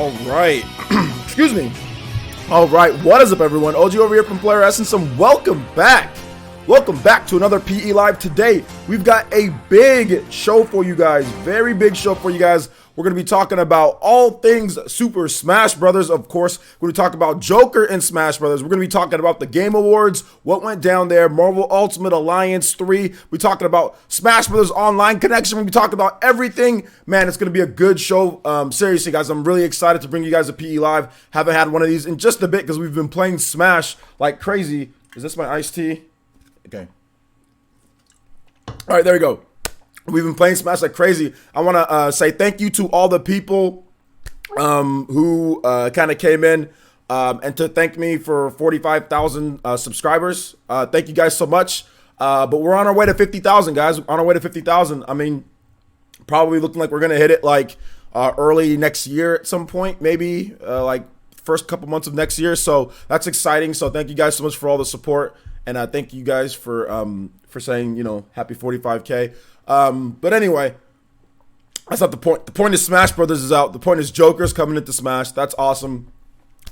All right. Excuse me. All right. What is up, everyone? OG over here from Player Essence, and welcome back. Welcome back to another PE Live. Today, we've got a big show for you guys. Very big show for you guys. We're going to be talking about all things Super Smash Brothers, of course. We're going to talk about Joker in Smash Brothers. We're going to be talking about the Game Awards, what went down there, Marvel Ultimate Alliance 3. We're talking about Smash Brothers Online Connection. We're going to be talking about everything. Man, it's going to be a good show. Seriously, guys, I'm really excited to bring you guys a PE Live. Haven't had one of these in just a bit because we've been playing Smash like crazy. Is this my iced tea? Okay. All right, there we go. We've been playing Smash like crazy. I want to say thank you to all the people who kind of came in and to thank me for 45,000 subscribers. Thank you guys so much. But we're on our way to 50,000, guys. On our way to 50,000. I mean, probably looking like we're going to hit it like early next year at some point, maybe like first couple months of next year. So that's exciting. So thank you guys so much for all the support. And thank you guys for saying, you know, happy 45K. But anyway, that's not the point. The point is Smash Brothers is out. The point is Joker's coming into Smash. That's awesome.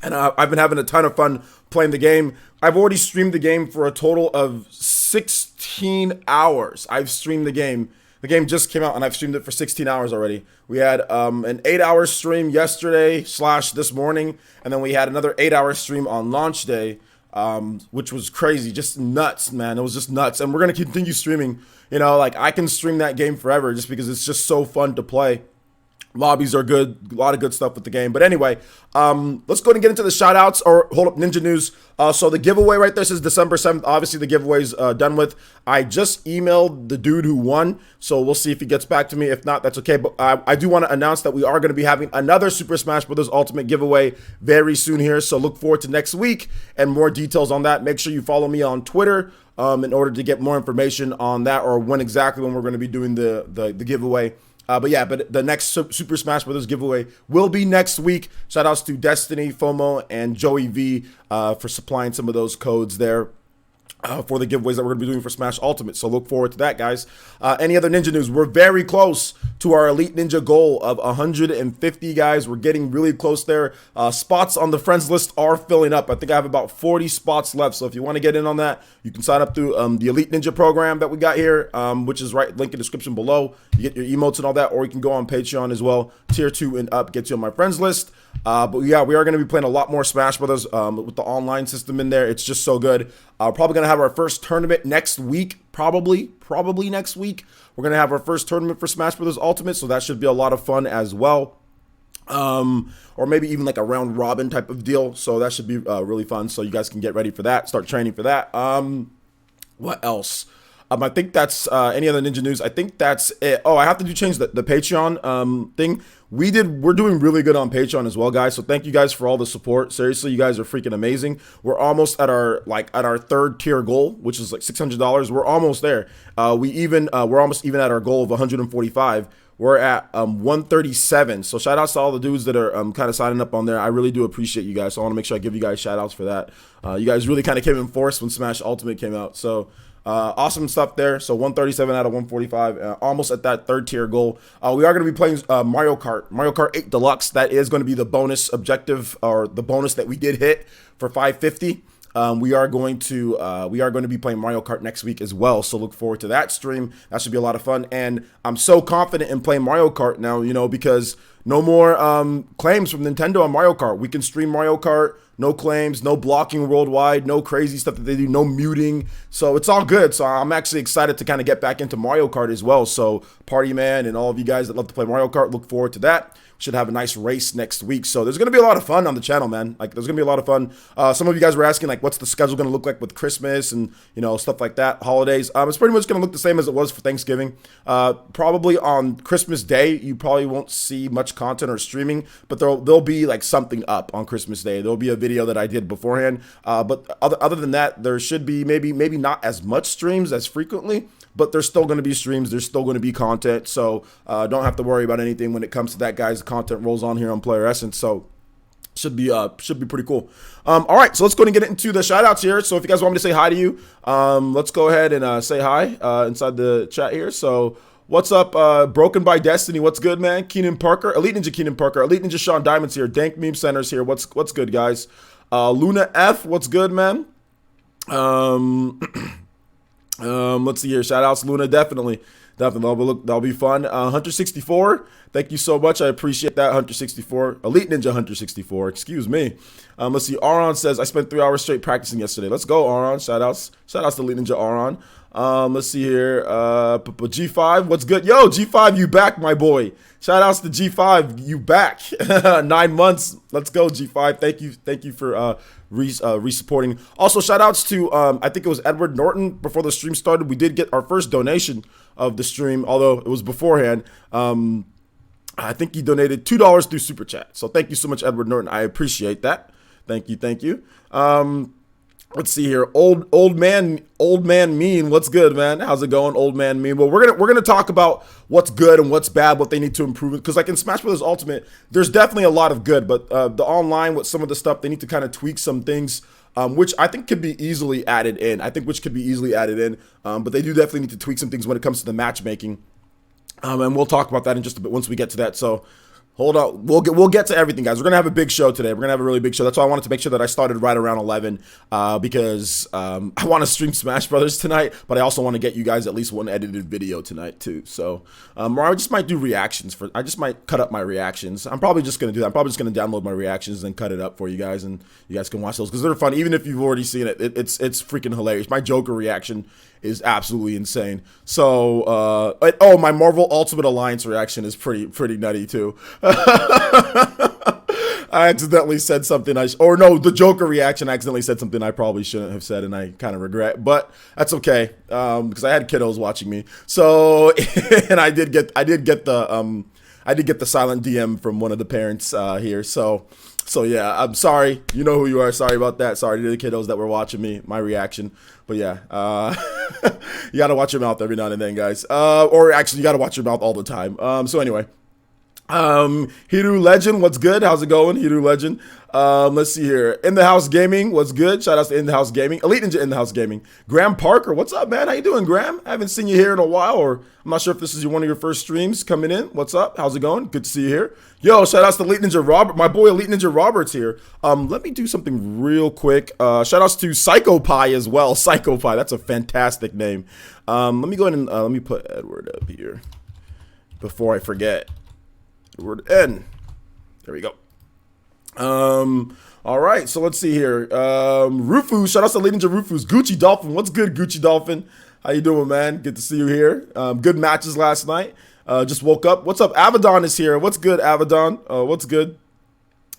And I've been having a ton of fun playing the game. I've already streamed the game for a total of 16 hours. I've streamed the game. The game just came out and I've streamed it for 16 hours already. We had an 8-hour stream yesterday / this morning. And then we had another 8-hour stream on launch day. Which was crazy, just nuts, man. It was just nuts. And we're going to continue streaming. You know, like I can stream that game forever just because it's just so fun to play. Lobbies are good, a lot of good stuff with the game. But anyway, let's go ahead and get into the shout outs, or hold up, Ninja News. So the giveaway right there says December 7th. Obviously, the giveaway's done with. I just emailed the dude who won, so we'll see if he gets back to me. If not, that's okay. But I do want to announce that we are going to be having another Super Smash Bros. Ultimate giveaway very soon here. So look forward to next week and more details on that. Make sure you follow me on Twitter in order to get more information on that, or when we're going to be doing the giveaway. But yeah, the next Super Smash Bros. Giveaway will be next week. Shout outs to Destiny, FOMO, and Joey V for supplying some of those codes there for the giveaways that we're going to be doing for Smash Ultimate. So look forward to that, guys. Any other Ninja News? We're very close to our Elite Ninja goal of 150, guys. We're getting really close there. Spots on the friends list are filling up. I think I have about 40 spots left. So if you want to get in on that, you can sign up through the Elite Ninja program that we got here, which is right, link in the description below. You get your emotes and all that, or you can go on Patreon as well. Tier 2 and up gets you on my friends list. But yeah, we are going to be playing a lot more Smash Brothers with the online system in there. It's just so good. Probably going to have our first tournament next week. Probably next week. We're going to have our first tournament for Smash Brothers Ultimate, so that should be a lot of fun as well. Or maybe even like a round robin type of deal. So that should be really fun. So you guys can get ready for that. Start training for that. What else? I think that's any other Ninja News. I think that's it. Oh, I have to change the Patreon thing. We're doing really good on Patreon as well, guys. So thank you guys for all the support. Seriously, you guys are freaking amazing. We're almost at our third tier goal, which is like $600. We're almost there. We're almost even at our goal of 145. We're at 137. So shout outs to all the dudes that are kind of signing up on there. I really do appreciate you guys. So I want to make sure I give you guys shout outs for that. You guys really kind of came in force when Smash Ultimate came out. So awesome stuff there. So 137 out of 145, almost at that third tier goal. We are going to be playing Mario Kart 8 Deluxe. That is going to be the bonus objective, or the bonus that we did hit for 550. We are going to be playing Mario Kart next week as well. So look forward to that stream. That should be a lot of fun. And I'm so confident in playing Mario Kart now, you know, because no more claims from Nintendo on Mario Kart. We can stream Mario Kart, no claims, no blocking worldwide, no crazy stuff that they do, no muting. So it's all good. So I'm actually excited to kind of get back into Mario Kart as well. So Party Man and all of you guys that love to play Mario Kart, look forward to that. Should have a nice race next week. So there's going to be a lot of fun on the channel, man. Like, there's going to be a lot of fun. Some of you guys were asking, like, what's the schedule going to look like with Christmas and, you know, stuff like that, holidays. It's pretty much going to look the same as it was for Thanksgiving. Probably on Christmas Day, you probably won't see much content or streaming, but there'll be, like, something up on Christmas Day. There'll be a video that I did beforehand. But other than that, there should be maybe not as much streams as frequently, but there's still going to be streams. There's still going to be content. So don't have to worry about anything when it comes to that, guys. The content rolls on here on Player Essence. So should be pretty cool. All right, so let's go ahead and get into the shout outs here. So if you guys want me to say hi to you, let's go ahead and say hi inside the chat here. So What's up, Broken by Destiny? What's good, man? Keenan Parker, Elite Ninja Keenan Parker, Elite Ninja Sean Diamonds here. Dank Meme Centers here. What's good, guys? Luna F, what's good, man? Let's see here. Shout outs, Luna, definitely. That'll be fun. Hunter 64, thank you so much. I appreciate that. Hunter 64, Elite Ninja Hunter 64. Excuse me. Let's see. Aron says I spent 3 hours straight practicing yesterday. Let's go, Aron. Shout outs to Elite Ninja Aron. Let's see here. G5, what's good? Yo, G5, you back, my boy. Shout outs to G5, you back. 9 months. Let's go, G5. Thank you for re-supporting. Also, shout outs to I think it was Edward Norton. Before the stream started, we did get our first donation of the stream, although it was beforehand. I think he donated $2 through Super Chat. So thank you so much, Edward Norton. I appreciate that. Thank you. Let's see here. Old man mean. What's good, man? How's it going, old man mean? Well, we're gonna talk about what's good and what's bad, what they need to improve. Because like in Smash Bros. Ultimate, there's definitely a lot of good, but the online with some of the stuff, they need to kind of tweak some things, which I think could be easily added in. But they do definitely need to tweak some things when it comes to the matchmaking. And we'll talk about that in just a bit once we get to that. So hold on, we'll get to everything, guys. We're gonna have a big show today. We're gonna have a really big show. That's why I wanted to make sure that I started right around 11, because I want to stream Smash Brothers tonight, but I also want to get you guys at least one edited video tonight too. So, or I just might do reactions I just might cut up my reactions. I'm probably just gonna do that. I'm probably just gonna download my reactions and cut it up for you guys, and you guys can watch those because they're fun. Even if you've already seen it, it's freaking hilarious. My Joker reaction is absolutely insane. So, oh, my Marvel Ultimate Alliance reaction is pretty nutty too. I accidentally said something the Joker reaction. I accidentally said something I probably shouldn't have said, and I kind of regret, but that's okay, because I had kiddos watching me. So, and I did get the silent DM from one of the parents here. So yeah, I'm sorry. You know who you are. Sorry about that. Sorry to the kiddos that were watching my reaction. But yeah, you gotta watch your mouth every now and then, guys. Or actually, you gotta watch your mouth all the time. So anyway. Hiru Legend, what's good? How's it going, Hiru Legend? Let's see here. In the House Gaming, what's good? Shout out to In the House Gaming. Elite Ninja In the House Gaming. Graham Parker, what's up, man? How you doing, Graham? I haven't seen you here in a while, or I'm not sure if this is one of your first streams coming in. What's up? How's it going? Good to see you here. Yo, shout outs to Elite Ninja Robert, my boy Elite Ninja Robert's here. Let me do something real quick. Shout outs to Psycho Pie as well. Psycho Pie, that's a fantastic name. Let me go ahead and let me put Edward up here before I forget. Word N. There we go. All right, so let's see here. Rufus, shout out to Elite Ninja Rufus. Gucci Dolphin, what's good, Gucci Dolphin? How you doing, man? Good to see you here. Good matches last night. Just woke up. What's up? Avedon is here. What's good, Avedon? What's good?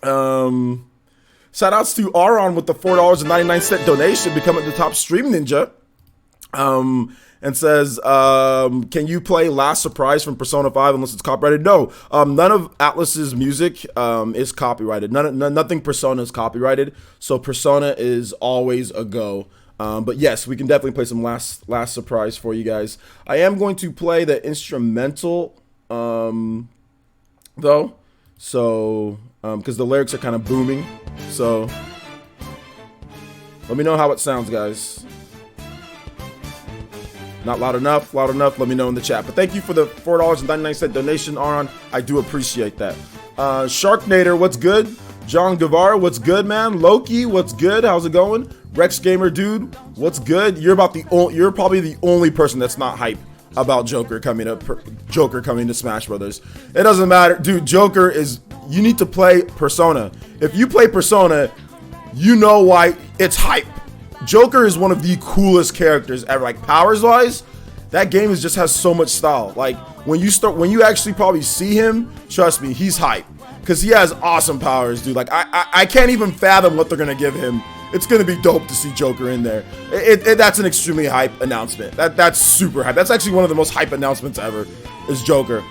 Shout outs to Aron with the $4.99 donation, becoming the top stream ninja. And says, can you play Last Surprise from Persona 5 unless it's copyrighted? No, none of Atlas's music is copyrighted. Nothing Persona is copyrighted, so Persona is always a go. But yes, we can definitely play some Last Surprise for you guys. I am going to play the instrumental, though, so, because the lyrics are kind of booming, so let me know how it sounds, guys. Not loud enough, let me know in the chat. But thank you for the $4.99 donation, Aron. I do appreciate that. Sharknader, what's good? John Guevara, what's good, man? Loki, what's good? How's it going? Rex Gamer Dude, what's good? You're probably the only person that's not hyped about Joker coming to Smash Brothers. It doesn't matter, dude. Joker is, you need to play Persona. If you play Persona, you know why it's hype. Joker is one of the coolest characters ever. Like, powers wise, that game just has so much style. Like, when you actually probably see him, trust me, he's hype, because he has awesome powers, dude. Like, I can't even fathom what they're gonna give him. It's gonna be dope to see Joker in there. That's an extremely hype announcement. That's super hype. That's actually one of the most hype announcements ever, is Joker,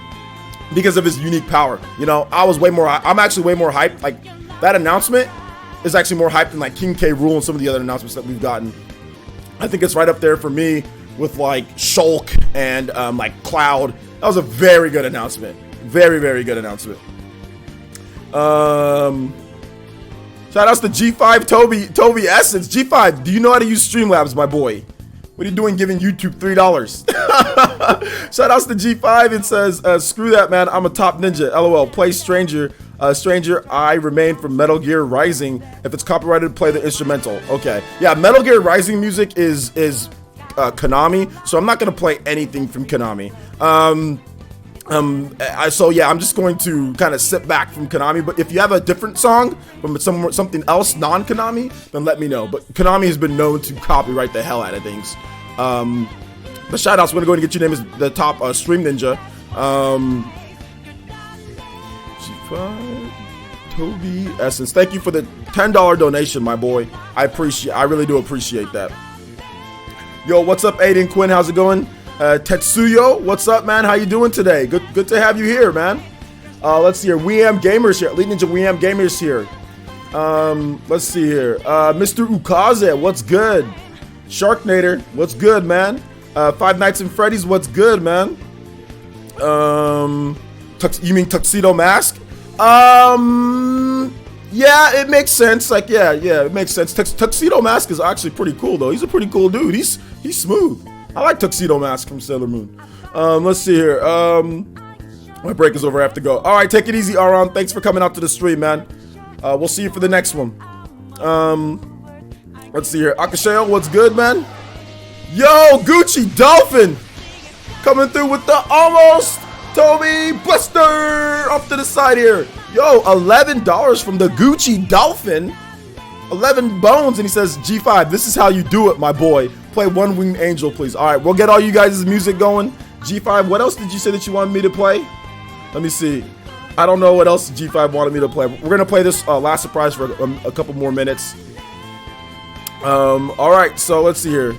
because of his unique power. You know, I'm actually way more hyped. Like, that announcement is actually more hyped than like King K. Rool and some of the other announcements that we've gotten. I think it's right up there for me with like Shulk and like Cloud. That was a very good announcement. Very, very good announcement. Shout outs to G5 Toby Essence. G5, do you know how to use Streamlabs, my boy? What are you doing giving YouTube $3? Shoutouts to G5 and says, screw that, man. I'm a top ninja. LOL. Play Stranger. Stranger, I remain from Metal Gear Rising. If it's copyrighted, play the instrumental. Okay. Yeah, Metal Gear Rising music is Konami, so I'm not going to play anything from Konami. So yeah, I'm just going to kind of sit back from Konami, but if you have a different song from something else non-Konami, then let me know. But Konami has been known to copyright the hell out of things. But shoutouts, we're gonna go ahead and get your name as the top stream ninja. G5 Toby Essence, thank you for the $10 donation, my boy. I really do appreciate that. Yo, what's up, Aiden Quinn? How's it going? Tetsuyo, what's up, man? How you doing today? Good to have you here, man. Let's see here. WeAm Gamers here. Elite Ninja WeAm Gamers here. Let's see here. Mr. Ukaze, what's good? Sharknader, what's good, man? Five Nights at Freddy's, what's good, man? You mean Tuxedo Mask? Yeah, it makes sense. Like, yeah, it makes sense. Tuxedo Mask is actually pretty cool, though. He's a pretty cool dude. He's smooth. I like Tuxedo Mask from Sailor Moon. Let's see here. My break is over. I have to go. All right, take it easy, Aron. Thanks for coming out to the stream, man. We'll see you for the next one. Let's see here. Akasheo, what's good, man? Yo, Gucci Dolphin coming through with the almost Toby Buster off to the side here. Yo, $11 from the Gucci Dolphin. 11 bones, and he says, G5, this is how you do it, my boy. Play One Winged Angel, please. All right, we'll get all you guys' music going. G5, what else did you say that you wanted me to play? Let me see. I don't know what else G5 wanted me to play. We're going to play this last surprise for a couple more minutes. All right, so let's see here.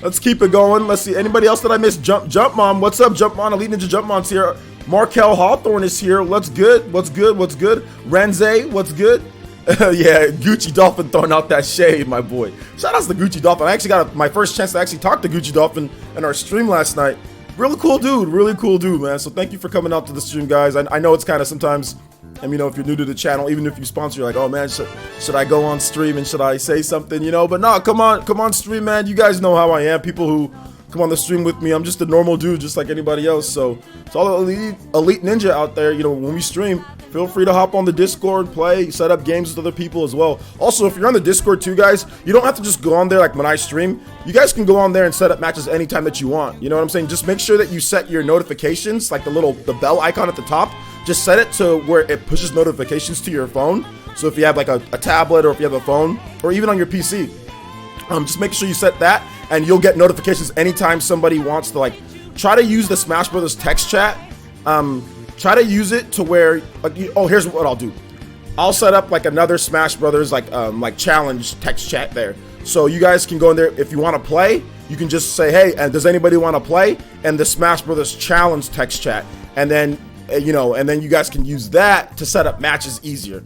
Let's keep it going. Let's see. Anybody else that I missed? Jump Mom. What's up, Jump Mom? Elite Ninja Jump Mom's here. Markel Hawthorne is here. What's good? What's good? What's good? Renze, what's good? Yeah, Gucci Dolphin throwing out that shade, my boy. Shout out to Gucci Dolphin. I actually got my first chance to actually talk to Gucci Dolphin in our stream last night. Really cool dude, man. So thank you for coming out to the stream, guys. I know it's kind of sometimes, and you know, if you're new to the channel, even if you sponsor, you're like, oh man, should I go on stream and should I say something, you know? But no, come on stream, man. You guys know how I am. People who come on the stream with me, I'm just a normal dude, just like anybody else. So it's all elite ninja out there. You know, when we stream, feel free to hop on the Discord, play, set up games with other people as well. Also, if you're on the Discord too, guys, you don't have to just go on there like when I stream. You guys can go on there and set up matches anytime that you want. You know what I'm saying? Just make sure that you set your notifications, like the bell icon at the top. Just set it to where it pushes notifications to your phone. So if you have like a tablet, or if you have a phone, or even on your PC, just make sure you set that, and you'll get notifications anytime somebody wants to, like, try to use the Smash Brothers text chat. Try to use it to where, like, oh, here's what I'll do. I'll set up like another Smash Brothers like challenge text chat there, so you guys can go in there. If you want to play, you can just say, hey, and does anybody want to play? And the Smash Brothers challenge text chat, and then you know, and then you guys can use that to set up matches easier.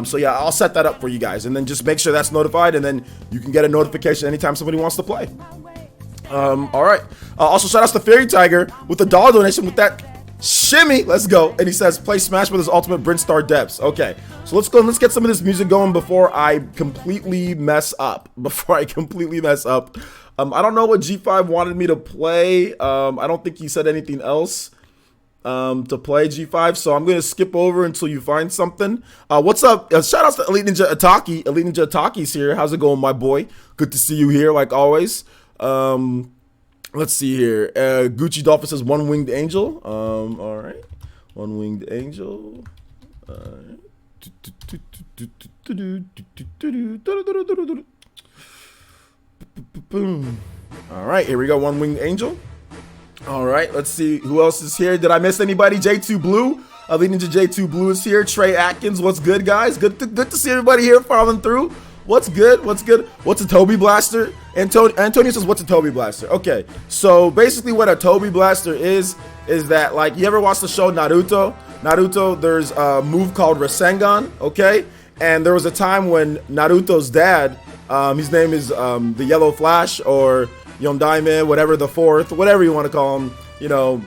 So yeah, I'll set that up for you guys, and then just make sure that's notified, and then you can get a notification anytime somebody wants to play. All right. Also, shout out to Fairy Tiger with the $1 donation with that shimmy. Let's go. And he says, play Smash Brothers Ultimate Brinstar Depths. Okay, so let's go and let's get some of this music going before I completely mess up. I don't know what G5 wanted me to play. I don't think he said anything else to play, G5, so I'm gonna skip over until you find something. What's up? Shout outs to Elite Ninja Ataki. Elite Ninja Ataki's here. How's it going, my boy? Good to see you here, like always. Let's see here. Gucci Dolphin says One Winged Angel. All right, One Winged Angel. All right, here we go. One Winged Angel. All right, let's see who else is here. Did I miss anybody? J2 Blue. Elite Ninja J2 Blue is here. Trey Atkins, what's good, guys? Good to see everybody here following through. What's good? What's good? What's a Toby Blaster? Antonio says, what's a Toby Blaster? Okay, so basically what a Toby Blaster is that, like, you ever watch the show Naruto? Naruto, there's a move called Rasengan, okay? And there was a time when Naruto's dad, his name is the Yellow Flash, or Yondaime, whatever, the fourth, whatever you want to call him, you know,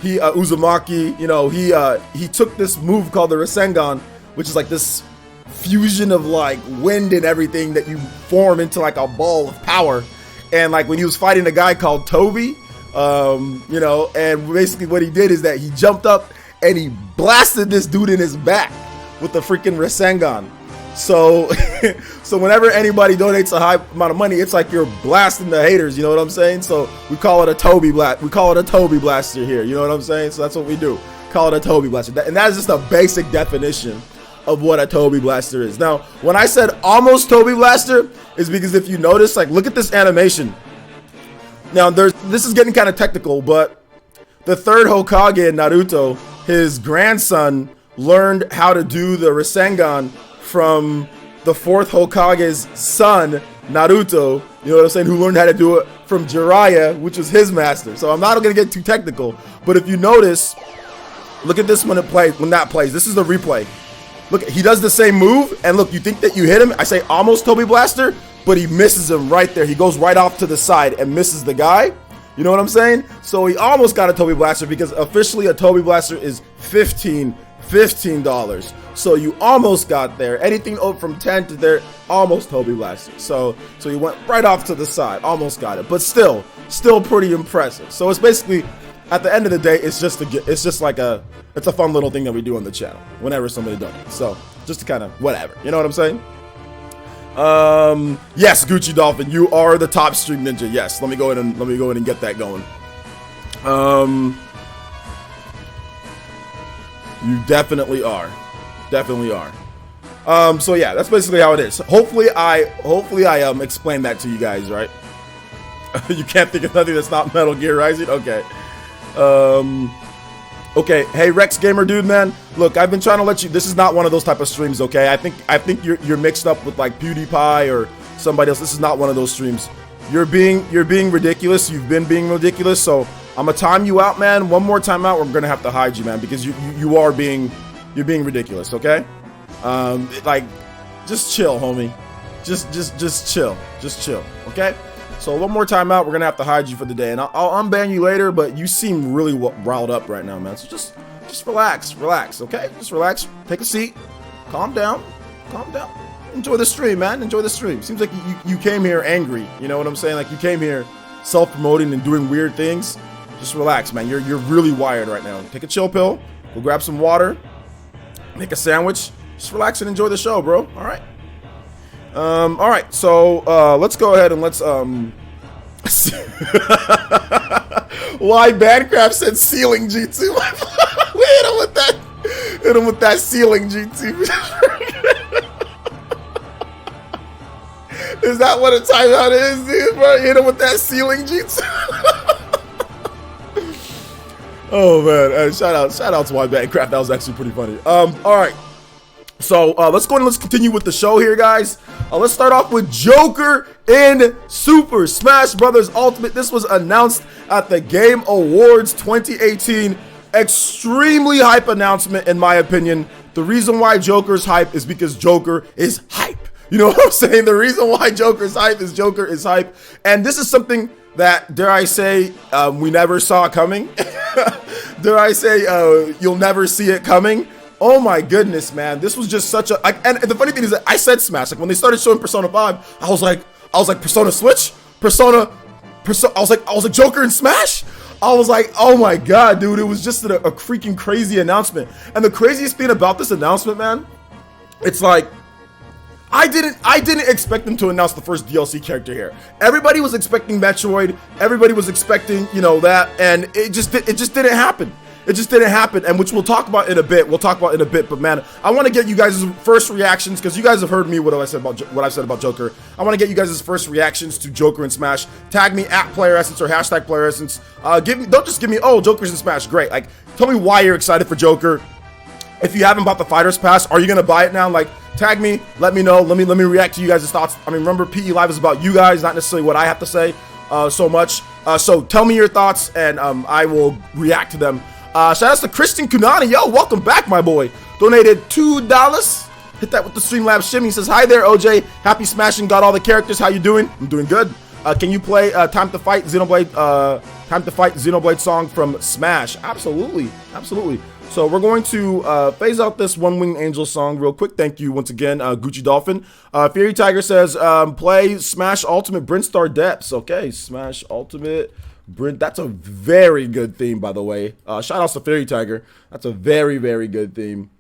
he Uzumaki, you know, he took this move called the Rasengan, which is like this fusion of like wind and everything that you form into like a ball of power. And like when he was fighting a guy called Toby, you know, and basically what he did is that he jumped up and he blasted this dude in his back with the freaking Rasengan. So, so whenever anybody donates a high amount of money, it's like you're blasting the haters. You know what I'm saying? So we call it a Toby blast. We call it a Toby blaster here. You know what I'm saying? So that's what we do. Call it a Toby blaster. And that is just a basic definition of what a Toby blaster is. Now, when I said almost Toby blaster, is because if you notice, like, look at this animation. Now, this is getting kind of technical, but the third Hokage in Naruto, his grandson learned how to do the Rasengan from the fourth Hokage's son, Naruto, you know what I'm saying, who learned how to do it from Jiraiya, which was his master. So I'm not going to get too technical, but if you notice, look at this when that plays. This is the replay. Look, he does the same move, and look, you think that you hit him. I say almost Toby Blaster, but he misses him right there. He goes right off to the side and misses the guy. You know what I'm saying? So he almost got a Toby Blaster because officially a Toby Blaster is $15. So you almost got there. Anything up from 10 to there, almost Toby Blaster. So you went right off to the side, almost got it, but still pretty impressive. So it's basically, at the end of the day, it's just a fun little thing that we do on the channel whenever somebody donates. So just to kind of whatever, you know what I'm saying? Yes, Gucci Dolphin, you are the top stream ninja. Yes, let me go ahead and get that going. You definitely are. So yeah, that's basically how it is. Hopefully I explained that to you guys, right? You can't think of nothing that's not Metal Gear Rising? Okay. Okay, hey Rex Gamer dude, man. Look, I've been trying to let you, this is not one of those type of streams, okay? I think you're mixed up with like PewDiePie or somebody else. This is not one of those streams. You're being ridiculous. You've been being ridiculous. So I'm gonna time you out, man. One more time out, we're gonna have to hide you, man, because you're being ridiculous, okay? Like, just chill, homie. Just chill, okay? So one more time out, we're gonna have to hide you for the day, and I'll unban you later. But you seem really riled up right now, man. So just relax, okay? Just relax. Take a seat. Calm down. Enjoy the stream, man. Enjoy the stream. Seems like you came here angry. You know what I'm saying? Like you came here self-promoting and doing weird things. Just relax, man. You're really wired right now. Take a chill pill. Go grab some water. Make a sandwich. Just relax and enjoy the show, bro. All right. All right. So let's go ahead and let's why Badcraft said ceiling G2. We hit him with that ceiling G2. Is that what a timeout is, dude? Bro, hit him with that ceiling G2. Oh man, shout out to Why Badcraft. That was actually pretty funny. All right. So let's go and let's continue with the show here, guys. Let's start off with Joker in Super Smash Bros. Ultimate. This was announced at the Game Awards 2018. Extremely hype announcement, in my opinion. The reason why Joker's hype is because Joker is hype. You know what I'm saying? The reason why Joker's hype is Joker is hype. And this is something that, dare I say, we never saw coming. Dare I say, you'll never see it coming. Oh my goodness, man. This was just such a, and the funny thing is that I said Smash. Like when they started showing Persona 5, I was like Persona Switch? I was like Joker and Smash? I was like, oh my god, dude. It was just a freaking crazy announcement. And the craziest thing about this announcement, man, it's like, I didn't expect them to announce the first DLC character here. Everybody was expecting Metroid. Everybody was expecting, you know, that, and it just didn't happen. It just didn't happen, and which we'll talk about in a bit. But man, I want to get you guys' first reactions because you guys have heard me what I've said about Joker. I want to get you guys' first reactions to Joker and Smash. Tag me at PlayerEssence or hashtag PlayerEssence. Don't just give me, oh, Joker's in Smash, great. Like, tell me why you're excited for Joker. If you haven't bought the Fighters Pass, are you gonna buy it now? Like, tag me, let me know. Let me react to you guys' thoughts. I mean, remember, PE Live is about you guys, not necessarily what I have to say so much. So tell me your thoughts, and I will react to them. Shout out to Christian Kunani. Yo, welcome back, my boy. Donated $2. Hit that with the Streamlabs shimmy. He says, hi there, OJ. Happy smashing. Got all the characters. How you doing? I'm doing good. Can you play Time to Fight Xenoblade song from Smash? Absolutely, absolutely. So we're going to phase out this One Winged Angel song real quick. Thank you once again, Gucci Dolphin. Fury Tiger says, play Smash Ultimate Brintstar Depths. Okay, Smash Ultimate Brint. That's a very good theme, by the way. Shout out to Fury Tiger. That's a very, very good theme.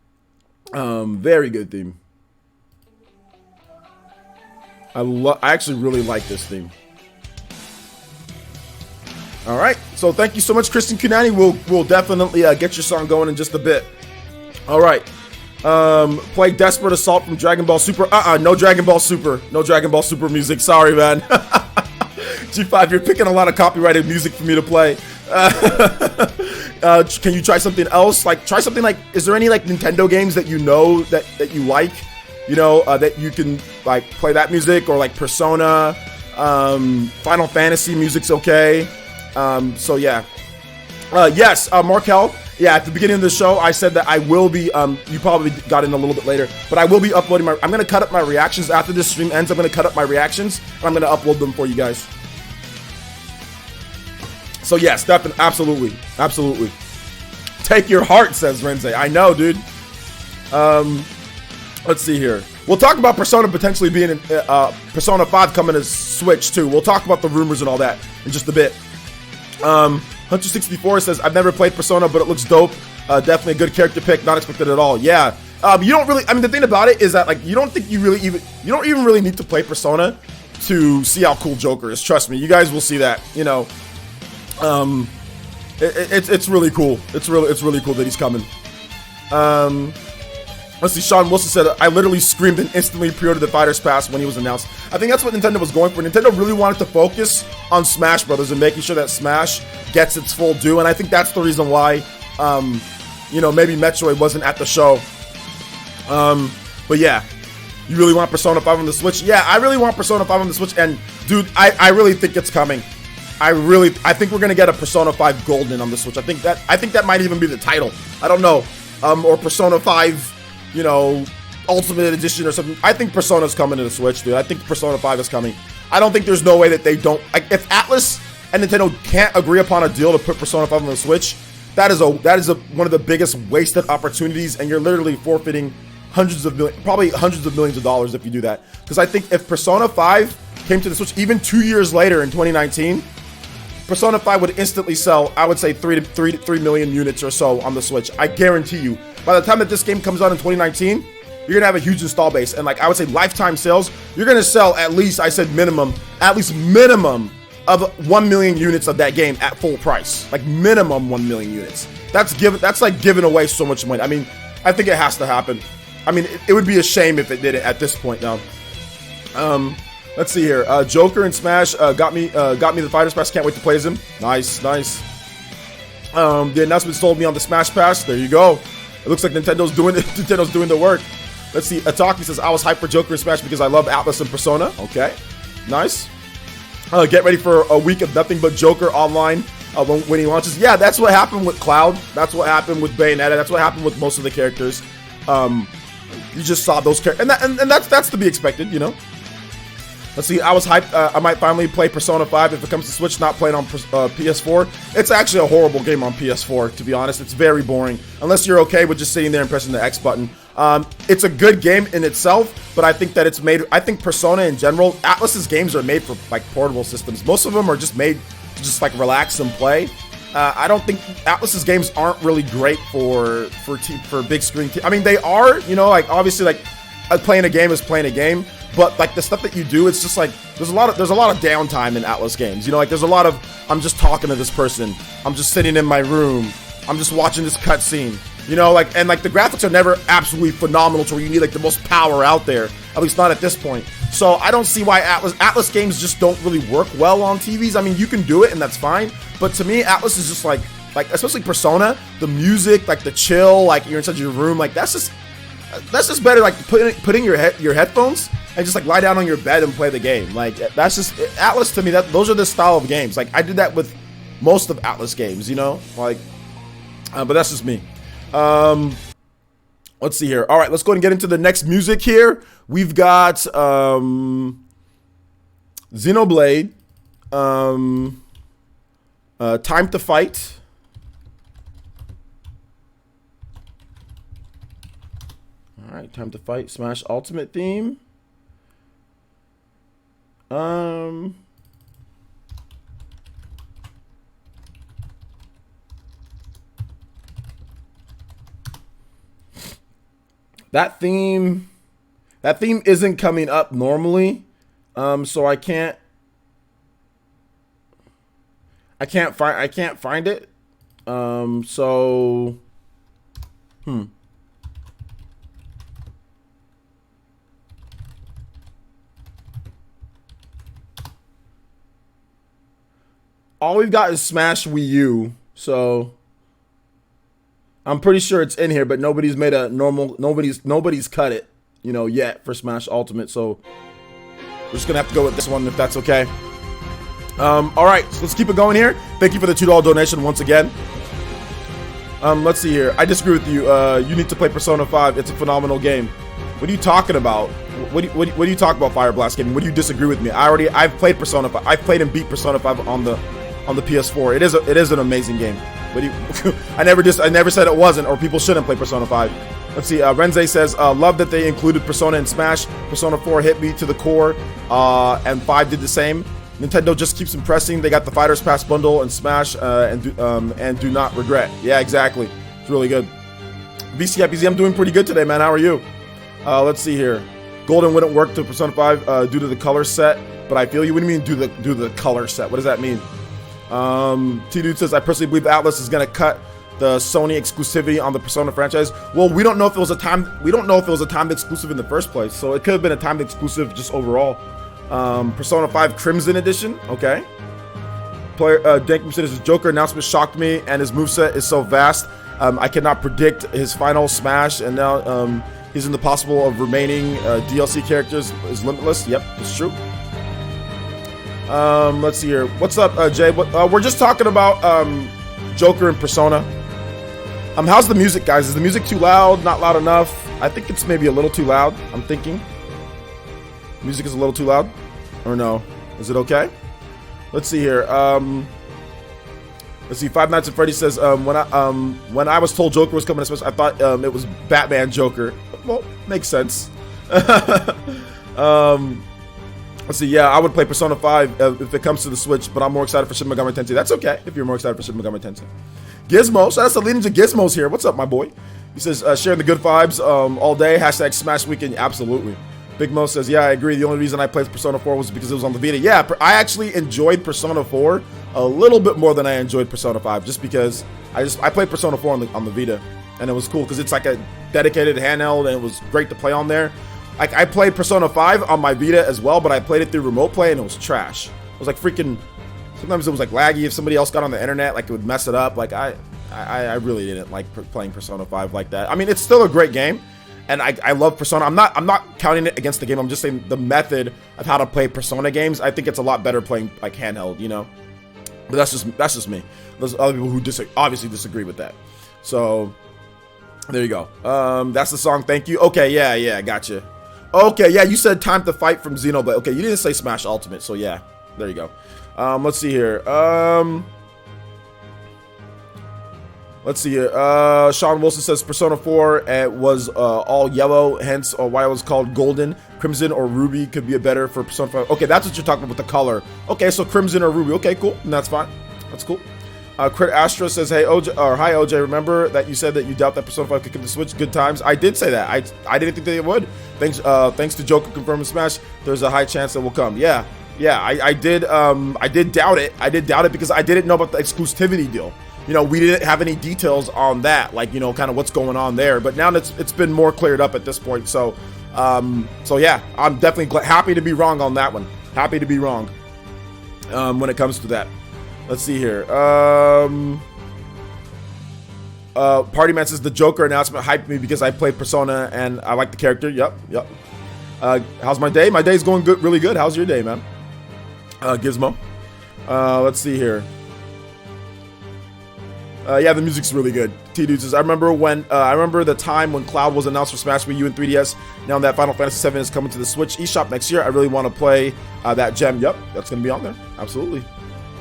Very good theme. I actually really like this theme. All right, so thank you so much, Kristen Kunani. We'll definitely get your song going in just a bit. All right, play Desperate Assault from Dragon Ball Super. No Dragon Ball Super. No Dragon Ball Super music. Sorry, man. G5, you're picking a lot of copyrighted music for me to play. Can you try something else? Like, try something like, is there any like Nintendo games that you know that you like? You know, that you can like play that music, or like Persona, Final Fantasy music's okay. So yeah, yes, Markel. Yeah, at the beginning of the show, I said that I will be. You probably got in a little bit later, but I will be uploading my. I'm gonna cut up my reactions after this stream ends. I'm gonna cut up my reactions, and I'm gonna upload them for you guys. So yes, definitely, absolutely, absolutely. Take your heart, says Renze. I know, dude. Let's see here. We'll talk about Persona potentially being in Persona 5 coming to Switch too. We'll talk about the rumors and all that in just a bit. Hunter64 says, I've never played Persona, but it looks dope. Definitely a good character pick, not expected at all. Yeah. You don't really, I mean, the thing about it is that, like, you don't even really need to play Persona to see how cool Joker is. Trust me, you guys will see that, you know. It's really cool. It's really cool that he's coming. Let's see, Sean Wilson said, I literally screamed and instantly pre-ordered the Fighter's Pass when he was announced. I think that's what Nintendo was going for. Nintendo really wanted to focus on Smash Brothers and making sure that Smash gets its full due, and I think that's the reason why, you know, maybe Metroid wasn't at the show. But yeah, you really want Persona 5 on the Switch? Yeah, I really want Persona 5 on the Switch, and dude, I really think it's coming. I think we're gonna get a Persona 5 Golden on the Switch. I think that might even be the title. I don't know, or Persona 5. You know, Ultimate Edition or something. I think Persona's coming to the Switch, dude. I think Persona 5 is coming. I don't think there's no way that they don't. Like, if Atlas and Nintendo can't agree upon a deal to put Persona 5 on the Switch, that is one of the biggest wasted opportunities, and you're literally forfeiting probably hundreds of millions of dollars if you do that. Because I think if Persona 5 came to the Switch even 2 years later in 2019, Persona 5 would instantly sell, I would say, 3 million units or so on the Switch. I guarantee you. By the time that this game comes out in 2019, you're going to have a huge install base. And like I would say lifetime sales, you're going to sell at least, I said minimum of 1 million units of that game at full price. Like minimum 1 million units. That's like giving away so much money. I mean, I think it has to happen. I mean, it would be a shame if it did it at this point now. Let's see here. Joker and Smash got me the Fighter's Pass. Can't wait to play as him. Nice. The announcement sold me on the Smash Pass. There you go. It looks like Nintendo's doing the work. Let's see. Ataki says, I was hyped for Joker and Smash because I love Atlas and Persona. Okay. Nice. Get ready for a week of nothing but Joker online when he launches. Yeah, that's what happened with Cloud. That's what happened with Bayonetta. That's what happened with most of the characters. You just saw those characters. And that's to be expected, you know. Let's see, I was hyped. I might finally play Persona 5 if it comes to Switch, not playing on PS4. It's actually a horrible game on PS4, to be honest. It's very boring, unless you're okay with just sitting there and pressing the X button. It's a good game in itself, but I think that it's made, I think Persona in general, Atlas's games are made for like portable systems. Most of them are just made to just like relax and play. I don't think Atlas's games aren't really great for big screen. I mean, they are, you know, like obviously like playing a game is playing a game. But like the stuff that you do, it's just like there's a lot of downtime in Atlas games. You know, like there's a lot of I'm just talking to this person, I'm just sitting in my room, I'm just watching this cutscene. You know, like and like the graphics are never absolutely phenomenal to where you need like the most power out there. At least not at this point. So I don't see why Atlas games just don't really work well on TVs. I mean, you can do it and that's fine. But to me, Atlas is just like especially Persona, the music, like the chill, like you're inside your room, like that's just better. Like putting your headphones and just like lie down on your bed and play the game. Like that's just Atlas to me. Those are the style of games. Like I did that with most of Atlas games, you know. Like, but that's just me. Let's see here. All right, let's go ahead and get into the next music here. We've got Xenoblade Time to Fight. All right, Time to Fight. Smash Ultimate theme. That theme isn't coming up normally, so I can't find it. All we've got is Smash Wii U, so I'm pretty sure it's in here, but nobody's made a normal, nobody's cut it, you know, yet for Smash Ultimate, so we're just gonna have to go with this one if that's okay. All right, so let's keep it going here. Thank you for the $2 donation once again. Let's see here. I disagree with you. You need to play Persona 5. It's a phenomenal game. What are you talking about? What do you talk about, Fire Blast Gaming? What do you disagree with me? I've played Persona 5. I've played and beat Persona 5 on the PS4. It is an amazing game. What do you, I never said it wasn't, or people shouldn't play Persona 5. Let's see. Renze says, love that they included Persona in Smash. Persona 4 hit me to the core, and 5 did the same. Nintendo just keeps impressing. They got the Fighters Pass bundle and Smash, and do not regret. Yeah, exactly. It's really good. VCIPZ, I'm doing pretty good today, man. How are you? Let's see here. Golden wouldn't work to Persona 5 due to the color set, but I feel you. What do you mean do the color set? What does that mean? T-Dude says, I personally believe Atlas is gonna cut the Sony exclusivity on the Persona franchise. Well, we don't know if it was a timed exclusive in the first place, so it could have been a timed exclusive just overall. Persona 5 Crimson Edition, okay. Player Dank says, Joker announcement shocked me, and his moveset is so vast. I cannot predict his final Smash, and now he's in the possible of remaining DLC characters is limitless. Yep, it's true. Let's see here. What's up, Jay? We're just talking about Joker and Persona. How's the music, guys? Is the music too loud? Not loud enough? I think it's maybe a little too loud. I'm thinking. Music is a little too loud, or no? Is it okay? Let's see here. Let's see. Five Nights at Freddy's says, when I was told Joker was coming to Smash, I thought it was Batman Joker. Well, makes sense. Let's see. Yeah, I would play Persona 5 if it comes to the Switch, but I'm more excited for Shin Megami Tensei. That's okay if you're more excited for Shin Megami Tensei. Gizmo, shout out to leading to Gizmos here. What's up, my boy? He says, sharing the good vibes all day. Hashtag Smash Weekend. Absolutely. Big Mo says, yeah, I agree. The only reason I played Persona 4 was because it was on the Vita. Yeah, I actually enjoyed Persona 4 a little bit more than I enjoyed Persona 5, just because I played Persona 4 on the Vita, and it was cool because it's like a dedicated handheld, and it was great to play on there. Like, I played Persona 5 on my Vita as well, but I played it through remote play, and it was trash. It was like freaking, sometimes it was like laggy. If somebody else got on the internet, like, it would mess it up. Like, I really didn't like playing Persona 5 like that. I mean, it's still a great game, and I love Persona. I'm not counting it against the game. I'm just saying the method of how to play Persona games, I think it's a lot better playing like handheld, you know. But that's just me. There's other people who obviously disagree with that. So there you go. That's the song. Thank you. Okay, yeah, gotcha. Okay, yeah, you said Time to Fight from Xenoblade. Okay, you didn't say Smash Ultimate, so yeah, there you go. Let's see here. Let's see here. Sean Wilson says Persona 4 was all yellow, hence why it was called Golden. Crimson or Ruby could be a better for Persona 5. Okay, that's what you're talking about with the color. Okay, so Crimson or Ruby. Okay, cool. That's fine. That's cool. Crit Astra says, hey, OJ, or hi, OJ. Remember that you said that you doubt that Persona 5 could come to Switch? Good times. I did say that. I didn't think that it would. Thanks to Joker confirming Smash, there's a high chance that will come. Yeah, I did doubt it. I did doubt it because I didn't know about the exclusivity deal. You know, we didn't have any details on that, like, you know, kind of what's going on there. But now it's been more cleared up at this point. So yeah, I'm definitely happy to be wrong on that one. Happy to be wrong when it comes to that. Let's see here. Party Man says the Joker announcement hyped me because I played Persona and I like the character. Yep. How's my day? My day's going good, really good. How's your day, man? Gizmo. Let's see here. Yeah, the music's really good. T-Dudes, I remember the time when Cloud was announced for Smash Wii U and 3DS. Now that Final Fantasy VII is coming to the Switch eShop next year, I really want to play that gem. Yep, that's gonna be on there. Absolutely.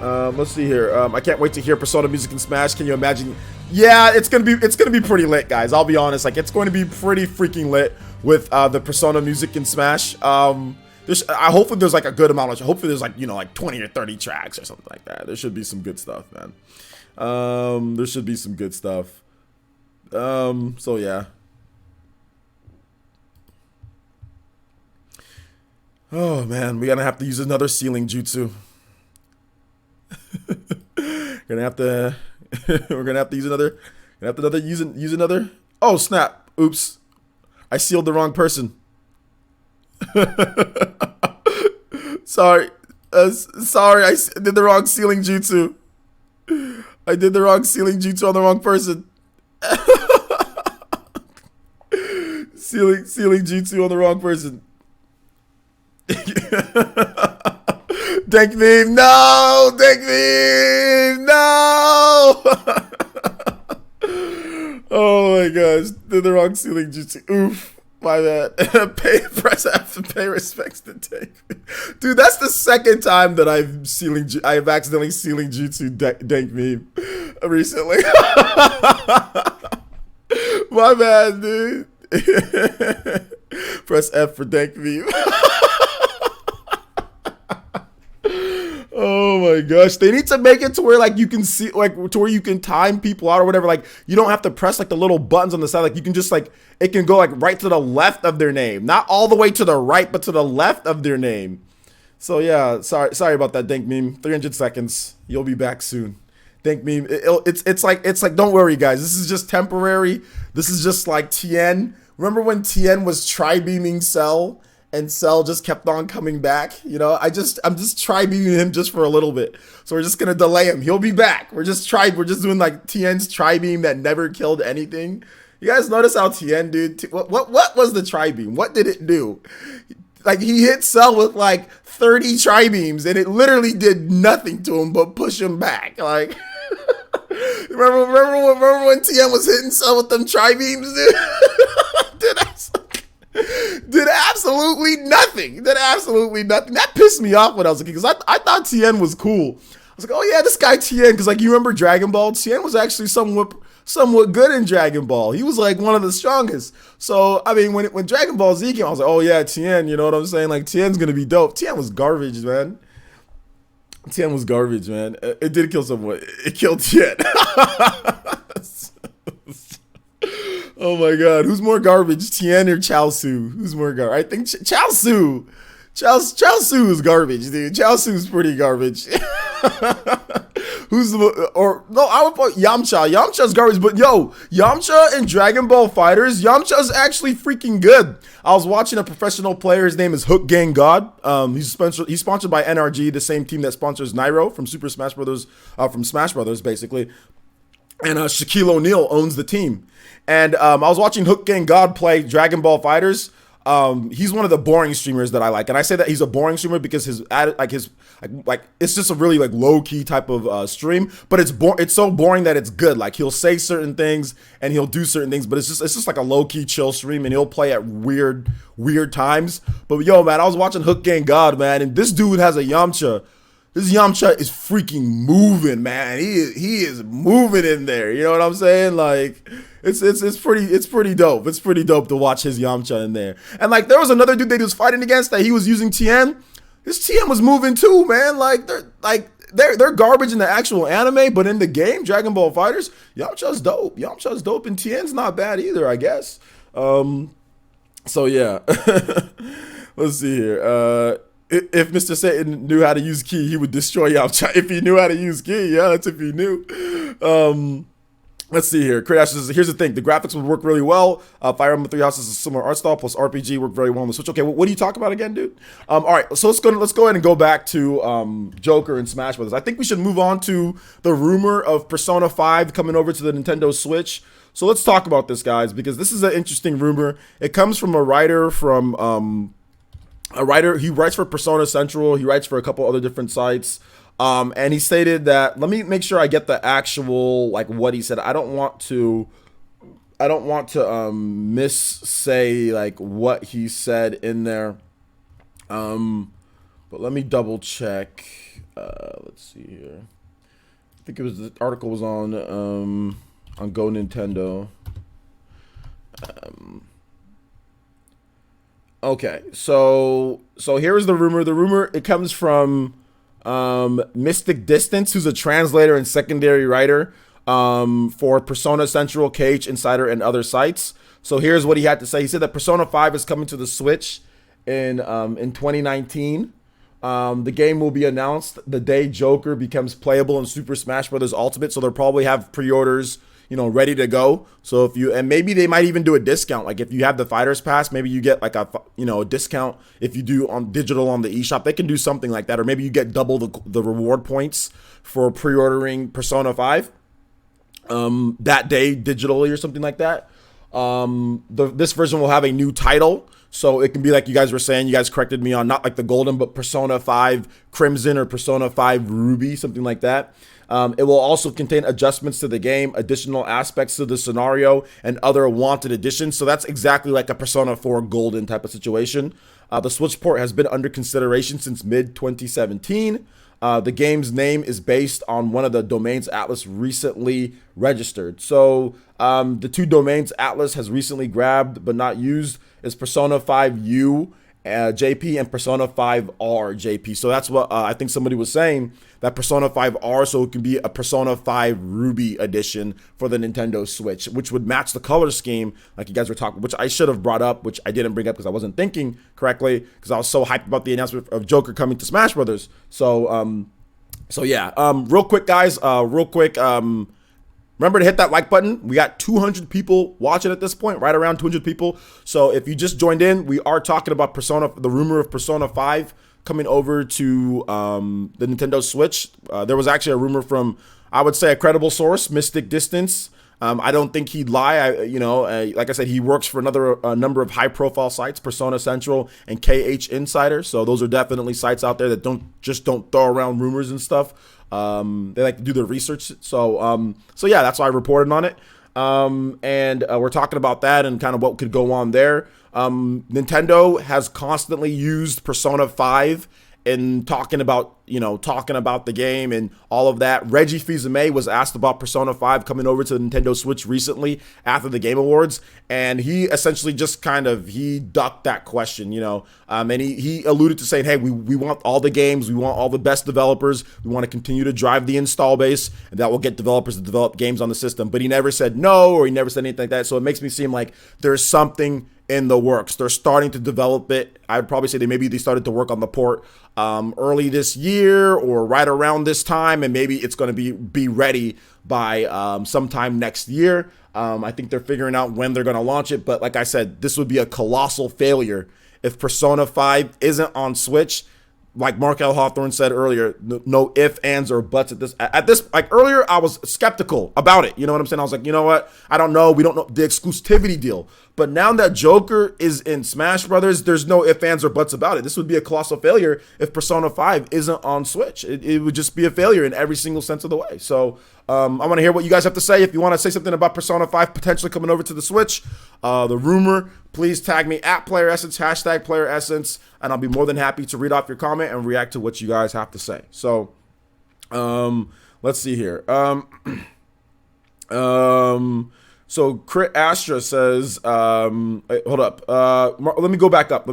Let's see here. I can't wait to hear Persona music in Smash. Can you imagine? Yeah, it's gonna be pretty lit, guys. I'll be honest. Like, it's going to be pretty freaking lit with the Persona music in Smash. Hopefully there's like a good amount of. Hopefully there's like, you know, like 20 or 30 tracks or something like that. There should be some good stuff, man. There should be some good stuff. So yeah. Oh man, we're gonna have to use another sealing jutsu. We're gonna have to use another. Oh snap! Oops, I sealed the wrong person. Sorry, sorry, I did the wrong sealing jutsu. I did the wrong sealing jutsu on the wrong person. Sealing jutsu on the wrong person. Dank meme, no! Dank meme, no! Oh my gosh, did the wrong sealing jutsu. Oof, my bad. Press F to pay respects to Dank meme. Dude, that's the second time that I've accidentally sealing jutsu Dank meme recently. My bad, dude. Press F for Dank meme. Oh my gosh, they need to make it to where like you can see, like to where you can time people out or whatever. Like you don't have to press like the little buttons on the side. Like you can just like, it can go like right to the left of their name, not all the way to the right, but to the left of their name. So yeah, sorry about that, Dank meme. 300 seconds. You'll be back soon. Dank meme. It's like don't worry guys. This is just temporary. This is just like Tien. Remember when Tien was tri-beaming Cell? And Cell just kept on coming back, you know. I'm just tri-beaming him just for a little bit, so we're just gonna delay him. He'll be back. We're just doing like Tien's tri-beam that never killed anything. You guys notice how Tien, dude? What was the tri-beam? What did it do? Like he hit Cell with like 30 tri-beams, and it literally did nothing to him but push him back. Like, remember when Tien was hitting Cell with them tri-beams, dude? Did absolutely nothing. That pissed me off when I was a kid, because I thought Tien was cool. I was like, oh yeah, this guy Tien, because like you remember Dragon Ball, Tien was actually somewhat good in Dragon Ball. He was like one of the strongest. So I mean, when Dragon Ball Z came, I was like, oh yeah, Tien. You know what I'm saying? Like Tien's gonna be dope. Tien was garbage, man. It did kill someone. It killed Tien. Oh my god, who's more garbage, Tien or Chaozu? Who's more garbage? I think Chaozu. Chaozu is garbage, dude. Chaozu's pretty garbage. I would put Yamcha. Yamcha's garbage, but yo, Yamcha in Dragon Ball FighterZ, Yamcha's actually freaking good. I was watching a professional player. His name is Hook Gang God. He's sponsored by NRG, the same team that sponsors Nairo from Super Smash Brothers, from Smash Brothers, basically. And Shaquille O'Neal owns the team. And I was watching Hook Gang God play Dragon Ball FighterZ. He's one of the boring streamers that I like, and I say that he's a boring streamer because it's just a really like low key type of stream. But it's so boring that it's good. Like he'll say certain things and he'll do certain things, but it's just like a low key chill stream, and he'll play at weird times. But yo, man, I was watching Hook Gang God, man, and this dude has a Yamcha. This Yamcha is freaking moving, man. He is moving in there. You know what I'm saying? Like, it's pretty dope. It's pretty dope to watch his Yamcha in there. And like, there was another dude that he was fighting against that he was using Tien. His Tien was moving too, man. They're garbage in the actual anime, but in the game, Dragon Ball FighterZ, Yamcha's dope. Yamcha's dope, and Tien's not bad either, I guess. So yeah. Let's see here. If Mr. Satan knew how to use Ki, he would destroy Yamcha. If he knew how to use Ki, yeah, that's if he knew. Let's see here. Crash says, here's the thing. The graphics would work really well. Fire Emblem 3 Houses is a similar art style, plus RPG work very well on the Switch. Okay, what do you talk about again, dude? All right, so let's go ahead and go back to Joker and Smash Brothers. I think we should move on to the rumor of Persona 5 coming over to the Nintendo Switch. So let's talk about this, guys, because this is an interesting rumor. It comes from a writer from... he writes for Persona Central. He writes for a couple other different sites. And he stated that, let me make sure I get the actual, like, what he said. I don't want to miss say like what he said in there. But let me double check. Let's see here. I think it was, the article was on Go Nintendo. Okay, so here is the rumor. The rumor, it comes from Mystic Distance, who's a translator and secondary writer for Persona Central, KH Insider, and other sites. So here's what he had to say. He said that Persona 5 is coming to the Switch in 2019. The game will be announced the day Joker becomes playable in Super Smash Bros. Ultimate. So they'll probably have pre-orders, ready to go. So if you, and maybe they might even do a discount. Like if you have the Fighters Pass, maybe you get like a discount if you do on digital on the eShop. They can do something like that, or maybe you get double the reward points for pre-ordering Persona 5 that day digitally or something like that. This version will have a new title. So it can be like you guys were saying, you guys corrected me on, not like the Golden, but Persona 5 Crimson or Persona 5 Ruby, something like that. It will also contain adjustments to the game, additional aspects to the scenario, and other wanted additions. So that's exactly like a Persona 4 Golden type of situation. The Switch port has been under consideration since mid-2017. The game's name is based on one of the domains Atlas recently registered. So the two domains Atlas has recently grabbed but not used is Persona 5U JP and Persona 5R JP. So that's what I think somebody was saying, that Persona 5R, so it can be a Persona 5 Ruby edition for the Nintendo Switch, which would match the color scheme like you guys were talking, which I should have brought up, which I didn't bring up because I wasn't thinking correctly, because I was so hyped about the announcement of Joker coming to Smash Brothers. So yeah, real quick guys, remember to hit that like button. We got 200 people watching at this point, right around 200 people. So if you just joined in, we are talking about the rumor of Persona 5 coming over to the Nintendo Switch. There was actually a rumor from, I would say, a credible source, Mystic Distance. I don't think he'd lie. Like I said, he works for a number of high-profile sites, Persona Central and KH Insider. So those are definitely sites out there that don't throw around rumors and stuff. They like to do their research. So yeah, that's why I reported on it. And we're talking about that and kind of what could go on there. Nintendo has constantly used Persona 5 in talking about the game and all of that. Reggie Fils-Aimé was asked about Persona 5 coming over to the Nintendo Switch recently after the Game Awards, and he essentially just he ducked that question, and he alluded to saying, hey, we want all the games, we want all the best developers, we want to continue to drive the install base, and that will get developers to develop games on the system. But he never said no, or he never said anything like that. So it makes me seem like there's something in the works. They're starting to develop it. I'd probably say they started to work on the port early this year or right around this time, and maybe it's going to be ready by sometime next year. I think they're figuring out when they're going to launch it, but like I said, this would be a colossal failure if Persona 5 isn't on Switch. Like Mark L. Hawthorne said earlier, no ifs, ands, or buts at this. Like earlier, I was skeptical about it. You know what I'm saying? I was like, you know what? I don't know. We don't know the exclusivity deal. But now that Joker is in Smash Brothers, there's no ifs, ands, or buts about it. This would be a colossal failure if Persona 5 isn't on Switch. It would just be a failure in every single sense of the way. So I want to hear what you guys have to say. If you want to say something about Persona 5 potentially coming over to the Switch, the rumor, please tag me at Player Essence, hashtag Player Essence, and I'll be more than happy to read off your comment and react to what you guys have to say. So let's see here. So Crit Astra says, wait, hold up. Let me go back up.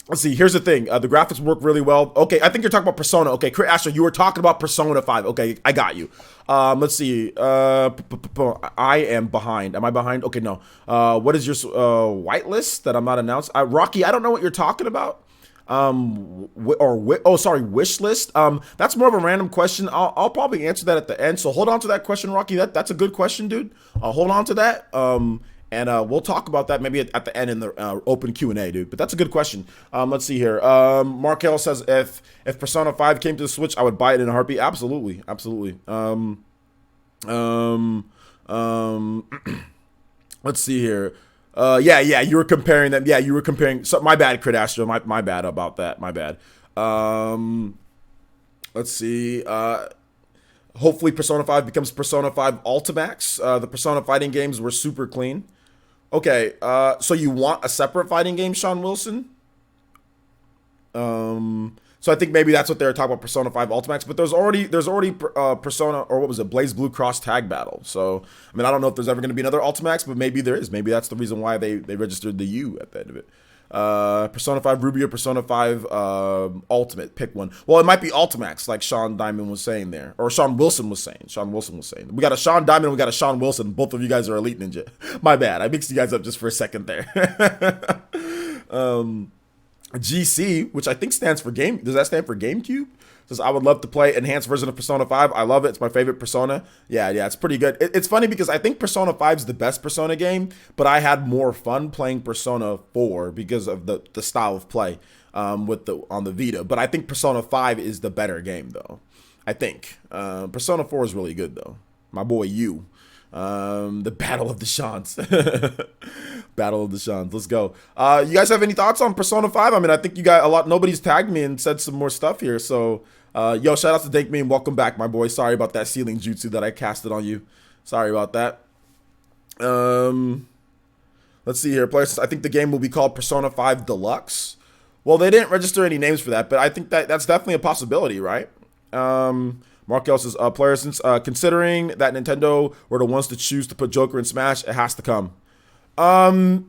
Let's see. Here's the thing. The graphics work really well. Okay, I think you're talking about Persona. Okay, Crit Astra, you were talking about Persona 5. Okay, I got you. Let's see. I am behind. Am I behind? Okay, no. What is your whitelist that I'm not announced? Rocky, I don't know what you're talking about. Wish list. That's more of a random question. I'll probably answer that at the end. So hold on to that question, Rocky. That's a good question, dude. Hold on to that. And we'll talk about that maybe at the end in the open Q&A, dude. But that's a good question. Let's see here. Markel says, if Persona 5 came to the Switch, I would buy it in a heartbeat. Absolutely. Let's see here. Yeah, you were comparing them. Yeah, you were comparing. So, my bad, Crit Astro. My bad about that. My bad. Let's see. Hopefully Persona 5 becomes Persona 5 Ultimax. The Persona fighting games were super clean. Okay, so you want a separate fighting game, Sean Wilson? So I think maybe that's what they were talking about, Persona 5 Ultimax. But there's already Persona, or what was it, Blaze Blue Cross Tag Battle. So I mean, I don't know if there's ever going to be another Ultimax, but maybe there is. Maybe that's the reason why they registered the U at the end of it. Persona 5 Ruby or Persona 5 Ultimate, pick one. Well, it might be Ultimax, like Sean Diamond was saying there, or Sean Wilson was saying. We got a Sean Diamond, we got a Sean Wilson. Both of you guys are Elite Ninja. My bad, I mixed you guys up just for a second there. GC, which I think stands for game. Does that stand for GameCube? Says, I would love to play enhanced version of Persona 5. I love it. It's my favorite Persona. Yeah, it's pretty good. It's funny because I think Persona 5 is the best Persona game, but I had more fun playing Persona 4 because of the style of play on the Vita. But I think Persona 5 is the better game, though. I think. Persona 4 is really good, though. My boy, you. The Battle of the Shans. Battle of the Shans. Let's go. You guys have any thoughts on Persona 5? I mean, I think you got a lot. Nobody's tagged me and said some more stuff here. So, yo, shout out to Dake Me and welcome back, my boy. Sorry about that ceiling jutsu that I casted on you. Sorry about that. Let's see here. Players, I think the game will be called Persona 5 Deluxe. Well, they didn't register any names for that, but I think that's definitely a possibility, right? Markel says, players, since considering that Nintendo were the ones to choose to put Joker in Smash, it has to come. I mean,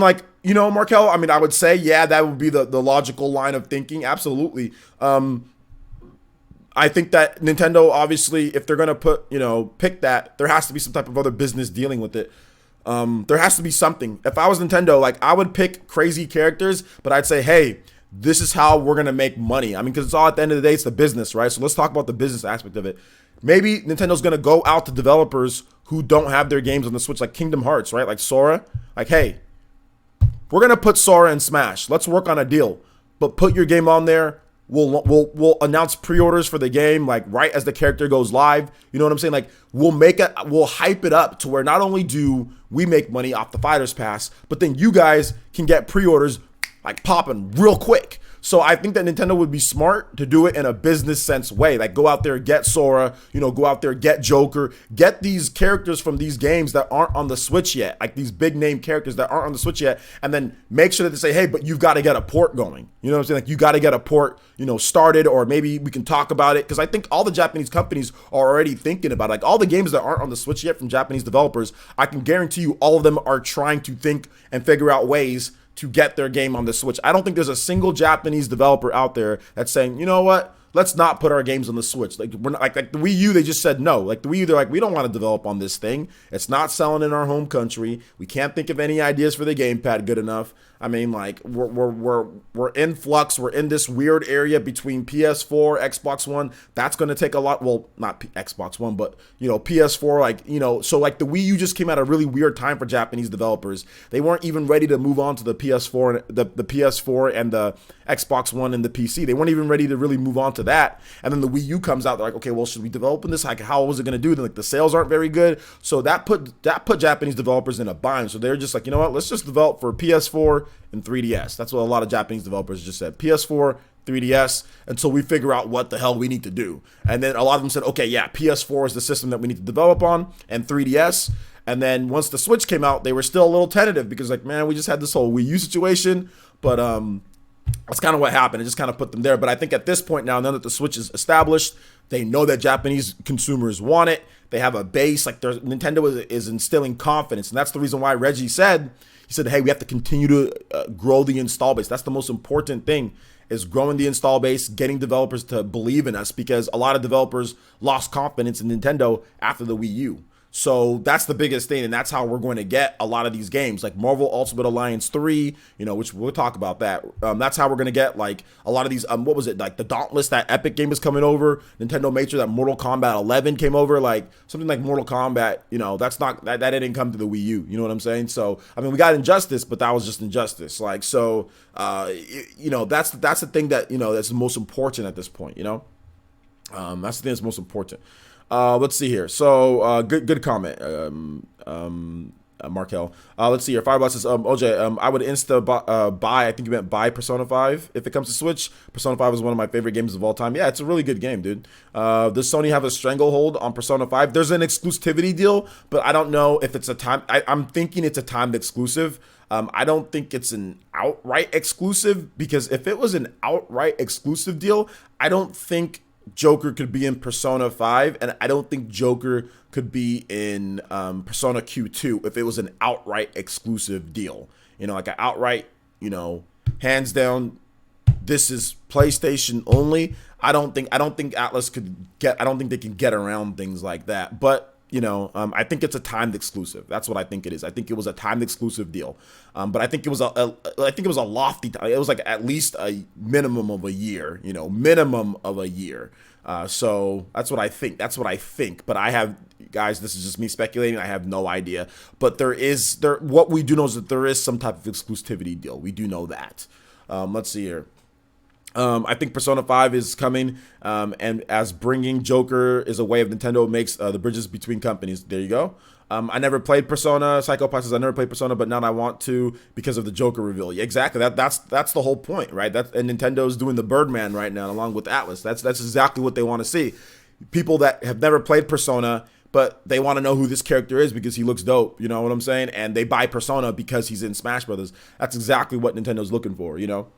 like, you know, Markel, I mean, I would say, yeah, that would be the logical line of thinking. Absolutely. I think that Nintendo, obviously, if they're going to pick that, there has to be some type of other business dealing with it. There has to be something. If I was Nintendo, like, I would pick crazy characters, but I'd say, hey, this is how we're going to make money. I mean, because it's all at the end of the day, it's the business, right? So let's talk about the business aspect of it. Maybe Nintendo's going to go out to developers who don't have their games on the Switch, like Kingdom Hearts, right? Like Sora. Like, hey, we're going to put Sora in Smash. Let's work on a deal. But put your game on there. We'll announce pre-orders for the game, like right as the character goes live. You know what I'm saying? Like we'll hype it up to where not only do we make money off the Fighters Pass, but then you guys can get pre-orders like popping real quick. So I think that Nintendo would be smart to do it in a business sense way. Like go out there, get Sora, go out there, get Joker, get these characters from these games that aren't on the Switch yet, like these big name characters that aren't on the Switch yet, and then make sure that they say, hey, but you've got to get a port going. You know what I'm saying? Like you got to get a port, started, or maybe we can talk about it. Because I think all the Japanese companies are already thinking about it. Like all the games that aren't on the Switch yet from Japanese developers, I can guarantee you all of them are trying to think and figure out ways to get their game on the Switch. I don't think there's a single Japanese developer out there that's saying, you know what, let's not put our games on the Switch. Like we're not, like the Wii U, they just said no. Like the Wii U, they're like, we don't want to develop on this thing. It's not selling in our home country. We can't think of any ideas for the gamepad good enough. I mean, like we're in flux. We're in this weird area between PS4, Xbox One. That's going to take a lot. Well, not Xbox One, but PS4. Like so like the Wii U just came at a really weird time for Japanese developers. They weren't even ready to move on to the PS4 and the PS4 and the Xbox One and the PC. They weren't even ready to really move on to that. And then the Wii U comes out. They're like, okay, well, should we develop in this? Like, how was it going to do? Then like the sales aren't very good. So that put Japanese developers in a bind. So they're just like, you know what? Let's just develop for PS4 and 3DS. That's what a lot of Japanese developers just said. PS4, 3DS, until we figure out what the hell we need to do. And then a lot of them said, okay, yeah, PS4 is the system that we need to develop on, and 3DS. And then once the Switch came out, they were still a little tentative because like, man, we just had this whole Wii U situation. But that's kind of what happened. It just kind of put them there. But I think at this point now that the Switch is established, they know that Japanese consumers want it. They have a base. Like Nintendo is instilling confidence. And that's the reason why Reggie said, hey, we have to continue to grow the install base. That's the most important thing, is growing the install base, getting developers to believe in us, because a lot of developers lost confidence in Nintendo after the Wii U. So that's the biggest thing, and that's how we're going to get a lot of these games, like Marvel Ultimate Alliance 3, which we'll talk about that. That's how we're going to get like a lot of these, what was it, like the Dauntless, that Epic game is coming over. Nintendo made sure that Mortal Kombat 11 came over, like something like Mortal Kombat, that's not, that didn't come to the Wii U, you know what I'm saying? So, I mean, we got Injustice, but that was just Injustice. Like, so, that's the thing that, that's the most important at this point, that's the thing that's most important. Let's see here. So, good comment. Markel. Let's see here. Fireball says, OJ, I would buy, I think you meant buy Persona 5 if it comes to Switch. Persona 5 is one of my favorite games of all time. Yeah, it's a really good game, dude. Does Sony have a stranglehold on Persona 5? There's an exclusivity deal, but I don't know if it's a time. I'm thinking it's a timed exclusive. I don't think it's an outright exclusive, because if it was an outright exclusive deal, I don't think Joker could be in Persona 5, and I don't think Joker could be in Persona Q2 if it was an outright exclusive deal. You know, like an outright, you know, hands down, this is PlayStation only. I don't think Atlas could get. I don't think they can get around things like that. But you know, I think it's a timed exclusive. That's what I think it is. I think it was a timed exclusive deal. But I think it was a lofty. It was like at least a minimum of a year. You know, minimum of a year. So that's what I think. But I have, guys, this is just me speculating. I have no idea. But what we do know is that there is some type of exclusivity deal. We do know that. Let's see here. I think Persona 5 is coming, and as bringing Joker is a way of Nintendo makes the bridges between companies. There you go. I never played Persona. Psychopath says, I never played Persona, but now I want to because of the Joker reveal. Yeah, exactly. That's the whole point, right? And Nintendo's doing the Birdman right now along with Atlas. That's exactly what they want to see. People that have never played Persona, but they want to know who this character is because he looks dope. You know what I'm saying? And they buy Persona because he's in Smash Brothers. That's exactly what Nintendo's looking for, you know?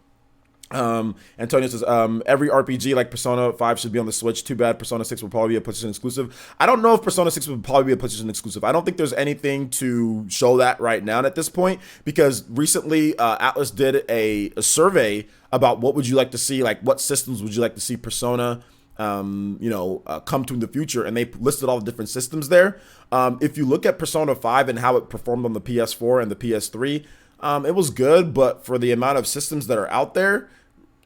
Antonio says, every RPG like Persona 5 should be on the Switch. Too bad Persona 6 will probably be a PlayStation exclusive. I don't know if Persona 6 would probably be a PlayStation exclusive. I don't think there's anything to show that right now at this point, because recently Atlas did a survey about what would you like to see, like what systems would you like to see Persona come to in the future, and they listed all the different systems there. If you look at Persona 5 and how it performed on the PS4 and the PS3, it was good, but for the amount of systems that are out there,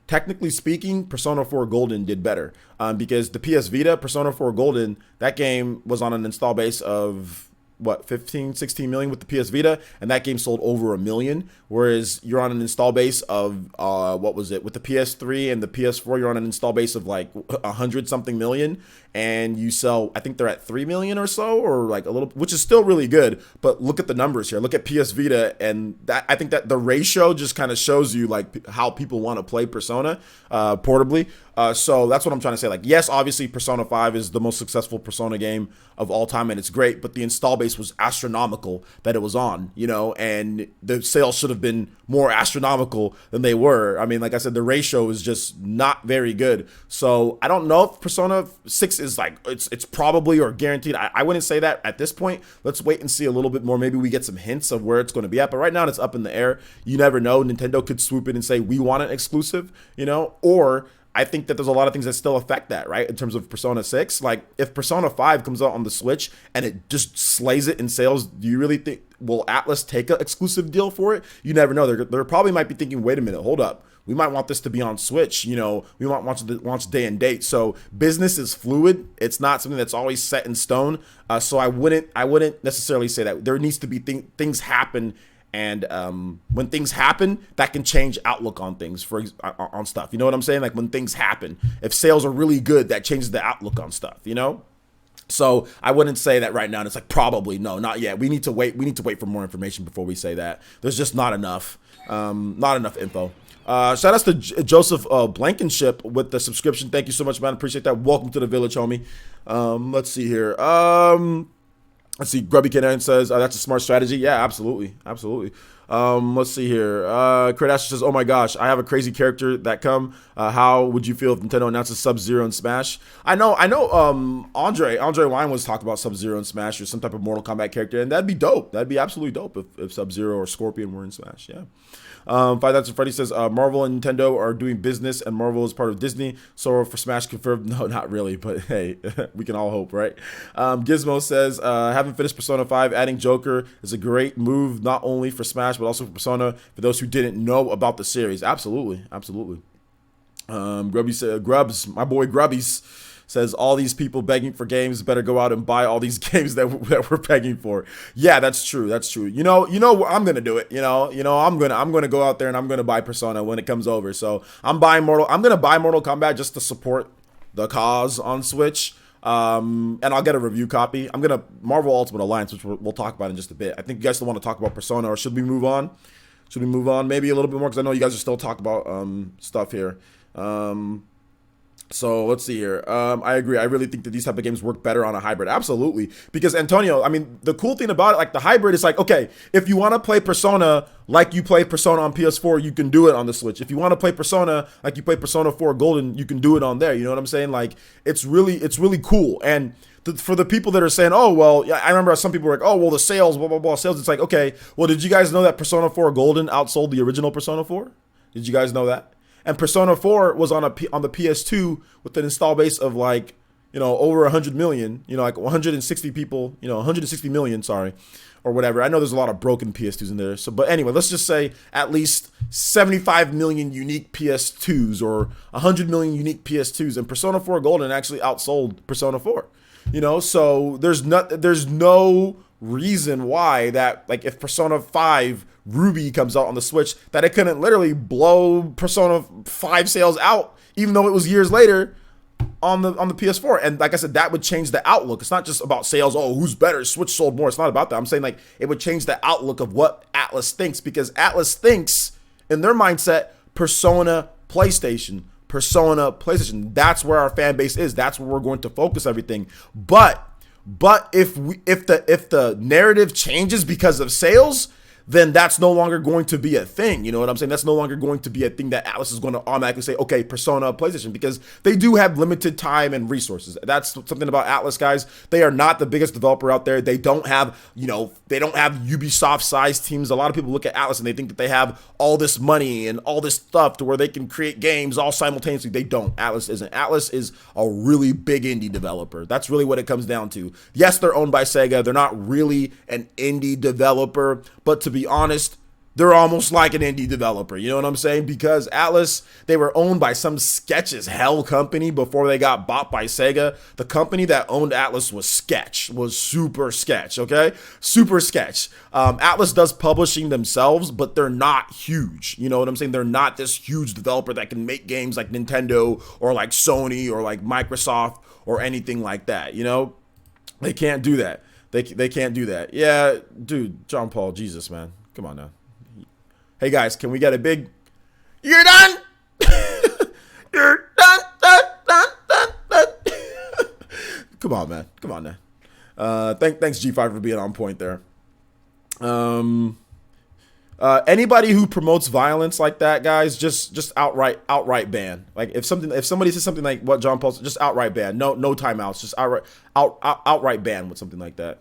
technically speaking, Persona 4 Golden did better, because the PS Vita, Persona 4 Golden, that game was on an install base of, 16 million with the PS Vita, and that game sold over 1 million, whereas you're on an install base of, with the PS3 and the PS4, you're on an install base of like 100 something million, and you sell, I think they're at 3 million or so, or like a little, which is still really good, but look at the numbers here. Look at PS Vita, and that, I think that the ratio just kind of shows you like how people want to play Persona portably. So that's what I'm trying to say. Like, yes, obviously Persona 5 is the most successful Persona game of all time, and it's great, but the install base was astronomical that it was on, you know, and the sales should have been more astronomical than they were. I mean, like I said, the ratio is just not very good. So I don't know if Persona 6 is like, it's probably or guaranteed. I wouldn't say that at this point. Let's wait and see a little bit more. Maybe we get some hints of where it's going to be at, but right now it's up in the air. You never know. Nintendo could swoop in and say, we want an exclusive, you know, or I think that there's a lot of things that still affect that, right? In terms of Persona 6, like if Persona 5 comes out on the Switch and it just slays it in sales, do you really think, will Atlas take an exclusive deal for it? You never know. They probably might be thinking, wait a minute, hold up. We might want this to be on Switch, you know, we might want the launch day and date. So business is fluid. It's not something that's always set in stone. So I wouldn't necessarily say that. There needs to be things happen. And when things happen, that can change outlook on things, on stuff. You know what I'm saying? Like when things happen, if sales are really good, that changes the outlook on stuff, you know? So I wouldn't say that right now. And it's like, probably, no, not yet. We need to wait. We need to wait for more information before we say that. There's just not enough info. Shout outs to Joseph Blankenship with the subscription. Thank you so much, man. Appreciate that. Welcome to the village, homie. Let's see here. Let's see. Grubby Canadian says that's a smart strategy. Yeah, absolutely. Let's see here. Kradash says, "Oh my gosh, I have a crazy character that come. How would you feel if Nintendo announces Sub-Zero in Smash?" I know. Andre Wine was talking about Sub-Zero in Smash or some type of Mortal Kombat character, and that'd be dope. That'd be absolutely dope if Sub-Zero or Scorpion were in Smash. Yeah. Five Nights at Freddy says Marvel and Nintendo are doing business, and Marvel is part of Disney. So for Smash confirmed, no, not really, but hey, we can all hope, right? Gizmo says haven't finished Persona 5. Adding Joker is a great move, not only for Smash but also for Persona. For those who didn't know about the series, absolutely. Grubs, my boy Grubbies says all these people begging for games better go out and buy all these games that we're begging for. Yeah, that's true. You know, I'm gonna do it. I'm gonna go out there and I'm gonna buy Persona when it comes over. So I'm gonna buy Mortal Kombat just to support the cause on Switch. And I'll get a review copy. I'm gonna Marvel Ultimate Alliance, which we'll talk about in just a bit. I think you guys still want to talk about Persona, or should we move on? Should we move on? Maybe a little bit more, because I know you guys are still talking about stuff here. So let's see here. I agree. I really think that these type of games work better on a hybrid. Absolutely. Because Antonio, I mean, the cool thing about it, like the hybrid is like, okay, if you want to play Persona like you play Persona on PS4, you can do it on the Switch. If you want to play Persona like you play Persona 4 Golden, you can do it on there. You know what I'm saying? Like, it's really cool. And for the people that are saying, oh, well, yeah, I remember some people were like, oh, well, the sales, blah, blah, blah, sales. It's like, okay, well, did you guys know that Persona 4 Golden outsold the original Persona 4? Did you guys know that? And Persona 4 was on the PS2 with an install base of like, you know, over 100 million, you know, like 160 people, you know, 160 million, sorry, or whatever. I know there's a lot of broken PS2s in there. So, but anyway, let's just say at least 75 million unique PS2s or 100 million unique PS2s. And Persona 4 Golden actually outsold Persona 4, you know, so there's no reason why that, like, if Persona 5 Ruby comes out on the Switch, that it couldn't literally blow Persona 5 sales out, even though it was years later on the PS4. And like I said, that would change the outlook. It's not just about sales. Oh, who's better? Switch sold more. It's not about that. I'm saying, like, it would change the outlook of what Atlas thinks, because Atlas thinks in their mindset, Persona PlayStation. That's where our fan base is. That's where we're going to focus everything. But if the narrative changes because of sales, then that's no longer going to be a thing. You know what I'm saying? That's no longer going to be a thing that Atlas is going to automatically say, okay, Persona PlayStation, because they do have limited time and resources. That's something about Atlas, guys. They are not the biggest developer out there. They don't have, you know, they don't have Ubisoft-sized teams. A lot of people look at Atlas and they think that they have all this money and all this stuff to where they can create games all simultaneously. They don't. Atlas isn't. Atlas is a really big indie developer. That's really what it comes down to. Yes, they're owned by Sega. They're not really an indie developer, but to be honest, they're almost like an indie developer. You know what I'm saying? Because Atlas, they were owned by some sketch as hell company before they got bought by Sega. The company that owned Atlas was Super Sketch, okay? Super Sketch. Atlas does publishing themselves, but they're not huge. You know what I'm saying? They're not this huge developer that can make games like Nintendo or like Sony or like Microsoft or anything like that, you know? They can't do that. They can't do that. Yeah, dude, John Paul, Jesus, man. Come on now. Hey, guys, can we get a big... You're done! You're done, done. Come on, man. Come on now. Thanks, G5, for being on point there. Anybody who promotes violence like that, guys, just outright ban. Like, if somebody says something like what John Paul said, just outright ban. No timeouts. Just outright ban with something like that.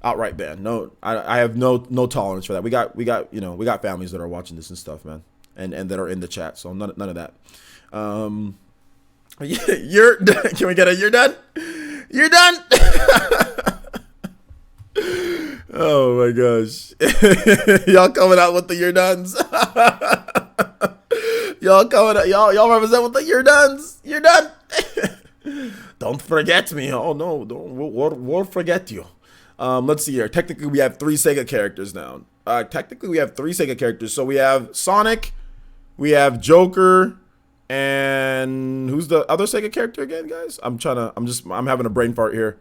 Outright ban. No, I have no tolerance for that. We got families that are watching this and stuff, man, and that are in the chat. So none of that. You're can we get a you're done? You're done. Oh my gosh. Y'all coming out with the you're dones. Y'all represent with the you're dones. You're done. Don't forget me. Oh no, we'll forget you. Let's see here. Technically, we have 3 Sega characters now. So we have Sonic, we have Joker, and who's the other Sega character again, guys? I'm having a brain fart here.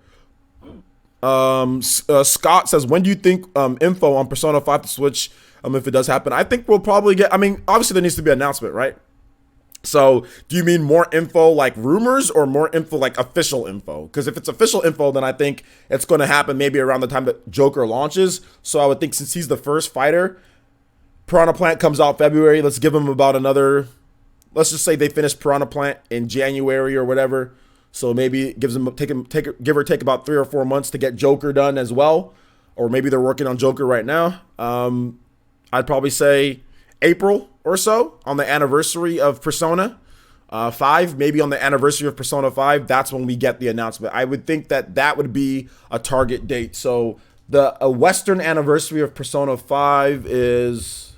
Scott says, when do you think info on Persona 5 to Switch, if it does happen? I think we'll probably get, I mean, obviously there needs to be an announcement, right? So do you mean more info like rumors or more info like official info? Because if it's official info, then I think it's going to happen maybe around the time that Joker launches. So I would think, since he's the first fighter, Piranha Plant comes out February. Let's give him about another, let's just say they finish Piranha Plant in January or whatever. So maybe it gives them give or take about 3 or 4 months to get Joker done as well. Or maybe they're working on Joker right now. I'd probably say April or so, on the anniversary of Persona 5, maybe on the anniversary of Persona 5, that's when we get the announcement. I would think that would be a target date. So a Western anniversary of Persona 5 is...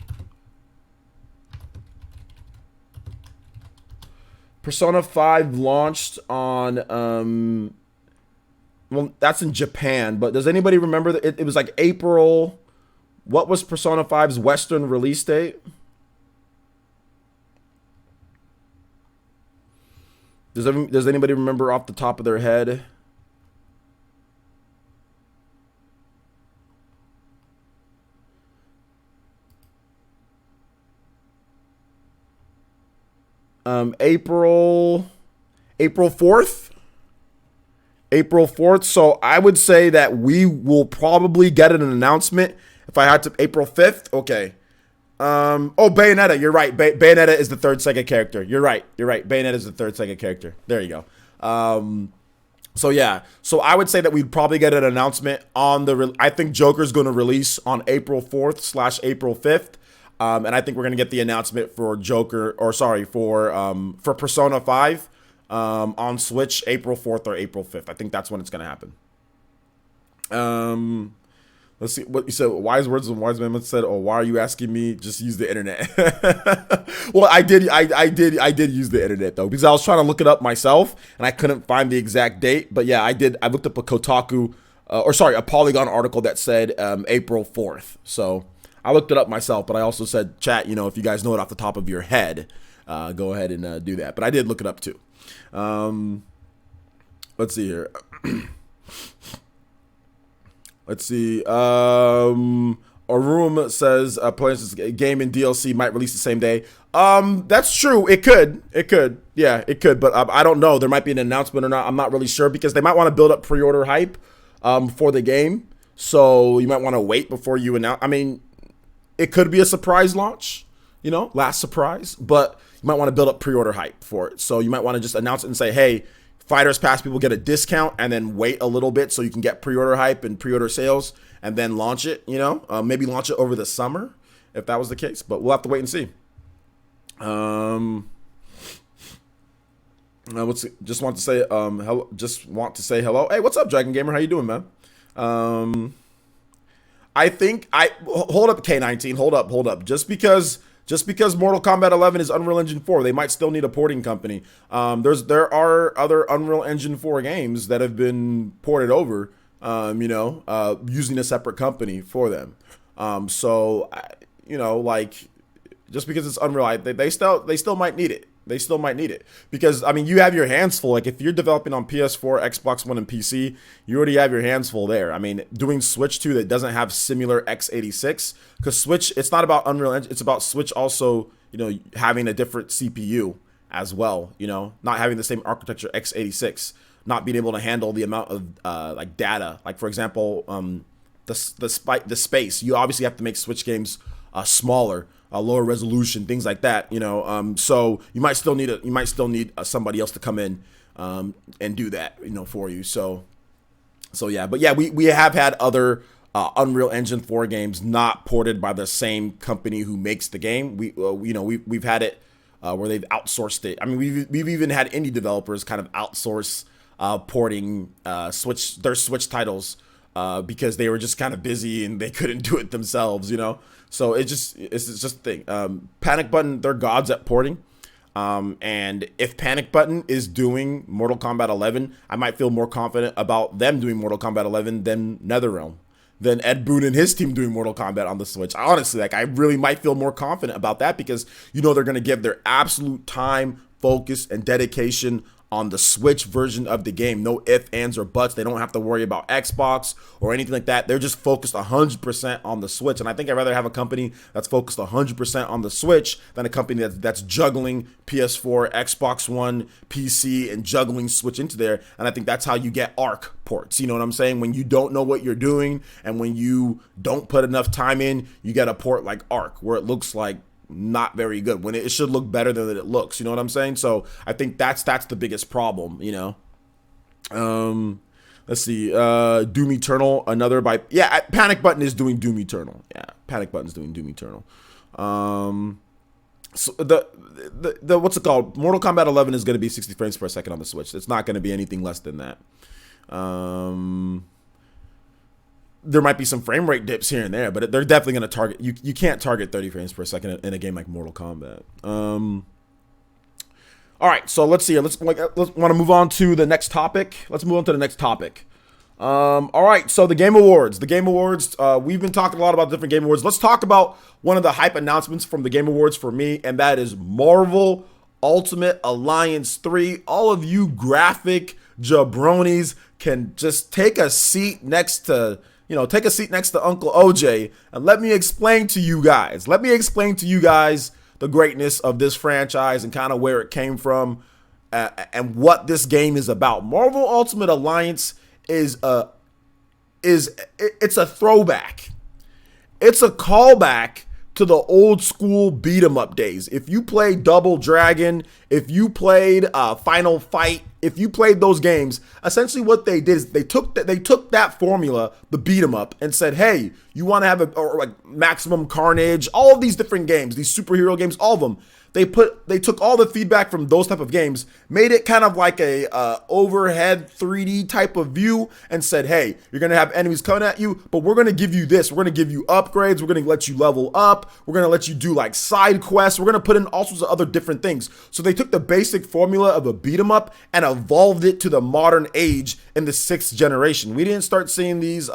Persona 5 launched on... well, that's in Japan, but does anybody remember that it was like April... What was Persona 5's Western release date? Does anybody remember off the top of their head? April 4th. April 4th. So I would say that we will probably get an announcement if I had to. April 5th. Okay. Bayonetta. You're right. Bayonetta is the third Sega character. You're right. Bayonetta is the third Sega character. There you go. So yeah. So I would say that we'd probably get an announcement on I think Joker's going to release on April 4th / April 5th. And I think we're going to get the announcement for for Persona 5 on Switch April 4th or April 5th. I think that's when it's going to happen. Let's see what you said. Wise words and wise men said, "Oh, why are you asking me? Just use the internet." Well, I did use the internet though, because I was trying to look it up myself and I couldn't find the exact date. But yeah, I did. I looked up a Kotaku, a Polygon article that said April 4th. So I looked it up myself, but I also said, chat, if you guys know it off the top of your head, go ahead and do that. But I did look it up too. Let's see here. Let's see. Arum says players game and DLC might release the same day. That's true. It could. Yeah, it could. But I don't know. There might be an announcement or not. I'm not really sure because they might want to build up pre-order hype for the game. So you might want to wait before you announce. I mean, it could be a surprise launch, last surprise. But you might want to build up pre-order hype for it. So you might want to just announce it and say, hey, Fighters Pass people get a discount, and then wait a little bit so you can get pre-order hype and pre-order sales, and then launch it. Maybe launch it over the summer if that was the case. But we'll have to wait and see. Just want to say hello. Just want to say hello. Hey, what's up, Dragon Gamer? How you doing, man? I think hold up, K19. Hold up. Just because Mortal Kombat 11 is Unreal Engine 4, they might still need a porting company. There are other Unreal Engine 4 games that have been ported over, using a separate company for them. Just because it's Unreal, they still might need it. They still might need it because, I mean, you have your hands full. Like if you're developing on PS4, Xbox One, and PC, you already have your hands full there. I mean, doing Switch 2 that doesn't have similar x86, because Switch, it's not about Unreal Engine, it's about Switch also, having a different CPU as well, not having the same architecture x86, not being able to handle the amount of data. Like for example, the space. You obviously have to make Switch games smaller. Lower resolution, things like that, so you might still need somebody else to come in and do that, for you. So yeah, but yeah, we have had other Unreal Engine 4 games not ported by the same company who makes the game. We've had it where they've outsourced it. I mean, we've even had indie developers kind of outsource porting their Switch titles because they were just kind of busy and they couldn't do it themselves, So it's just a thing. Panic Button, they're gods at porting. And if Panic Button is doing Mortal Kombat 11, I might feel more confident about them doing Mortal Kombat 11 than NetherRealm, than Ed Boon and his team doing Mortal Kombat on the Switch. Honestly, I really might feel more confident about that because, they're going to give their absolute time, focus, and dedication on the Switch version of the game. No ifs, ands, or buts. They don't have to worry about Xbox or anything like that. They're just focused 100% on the Switch. And I think I'd rather have a company that's focused 100% on the Switch than a company that's juggling PS4, Xbox One, PC, and juggling Switch into there. And I think that's how you get ARC ports. You know what I'm saying? When you don't know what you're doing and when you don't put enough time in, you get a port like ARC where it looks like not very good when it should look better than it looks. You know what I'm saying? So I think that's the biggest problem. Let's see. Doom Eternal, another by Panic Button is doing Doom Eternal. Yeah, Panic Button's doing Doom Eternal. So the what's it called? Mortal Kombat 11 is going to be 60 frames per second on the Switch. It's not going to be anything less than that. There might be some frame rate dips here and there, but they're definitely going to target. You can't target 30 frames per second in a game like Mortal Kombat. All right, so let's see. Let's want to move on to the next topic. All right, so the Game Awards. We've been talking a lot about different Game Awards. Let's talk about one of the hype announcements from the Game Awards for me, and that is Marvel Ultimate Alliance 3. All of you graphic jabronis can just take a seat next to Uncle OJ and let me explain to you guys the greatness of this franchise and kind of where it came from and what this game is about. Marvel Ultimate Alliance it's a throwback. It's a callback to the old school beat 'em up days. If you played Double Dragon, if you played Final Fight, if you played those games, essentially what they did is they took that formula, the beat 'em up, and said, hey, you want to have like Maximum Carnage, all of these different games, these superhero games, all of them. They took all the feedback from those type of games, made it kind of like a overhead 3D type of view, and said, hey, you're going to have enemies coming at you, but we're going to give you this. We're going to give you upgrades. We're going to let you level up. We're going to let you do like side quests. We're going to put in all sorts of other different things. So they took the basic formula of a beat 'em up and evolved it to the modern age in the 6th generation. We didn't start seeing these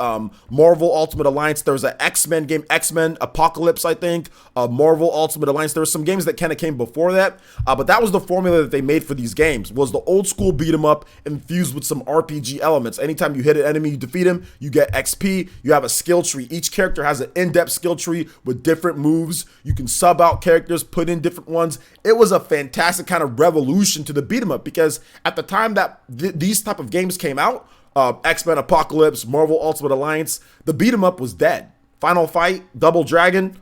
Marvel Ultimate Alliance. There was an X-Men game, X-Men Apocalypse, I think, Marvel Ultimate Alliance. There were some games that kind of came before that, but that was the formula that they made for these games, was the old school beat 'em up infused with some RPG elements. Anytime you hit an enemy, you defeat him, you get XP, you have a skill tree. Each character has an in-depth skill tree with different moves. You can sub out characters, put in different ones. It was a fantastic kind of revolution to the beat 'em up, because at the time that these type of games came out, X-Men Apocalypse, Marvel Ultimate Alliance, the beat 'em up was dead. Final Fight, Double Dragon,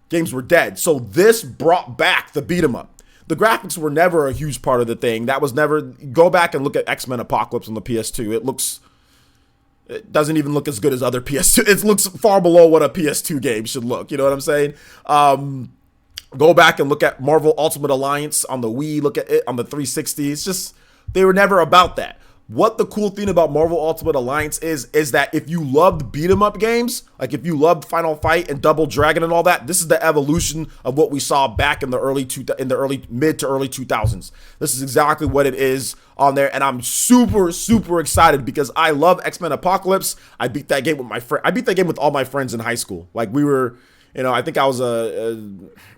games were dead. So this brought back the beat 'em up. The graphics were never a huge part of the thing. That was never, go back and look at X-Men Apocalypse on the PS2. It doesn't even look as good as other PS2. It looks far below what a PS2 game should look. You know what I'm saying? Go back and look at Marvel Ultimate Alliance on the Wii. Look at it on the 360. It's just, they were never about that. What the cool thing about Marvel Ultimate Alliance is that if you loved beat 'em up games, like if you loved Final Fight and Double Dragon and all that, this is the evolution of what we saw back in the mid to early 2000s. This is exactly what it is on there, and I'm super excited because I love X-Men Apocalypse. I beat that game with my friend. I beat that game with all my friends in high school. Like we were, I think I was a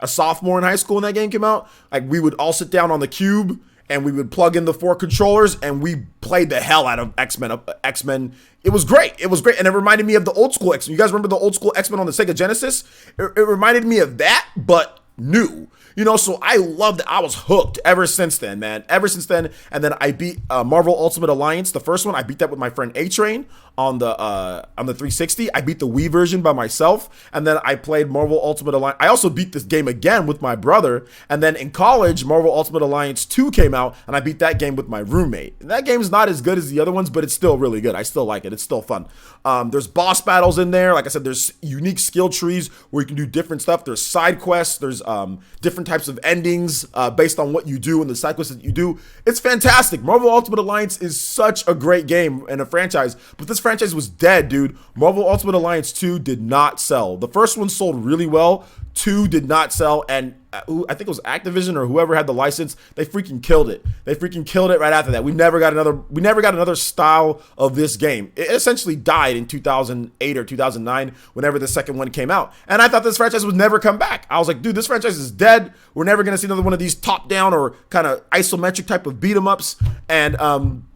sophomore in high school when that game came out. Like we would all sit down on the cube and we would plug in the 4 controllers and we played the hell out of X-Men. It was great. And it reminded me of the old school X-Men. You guys remember the old school X-Men on the Sega Genesis? It reminded me of that, but new. So I loved it. I was hooked ever since then, man. Ever since then. And then I beat Marvel Ultimate Alliance, the first one. I beat that with my friend A-Train on the 360. I beat the Wii version by myself. And then I played Marvel Ultimate Alliance. I also beat this game again with my brother. And then in college, Marvel Ultimate Alliance 2 came out, and I beat that game with my roommate. And that game's not as good as the other ones, but it's still really good. I still like it. It's still fun. There's boss battles in there. Like I said, there's unique skill trees where you can do different stuff. There's side quests. There's different types of endings based on what you do and the side quests that you do. It's fantastic. Marvel Ultimate Alliance is such a great game and a franchise, but this franchise was dead, dude. Marvel Ultimate Alliance 2 did not sell. The first one sold really well. 2 did not sell, and I think it was Activision or whoever had the license. They freaking killed it. Right after that. We never got another style of this game. It essentially died in 2008 or 2009 whenever the second one came out. And I thought this franchise would never come back. I was like, dude, this franchise is dead. We're never going to see another one of these top-down or kind of isometric type of beat-em-ups. And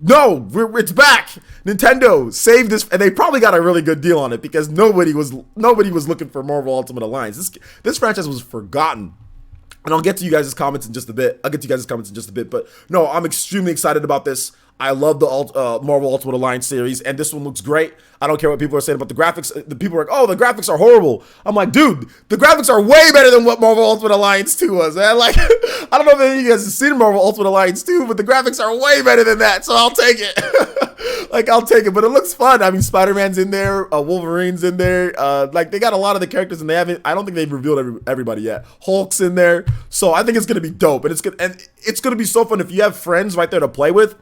no, it's back. Nintendo saved this, and they probably got a really good deal on it because nobody was looking for Marvel Ultimate Alliance. This franchise was forgotten. And I'll get to you guys' comments in just a bit. But no, I'm extremely excited about this. I love the Marvel Ultimate Alliance series, and this one looks great. I don't care what people are saying about the graphics. The people are like, oh, the graphics are horrible. I'm like, dude, the graphics are way better than what Marvel Ultimate Alliance 2 was, man. Like, I don't know if any of you guys have seen Marvel Ultimate Alliance 2, but the graphics are way better than that, so I'll take it. I'll take it, but it looks fun. I mean, Spider-Man's in there, Wolverine's in there. They got a lot of the characters, and I don't think they've revealed everybody yet. Hulk's in there, so I think it's gonna be dope, and it's gonna be so fun if you have friends right there to play with.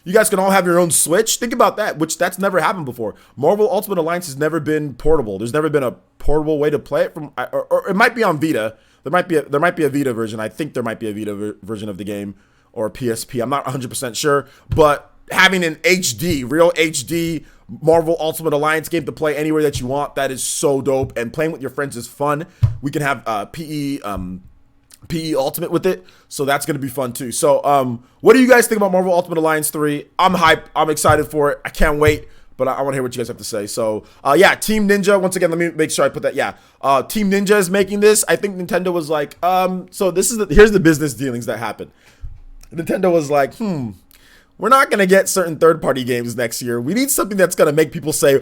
You guys can all have your own Switch. Think about that, that's never happened before. Marvel Ultimate Alliance has never been portable. There's never been a portable way to play it or it might be on Vita. There might be a Vita version. I think there might be a Vita version of the game or a PSP. I'm not 100% sure, but having an real HD Marvel Ultimate Alliance game to play anywhere that you want, that is so dope. And playing with your friends is fun. We can have PE Ultimate with it, so that's gonna be fun too. So what do you guys think about Marvel Ultimate Alliance 3? I'm hyped. I'm excited for it. I can't wait. but I want to hear what you guys have to say. So, yeah, Team Ninja. Once again, let me make sure I put that. Yeah, Team Ninja is making this. I think Nintendo was like, so this is here's the business dealings that happened. Nintendo was like, we're not gonna get certain third-party games next year. We need something that's gonna make people say,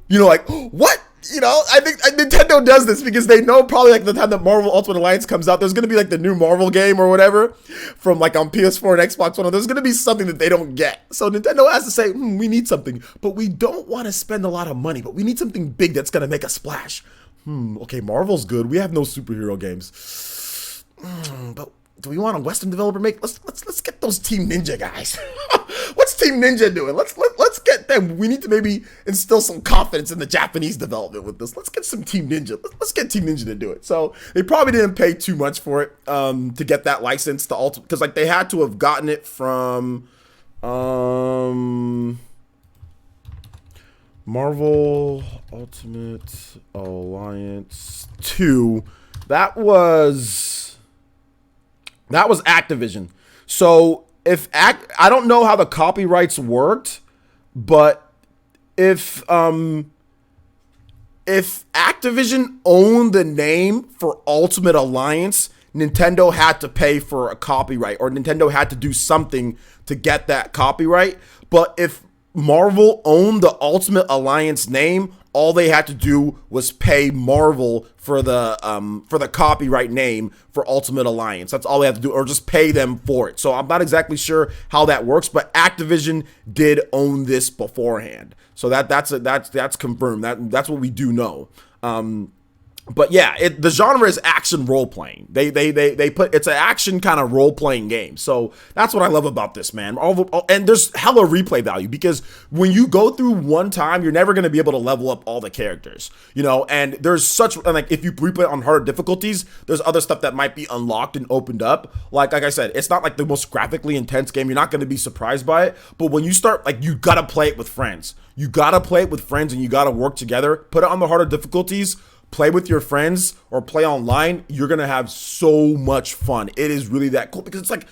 like, what? I think Nintendo does this because they know probably like the time that Marvel Ultimate Alliance comes out, there's going to be like the new Marvel game or whatever from like on PS4 and Xbox One. There's going to be something that they don't get. So Nintendo has to say, we need something, but we don't want to spend a lot of money, but we need something big that's going to make a splash. Okay, Marvel's good. We have no superhero games. But do we want a Western developer make? Let's get those Team Ninja guys. What's Team Ninja doing? Let's get them. We need to maybe instill some confidence in the Japanese development with this. Let's get some Team Ninja. Let's get Team Ninja to do it. So they probably didn't pay too much for it to get that license to Ultimate, because like they had to have gotten it from Marvel Ultimate Alliance 2. That was Activision. So I don't know how the copyrights worked, but if Activision owned the name for Ultimate Alliance, Nintendo had to pay for a copyright, or Nintendo had to do something to get that copyright. But if Marvel owned the Ultimate Alliance name, all they had to do was pay Marvel for the copyright name for Ultimate Alliance. That's all they have to do, or just pay them for it. So I'm not exactly sure how that works, but Activision did own this beforehand. So that's confirmed. That's what we do know. But yeah, the genre is action role playing. They put, it's an action kind of role playing game. So that's what I love about this, man. And there's hella replay value, because when you go through one time, you're never going to be able to level up all the characters, and there's like, if you replay on harder difficulties, there's other stuff that might be unlocked and opened up. Like I said, it's not like the most graphically intense game. You're not going to be surprised by it. But when you start, like, you got to play it with friends. You got to play it with friends, and you got to work together. Put it on the harder difficulties. Play with your friends or play online. You're gonna have so much fun. It is really that cool, because it's like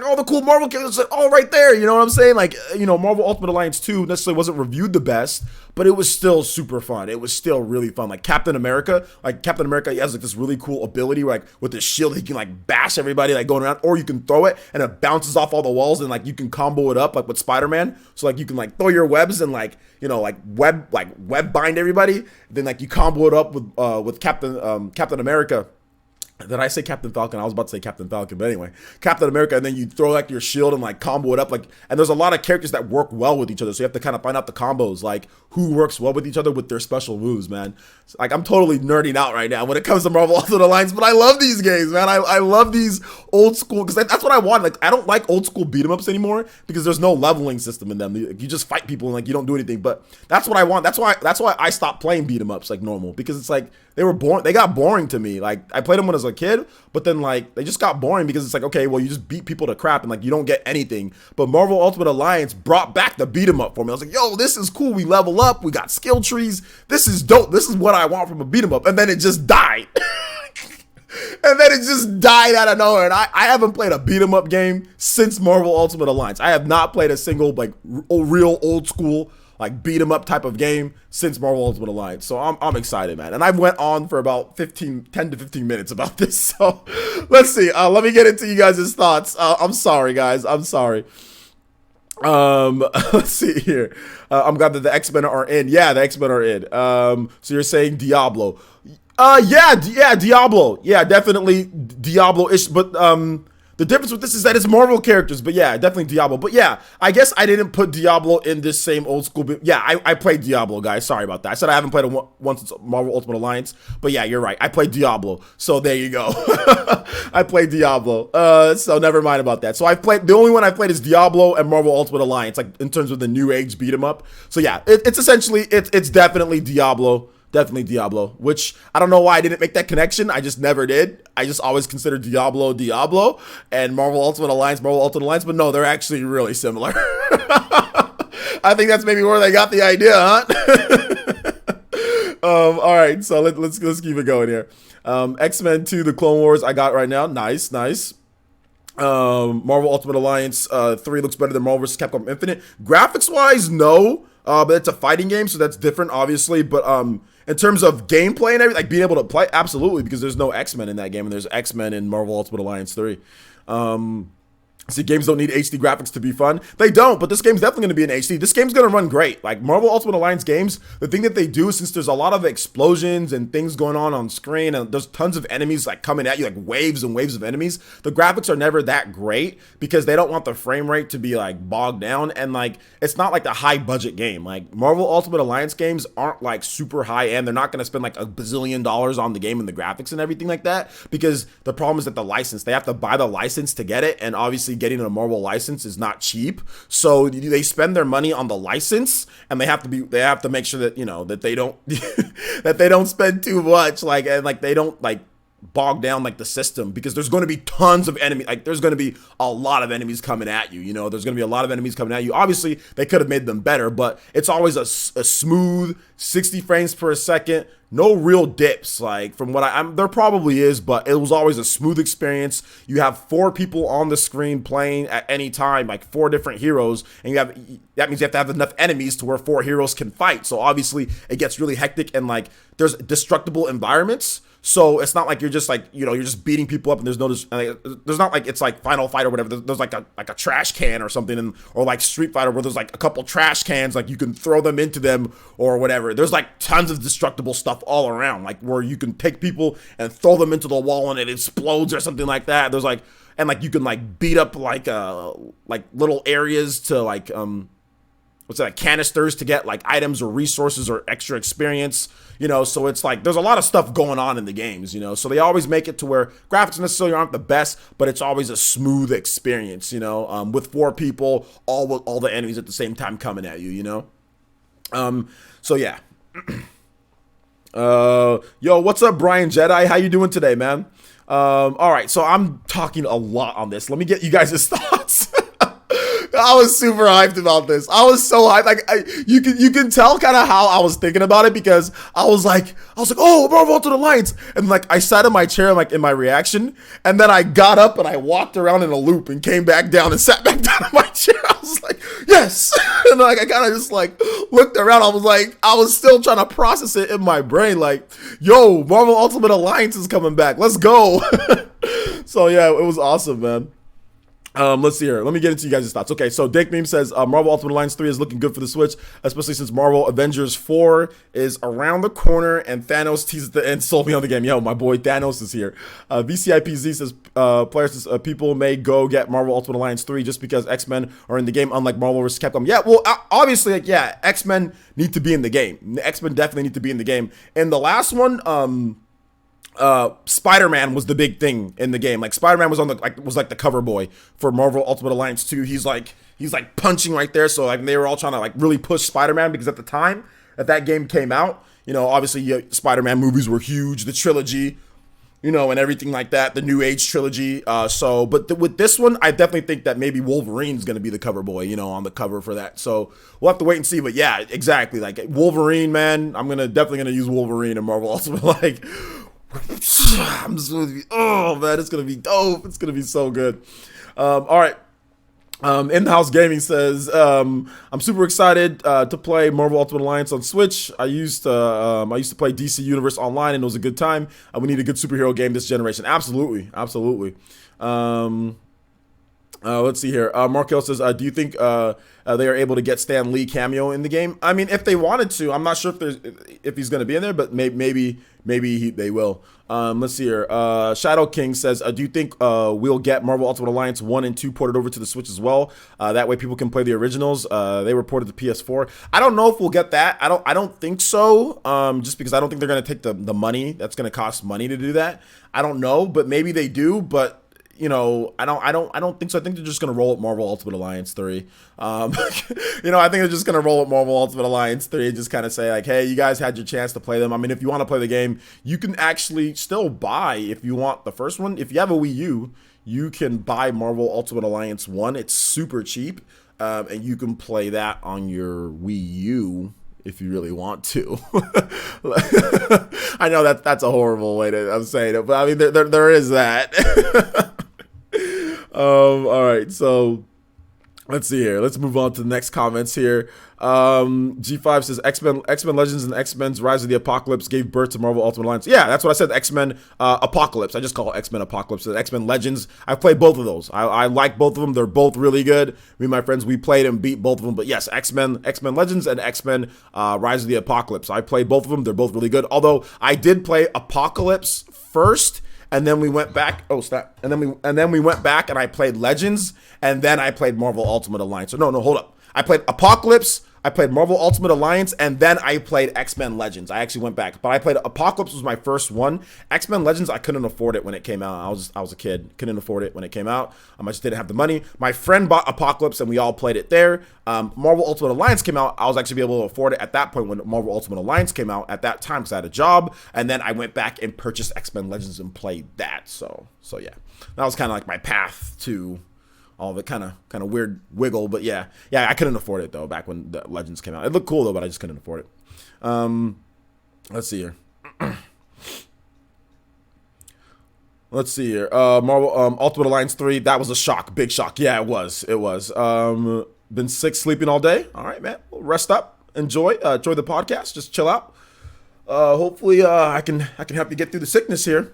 all the cool Marvel characters are all right there. You know what I'm saying? Like, Marvel Ultimate Alliance 2 necessarily wasn't reviewed the best, but it was still super fun. It was still really fun. Like Captain America, he has like this really cool ability where, like, with his shield, he can like bash everybody like going around, or you can throw it and it bounces off all the walls, and like you can combo it up like with Spider-Man. So like you can like throw your webs and like web bind everybody. Then like you combo it up with Captain America. Did I say Captain Falcon? I was about to say Captain Falcon, but anyway, Captain America, and then you throw like your shield and like combo it up, like, and there's a lot of characters that work well with each other, so you have to kind of find out the combos, like who works well with each other with their special moves, man. Like, I'm totally nerding out right now when it comes to Marvel Ultimate Alliance, but I love these games, man. I love these old school, because that's what I want. Like, I don't like old school beat 'em ups anymore, because there's no leveling system in them. You just fight people and like you don't do anything. But that's what I want. That's why I stopped playing beat 'em ups like normal, because it's like they were boring. They got boring to me. Like, I played them when I was a kid, but then like they just got boring, because it's like, okay, well, you just beat people to crap and like you don't get anything. But Marvel Ultimate Alliance brought back the beat 'em up for me. I was like, yo, this is cool. We level up. We got skill trees. This is dope. This is what I want from a beat 'em up. And then it just died. And then it just died out of nowhere. And I haven't played a beat 'em up game since Marvel Ultimate Alliance. I have not played a single like real old school like beat 'em up type of game since Marvel Ultimate Alliance. So I'm excited, man. And I went on for about 10 to 15 minutes about this. So let's see. Let me get into you guys' thoughts. I'm sorry, guys. I'm sorry. Let's see here. I'm glad that the X-Men are in. Yeah, the X-Men are in. So you're saying Diablo. Yeah, Diablo. Yeah, definitely Diablo-ish. But the difference with this is that it's Marvel characters. But yeah, definitely Diablo. But yeah, I guess I didn't put Diablo in this same old school. Yeah, I played Diablo, guys. Sorry about that. I said I haven't played it once since Marvel Ultimate Alliance. But yeah, you're right. I played Diablo. So there you go. I played Diablo. So never mind about that. So the only one I played is Diablo and Marvel Ultimate Alliance, like in terms of the new age beat 'em up. So yeah, it's essentially, it's definitely Diablo. Definitely Diablo, which I don't know why I didn't make that connection. I just never did. I just always considered Diablo, and Marvel Ultimate Alliance, but no, they're actually really similar. I think that's maybe where they got the idea, huh? All right, so let's keep it going here. X-Men 2, The Clone Wars, I got right now. Nice. Marvel Ultimate Alliance 3 looks better than Marvel vs. Capcom Infinite. Graphics wise, no. But it's a fighting game, so that's different, obviously. But in terms of gameplay and everything, like being able to play, absolutely, because there's no X-Men in that game, and there's X-Men in Marvel Ultimate Alliance 3. See, games don't need HD graphics to be fun. They don't, but this game's definitely going to be in HD. This game's going to run great. Like, Marvel Ultimate Alliance games, the thing that they do, since there's a lot of explosions and things going on screen, and there's tons of enemies, like, coming at you, like, waves and waves of enemies, the graphics are never that great because they don't want the frame rate to be, like, bogged down, and, like, it's not like a high-budget game. Like, Marvel Ultimate Alliance games aren't, like, super high-end. They're not going to spend, like, $1 bazillion on the game and the graphics and everything like that, because the problem is that the license, they have to buy the license to get it, and obviously getting a Marvel license is not cheap, so they spend their money on the license, and they have to make sure that, you know, that they don't that they don't spend too much, like, and like they don't like bog down like the system, because there's going to be tons of enemies. Like, there's going to be a lot of enemies coming at you, you know. There's going to be a lot of enemies coming at you. Obviously they could have made them better, but it's always a smooth 60 frames per second, no real dips. Like, from what there probably is, but it was always a smooth experience. You have 4 people on the screen playing at any time, like 4 different heroes, and that means you have to have enough enemies to where 4 heroes can fight. So obviously it gets really hectic, and like there's destructible environments. So it's not like you're just like, you know, you're just beating people up, and there's not like it's like Final Fight or whatever. There's like a trash can or something, or like Street Fighter where there's like a couple trash cans, like you can throw them into them or whatever. There's like tons of destructible stuff all around, like where you can take people and throw them into the wall and it explodes or something like that. There's like, and like you can like beat up like little areas to like canisters to get like items or resources or extra experience, you know. So it's like there's a lot of stuff going on in the games, you know. So they always make it to where graphics necessarily aren't the best, but it's always a smooth experience, you know, with 4 people, all the enemies at the same time coming at you, you know. So yeah. Yo, what's up, Brian Jedi? How you doing today, man? All right, so I'm talking a lot on this. Let me get you guys' thoughts. I was super hyped about this. I was so hyped. Like, you can tell kind of how I was thinking about it, because I was like, oh, Marvel Ultimate Alliance, and like I sat in my chair, like in my reaction, and then I got up and I walked around in a loop and came back down and sat back down in my chair. I was like, yes, and like I kind of just like looked around. I was still trying to process it in my brain, like, yo, Marvel Ultimate Alliance is coming back. Let's go. So yeah, it was awesome, man. Let's see here. Let me get into you guys' thoughts. Okay, so Dick Meme says Marvel Ultimate Alliance 3 is looking good for the Switch, especially since Marvel Avengers 4 is around the corner and Thanos teases the end, sold me on the game. Yo, my boy Thanos is here. VCIPZ says people may go get Marvel Ultimate Alliance 3 just because X-Men are in the game, unlike Marvel vs. Capcom. Yeah, well, obviously, like, yeah, X-Men need to be in the game. X-Men definitely need to be in the game. And the last one, Spider-Man was the big thing in the game. Like, Spider-Man was was the cover boy for Marvel Ultimate Alliance 2. He's like punching right there. So like they were all trying to like really push Spider-Man, because at the time that game came out, you know, obviously Spider-Man movies were huge, the trilogy, you know, and everything like that, the New Age trilogy. With this one, I definitely think that maybe Wolverine's going to be the cover boy, you know, on the cover for that. So we'll have to wait and see. But yeah, exactly. Like Wolverine, man, I'm definitely going to use Wolverine in Marvel Ultimate. Like, I'm just gonna be, oh man, it's gonna be dope. It's gonna be so good. All right. In-house gaming says I'm super excited to play Marvel Ultimate Alliance on Switch. I used to play DC Universe Online, and it was a good time. We need a good superhero game this generation. Absolutely. Let's see here. Markel says, do you think they are able to get Stan Lee cameo in the game? I mean, if they wanted to, I'm not sure if he's going to be in there, but maybe they will. Let's see here. Shadow King says, do you think we'll get Marvel Ultimate Alliance 1 and 2 ported over to the Switch as well? That way people can play the originals. They were ported to PS4. I don't know if we'll get that. I don't think so. Just because I don't think they're going to take the money. That's going to cost money to do that. I don't know, but maybe they do. But you know, I don't think so. I think they're just gonna roll with Marvel Ultimate Alliance 3. You know, I think they're just gonna roll with Marvel Ultimate Alliance 3 and just kind of say like, hey, you guys had your chance to play them. I mean, if you want to play the game, you can actually still buy, if you want the first one. If you have a Wii U, you can buy Marvel Ultimate Alliance 1. It's super cheap, and you can play that on your Wii U if you really want to. I know that's a horrible way to I'm saying it, but I mean there is that. All right, so Let's see here. Let's move on to the next comments here. G5 says X-Men Legends and X-Men's Rise of the Apocalypse gave birth to Marvel Ultimate Alliance. Yeah, that's what I said. X-Men Apocalypse. I just call it X-Men Apocalypse. X-Men Legends. I've played both of those. I like both of them. They're both really good. Me and my friends, we played and beat both of them. But yes, X-Men Legends and X-Men Rise of the Apocalypse. I played both of them. They're both really good. Although I did play Apocalypse first. And then we went back. Oh, snap! And then we went back, and I played Legends, and then I played Marvel Ultimate Alliance. So no, hold up. I played Apocalypse, I played Marvel Ultimate Alliance, and then I played X-Men Legends. I actually went back, but I played Apocalypse was my first one. X-Men Legends, I couldn't afford it when it came out. I was a kid, couldn't afford it when it came out. I just didn't have the money. My friend bought Apocalypse, and we all played it there. Marvel Ultimate Alliance came out. I was actually able to afford it at that point when Marvel Ultimate Alliance came out at that time because I had a job, and then I went back and purchased X-Men Legends and played that. So yeah, that was kind of like my path to all the kind of weird wiggle, but yeah, I couldn't afford it though back when the Legends came out. It looked cool though, but I just couldn't afford it. Let's see here. Marvel Ultimate Alliance 3, that was a shock, big shock. Yeah, it was. Been sick, sleeping all day. All right, man. Well, rest up, enjoy the podcast, just chill out. Hopefully, I can help you get through the sickness here.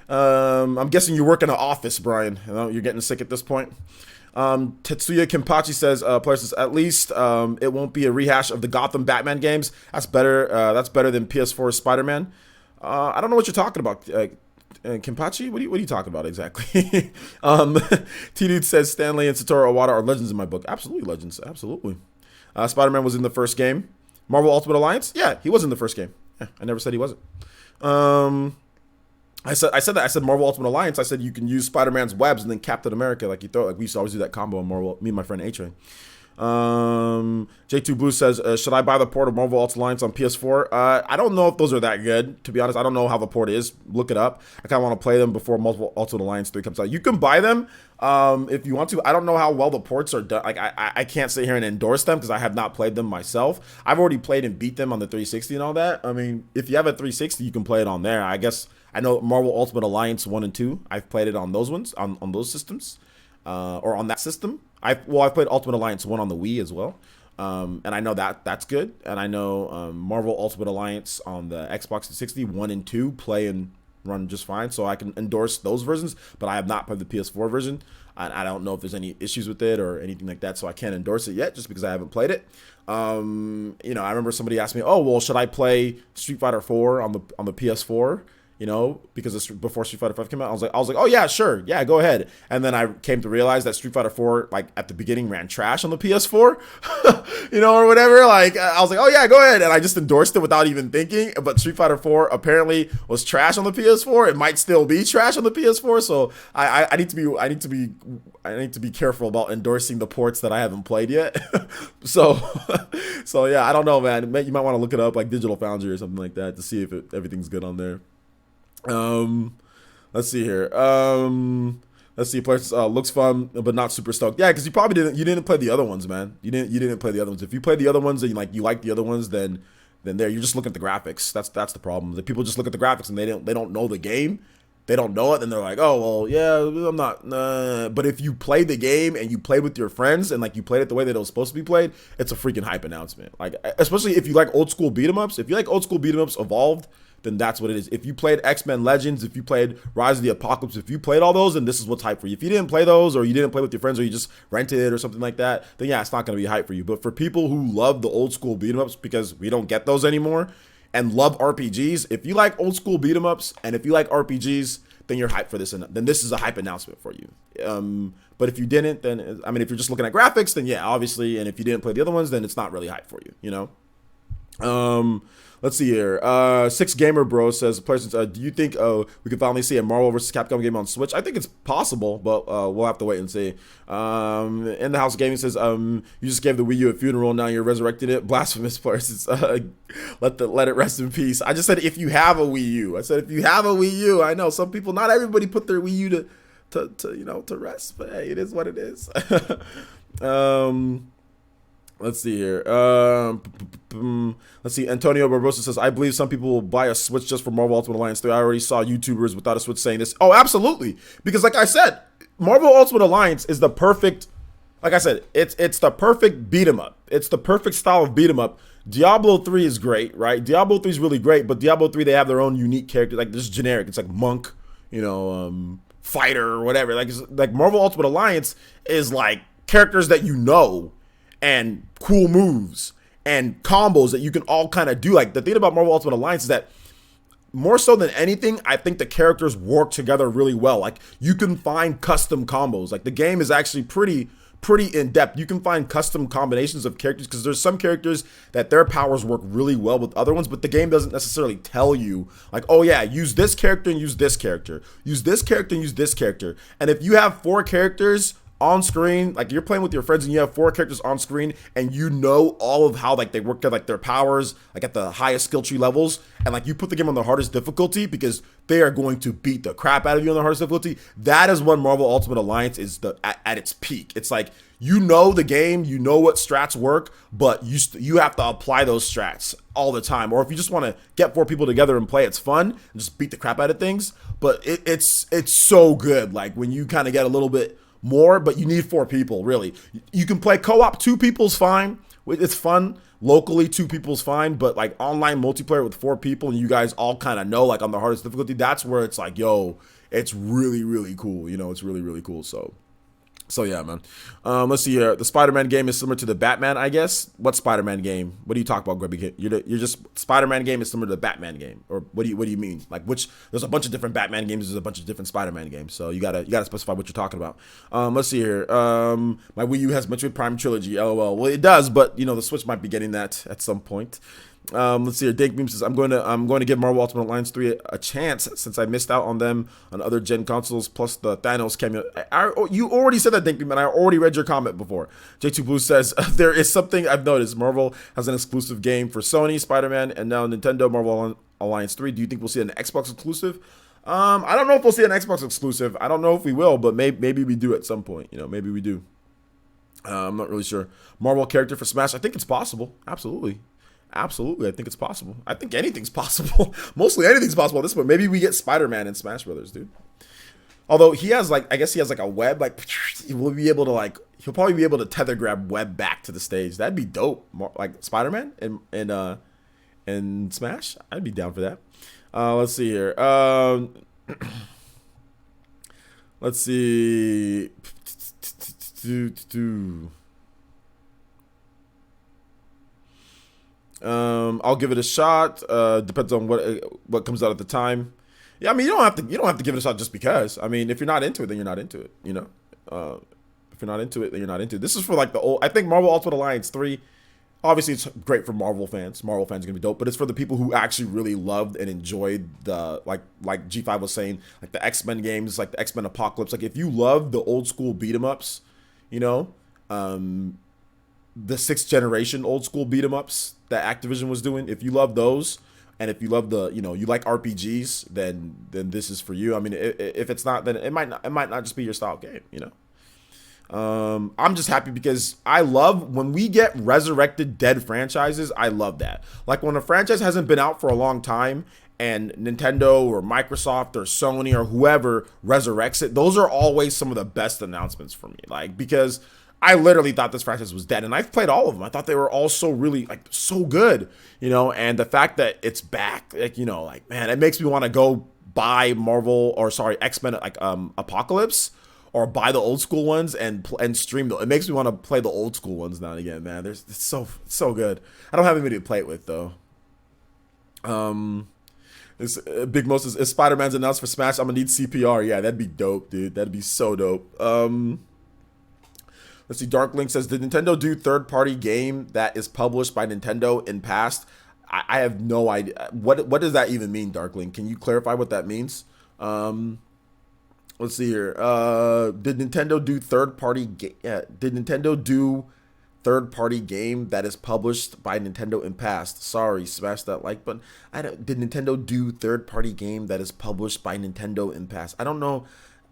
I'm guessing you work in an office, Brian. You know, you're getting sick at this point. Tetsuya Kimpachi says, at least it won't be a rehash of the Gotham Batman games. That's better. That's better than PS4 Spider-Man. I don't know what you're talking about. Kimpachi? What are you talking about exactly? T-Dude says Stanley and Satoru Iwata are legends in my book. Absolutely legends. Absolutely. Spider-Man was in the first game. Marvel Ultimate Alliance? Yeah, he was in the first game. Yeah, I never said he wasn't. I said that. I said Marvel Ultimate Alliance. I said you can use Spider-Man's webs and then Captain America like you throw. Like we used to always do that combo in Marvel. Me and my friend A-Train. J2 Blue says, should I buy the port of Marvel Ultimate Alliance on PS4? I don't know if those are that good, to be honest. I don't know how the port is. Look it up. I kind of want to play them before Marvel Ultimate Alliance 3 comes out. You can buy them if you want to. I don't know how well the ports are done. Like I can't sit here and endorse them because I have not played them myself. I've already played and beat them on the 360 and all that. I mean, if you have a 360, you can play it on there. I guess I know Marvel Ultimate Alliance 1 and 2. I've played it on those ones, on those systems, or on that system. I've played Ultimate Alliance 1 on the Wii as well. And I know that's good. And I know Marvel Ultimate Alliance on the Xbox 360 1 and 2 play and run just fine. So I can endorse those versions, but I have not played the PS4 version. And I don't know if there's any issues with it or anything like that. So I can't endorse it yet just because I haven't played it. I remember somebody asked me, oh, well, should I play Street Fighter 4 on the PS4? You know, because it's before Street Fighter 5 came out, I was like, oh yeah, sure, yeah, go ahead. And then I came to realize that Street Fighter 4, like at the beginning, ran trash on the PS4, or whatever. Like I was like, oh yeah, go ahead, and I just endorsed it without even thinking. But Street Fighter 4 apparently was trash on the PS4. It might still be trash on the PS4. So I need to be careful about endorsing the ports that I haven't played yet. so yeah, I don't know, man. You might want to look it up, like Digital Foundry or something like that, to see if everything's good on there. Let's see here. Let's see. Players looks fun, but not super stoked. Yeah, because you didn't play the other ones, man. You didn't play the other ones. If you played the other ones and you like the other ones, then you're just looking at the graphics. That's the problem. The people just look at the graphics and they don't know the game. They don't know it, and they're like, oh well, yeah, I'm not. But if you play the game and you play with your friends and like you played it the way that it was supposed to be played, it's a freaking hype announcement. Like especially if you like old school beat 'em ups. If you like old school beat 'em ups evolved, then that's what it is. If you played X-Men Legends, if you played Rise of the Apocalypse, if you played all those, then this is what's hype for you. If you didn't play those, or you didn't play with your friends, or you just rented it or something like that, then yeah, it's not going to be hype for you. But for people who love the old school beat 'em ups, because we don't get those anymore, and love RPGs, if you like old school beat 'em ups, and if you like RPGs, then you're hyped for this, and then this is a hype announcement for you. But if you didn't, then, I mean, if you're just looking at graphics, then yeah, obviously, and if you didn't play the other ones, then it's not really hype for you, you know? Let's see here. Six Gamer Bro says, do you think we could finally see a Marvel vs. Capcom game on Switch? I think it's possible, but we'll have to wait and see. In the House Gaming says, you just gave the Wii U a funeral, now you're resurrecting it. Blasphemous players. Let it rest in peace. I just said if you have a Wii U. I said if you have a Wii U. I know some people, not everybody put their Wii U to rest, but hey, it is what it is. Let's see here. Let's see. Antonio Barbosa says, I believe some people will buy a Switch just for Marvel Ultimate Alliance 3. I already saw YouTubers without a Switch saying this. Oh, absolutely. Because like I said, Marvel Ultimate Alliance is the perfect like I said, it's the perfect beat 'em up. It's the perfect style of beat 'em up. Diablo 3 is great, right? Diablo 3 is really great, but Diablo 3 they have their own unique character. Like this generic, it's like monk, fighter or whatever. Like Marvel Ultimate Alliance is like characters that you know and cool moves and combos that you can all kind of do. Like the thing about Marvel Ultimate Alliance is that more so than anything, I think the characters work together really well. Like you can find custom combos. Like the game is actually pretty in depth. You can find custom combinations of characters because there's some characters that their powers work really well with other ones, but the game doesn't necessarily tell you like, oh yeah, use this character and use this character, use this character and use this character. And if you have 4 characters on screen, like you're playing with your friends and you have 4 characters on screen and you know all of how like they work, like their powers, like at the highest skill tree levels, and like you put the game on the hardest difficulty because they are going to beat the crap out of you on the hardest difficulty. That is when Marvel Ultimate Alliance is at its peak. It's like, you know the game, you know what strats work, but you have to apply those strats all the time. Or if you just want to get 4 people together and play, it's fun and just beat the crap out of things. But it's so good. Like when you kind of get a little bit more, but you need 4 people, really. You can play co-op, 2 people's fine. It's fun. Locally, 2 people's fine, but like online multiplayer with 4 people and you guys all kind of know, like on the hardest difficulty, that's where it's like, yo, it's really, really cool. It's really, really cool. So yeah, man. Let's see here. The Spider-Man game is similar to the Batman, I guess. What Spider-Man game? What do you talk about, Grubby? You're just Spider-Man game is similar to the Batman game, or what do you mean? Like which? There's a bunch of different Batman games. There's a bunch of different Spider-Man games. So you gotta specify what you're talking about. Let's see here. My Wii U has Metroid Prime Trilogy. LOL. Well, it does, but the Switch might be getting that at some point. Let's see here. Dank Beam says I'm going to give Marvel Ultimate Alliance 3 a chance since I missed out on them on other gen consoles plus the Thanos cameo. You already said that, Dank Beam, and I already read your comment before. J2 Blue says there is something I've noticed. Marvel has an exclusive game for Sony, Spider-Man, and now Nintendo Marvel Alliance 3. Do you think we'll see an Xbox exclusive? I don't know if we'll see an Xbox exclusive. I don't know if we will, but maybe we do at some point. Maybe we do. I'm not really sure. Marvel character for Smash. I think it's possible. Absolutely, I think it's possible. I think anything's possible. Mostly anything's possible at this point. Maybe we get Spider-Man in Smash Brothers, dude. Although he has I guess he has like a web, like he'll probably be able to tether grab web back to the stage. That'd be dope. Like Spider-Man and Smash. I'd be down for that. Let's see here. Let's see. I'll give it a shot. Depends on what comes out at the time. Yeah, I mean, you don't have to give it a shot just because. I mean, if you're not into it, then you're not into it. If you're not into it, then you're not into it. This is for like the old. I think Marvel Ultimate Alliance 3. Obviously, it's great for Marvel fans. Marvel fans are gonna be dope, but it's for the people who actually really loved and enjoyed the like G5 was saying, like the X-Men games, like the X-Men Apocalypse. Like if you love the old school beat 'em ups, the 6th generation old school beat 'em ups that Activision was doing. If you love those, and if you love you like RPGs, then this is for you. I mean, if it's not, then it might not just be your style game. I'm just happy because I love when we get resurrected dead franchises. I love that. Like when a franchise hasn't been out for a long time and Nintendo or Microsoft or Sony or whoever resurrects it, those are always some of the best announcements for me. Like, because I literally thought this franchise was dead, and I've played all of them. I thought they were all so really so good, and the fact that it's back, man, it makes me want to go buy X-Men Apocalypse, or buy the old school ones and stream them. It makes me want to play the old school ones now and again, man. It's so good. I don't have anybody to play it with though. This Big Mo says, if Spider-Man's announced for Smash, I'm gonna need CPR. Yeah, that'd be dope, dude. That'd be so dope. Let's see. Dark Link says, did Nintendo do third-party game that is published by Nintendo in past? I have no idea. What does that even mean, Dark Link? Can you clarify what that means? Let's see here. Did Nintendo do third-party game that is published by Nintendo in past? Sorry, smash that like button. Did Nintendo do third-party game that is published by Nintendo in past? I don't know.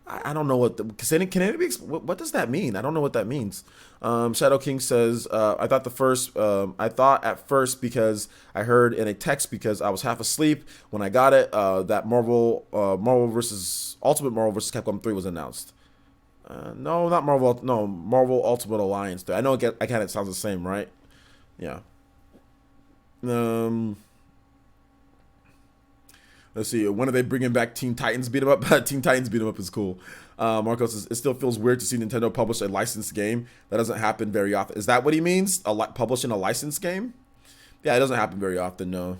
I don't know what what does that mean? I don't know what that means. Shadow King says, I thought at first because I heard in a text because I was half asleep when I got it, that Ultimate Marvel vs. Capcom 3 was announced. No, not Marvel. No, Marvel Ultimate Alliance. I know it kind of sounds the same, right? Yeah. Um, let's see. When are they bringing back Teen Titans Beat 'em Up? Teen Titans Beat 'em Up is cool. Marcos says, it still feels weird to see Nintendo publish a licensed game. That doesn't happen very often. Is that what he means? Publishing a licensed game? Yeah, it doesn't happen very often, no.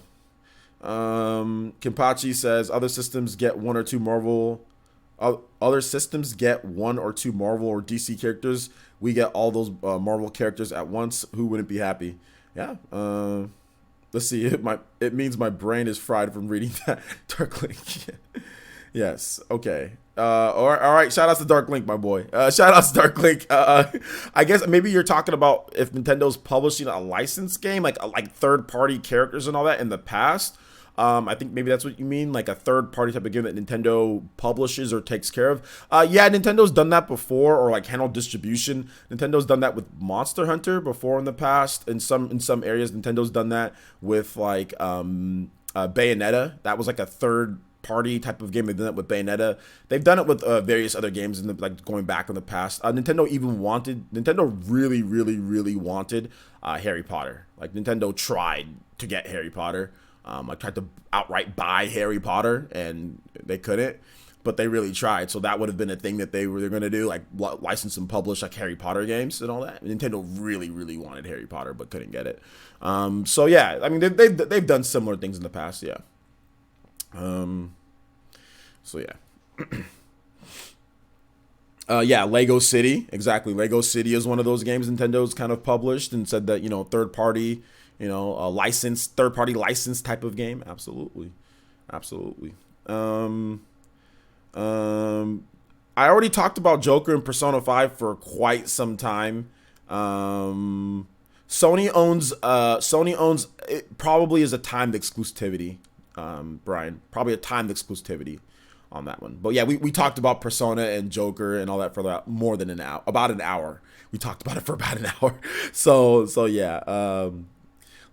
Kimpachi says, other systems get one or two Marvel or DC characters. We get all those Marvel characters at once. Who wouldn't be happy? Yeah. Let's see. It means my brain is fried from reading that. Dark Link. Yes. Okay. All right. Shout out to Dark Link, my boy. Shout out to Dark Link. I guess maybe you're talking about if Nintendo's publishing a licensed game, like third-party characters and all that in the past. I think maybe that's what you mean, like a third-party type of game that Nintendo publishes or takes care of. Yeah, Nintendo's done that before, or like handled distribution. Nintendo's done that with Monster Hunter before in the past. In some areas, Nintendo's done that with like Bayonetta. That was like a third-party type of game. They've done it with Bayonetta. They've done it with various other games in like going back in the past. Nintendo really, really, really wanted Harry Potter. Like Nintendo tried to get Harry Potter. I tried to outright buy Harry Potter and they couldn't, but they really tried. So that would have been a thing that they're going to do, like license and publish like Harry Potter games and all that. Nintendo really, really wanted Harry Potter, but couldn't get it. So yeah, I mean they've done similar things in the past. Yeah. So yeah. Yeah, Lego City. Exactly. Lego City is one of those games Nintendo's kind of published and said that, third party, a licensed, third party licensed type of game. Absolutely. Absolutely. I already talked about Joker and Persona 5 for quite some time. Sony owns it probably is a timed exclusivity. Brian, probably a timed exclusivity on that one. But yeah, we talked about Persona and Joker and all that for more than about an hour. We talked about it for about an hour. So yeah.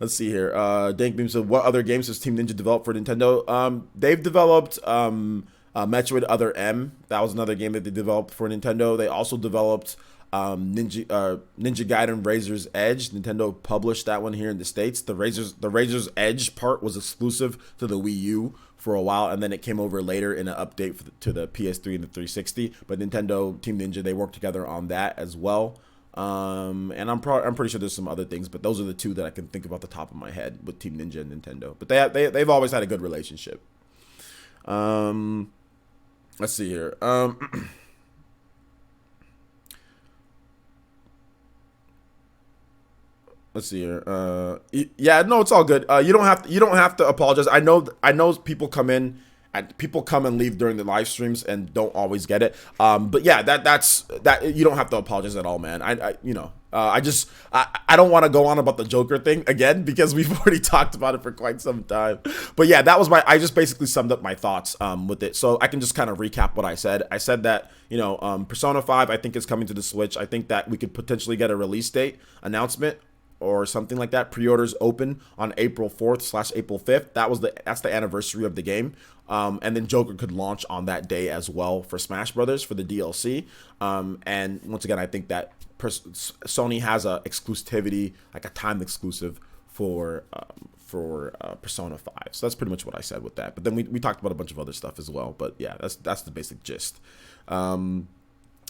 Let's see here. Dank Beam said, what other games has Team Ninja developed for Nintendo? They've developed Metroid Other M. That was another game that they developed for Nintendo. They also developed Ninja Gaiden Razor's Edge. Nintendo published that one here in the States. The Razor's Edge part was exclusive to the Wii U for a while, and then it came over later in an update to the PS3 and the 360. But Nintendo, Team Ninja, they worked together on that as well. And I'm pretty sure there's some other things, but those are the two that I can think of off the top of my head with Team Ninja and Nintendo. But they've always had a good relationship. Let's see here. Let's see here. Yeah, no, it's all good. You don't have to apologize. I know people come in and leave during the live streams and don't always get it. But yeah, that's you don't have to apologize at all, man. I don't want to go on about the Joker thing again because we've already talked about it for quite some time. But yeah, I just basically summed up my thoughts with it. So I can just kind of recap what I said. I said that, Persona 5 I think is coming to the Switch. I think that we could potentially get a release date announcement or something like that. Pre-orders open on April 4th / April 5th. That's the anniversary of the game. And then Joker could launch on that day as well for Smash Brothers for the DLC. And once again, I think that Sony has a exclusivity, like a timed exclusive for Persona 5. So that's pretty much what I said with that. But then we talked about a bunch of other stuff as well. But yeah, that's the basic gist.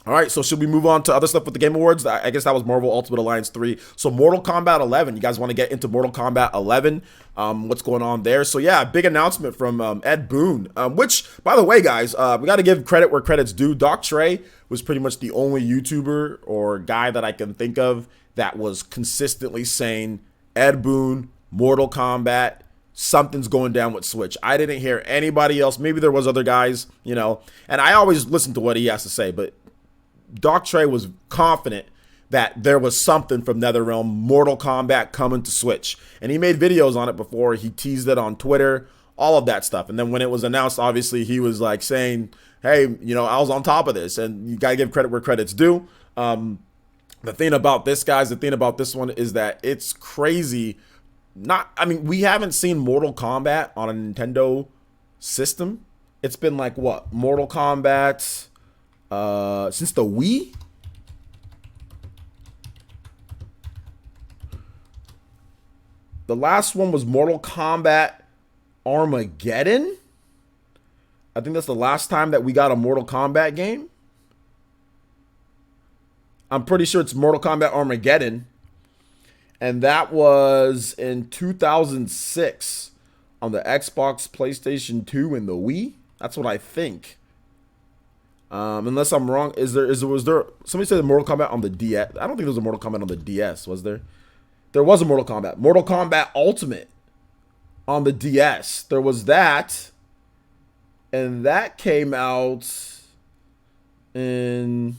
All right, so should we move on to other stuff with the Game Awards? I guess that was Marvel Ultimate Alliance 3. So Mortal Kombat 11. You guys want to get into Mortal Kombat 11? What's going on there? So yeah, big announcement from Ed Boon, which, by the way, guys, we got to give credit where credit's due. Doc Trey was pretty much the only YouTuber or guy that I can think of that was consistently saying, Ed Boon, Mortal Kombat, something's going down with Switch. I didn't hear anybody else. Maybe there was other guys, and I always listen to what he has to say, but Doc Trey was confident that there was something from NetherRealm, Mortal Kombat coming to Switch. And he made videos on it before. He teased it on Twitter, all of that stuff. And then when it was announced, obviously, he was like saying, hey, I was on top of this. And you got to give credit where credit's due. The thing about this, guys, the thing about this one is that it's crazy. We haven't seen Mortal Kombat on a Nintendo system. It's been like, what? Mortal Kombat Since the Wii? The last one was Mortal Kombat Armageddon. I think that's the last time that we got a Mortal Kombat game. I'm pretty sure it's Mortal Kombat Armageddon. And that was in 2006 on the Xbox, PlayStation 2, and the Wii. That's what I think. Unless I'm wrong, was there somebody said Mortal Kombat on the DS? I don't think there was a Mortal Kombat on the DS, was there? There was a Mortal Kombat. Mortal Kombat Ultimate on the DS. There was that. And that came out in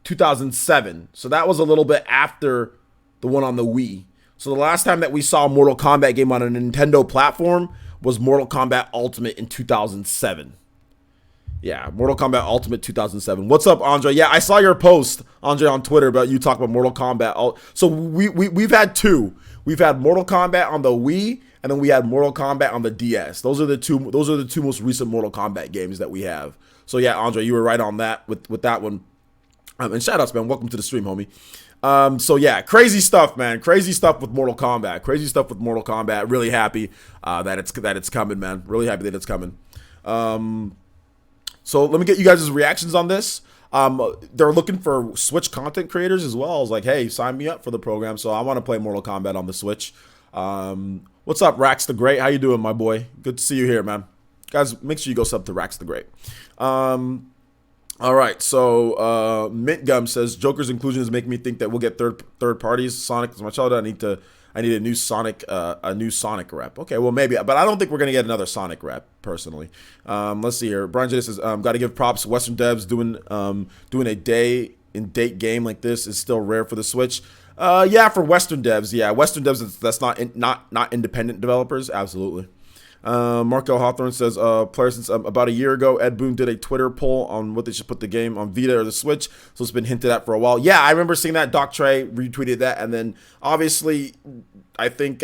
2007. So that was a little bit after the one on the Wii. So the last time that we saw a Mortal Kombat game on a Nintendo platform was Mortal Kombat Ultimate in 2007. Yeah, Mortal Kombat Ultimate 2007. What's up, Andre? Yeah, I saw your post, Andre, on Twitter about you talking about Mortal Kombat. So we've had two. We've had Mortal Kombat on the Wii, and then we had Mortal Kombat on the DS. Those are the two most recent Mortal Kombat games that we have. So yeah, Andre, you were right on that with that one. And shoutouts, man. Welcome to the stream, homie. So yeah, crazy stuff, man. Crazy stuff with Mortal Kombat. Crazy stuff with Mortal Kombat. Really happy that it's coming, man. Really happy that it's coming. So let me get you guys' reactions on this. They're looking for Switch content creators as well. I was like, hey, sign me up for the program. So I want to play Mortal Kombat on the Switch. What's up, Rax the Great? How you doing, my boy? Good to see you here, man. Guys, make sure you go sub to Rax the Great. All right, so Mint Gum says Joker's inclusion is making me think that we'll get third parties. Sonic is my childhood. I need a new Sonic rep. Okay, well maybe, but I don't think we're gonna get another Sonic rep personally. Let's see here. Brian J says got to give props. Western devs doing a day in date game like this is still rare for the Switch. Yeah, for Western devs. Yeah, Western devs. That's not independent developers. Absolutely. Marco Hawthorne says, player since about a year ago, Ed Boon did a Twitter poll on what they should put the game on Vita or the Switch. So it's been hinted at for a while. Yeah, I remember seeing that. Doc Trey retweeted that. And then obviously, I think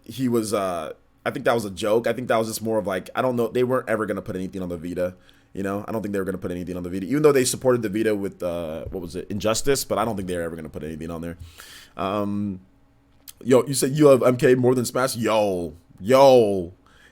he was, I think that was a joke. I think that was just more of like, I don't know. They weren't ever going to put anything on the Vita. You know, I don't think they were going to put anything on the Vita, even though they supported the Vita with, what was it, Injustice. But I don't think they were ever going to put anything on there. Yo, you said you love MK more than Smash? Yo.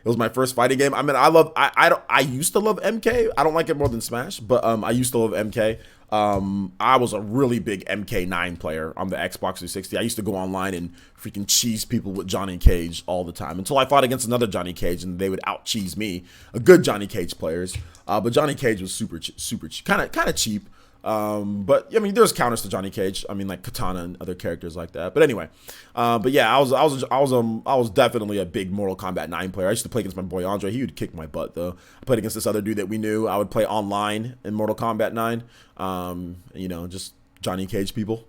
It was my first fighting game. I mean, I used to love MK. I don't like it more than Smash, but I used to love MK. I was a really big MK9 player on the Xbox 360. I used to go online and freaking cheese people with Johnny Cage all the time until I fought against another Johnny Cage and they would out cheese me. A good Johnny Cage players, but Johnny Cage was super cheap, kind of cheap. But I mean, there's counters to Johnny Cage. I mean, like Katana and other characters like that. But anyway, but yeah, I was definitely a big Mortal Kombat 9 player. I used to play against my boy Andre. He would kick my butt though. I played against this other dude that we knew. I would play online in Mortal Kombat 9. You know, just Johnny Cage people.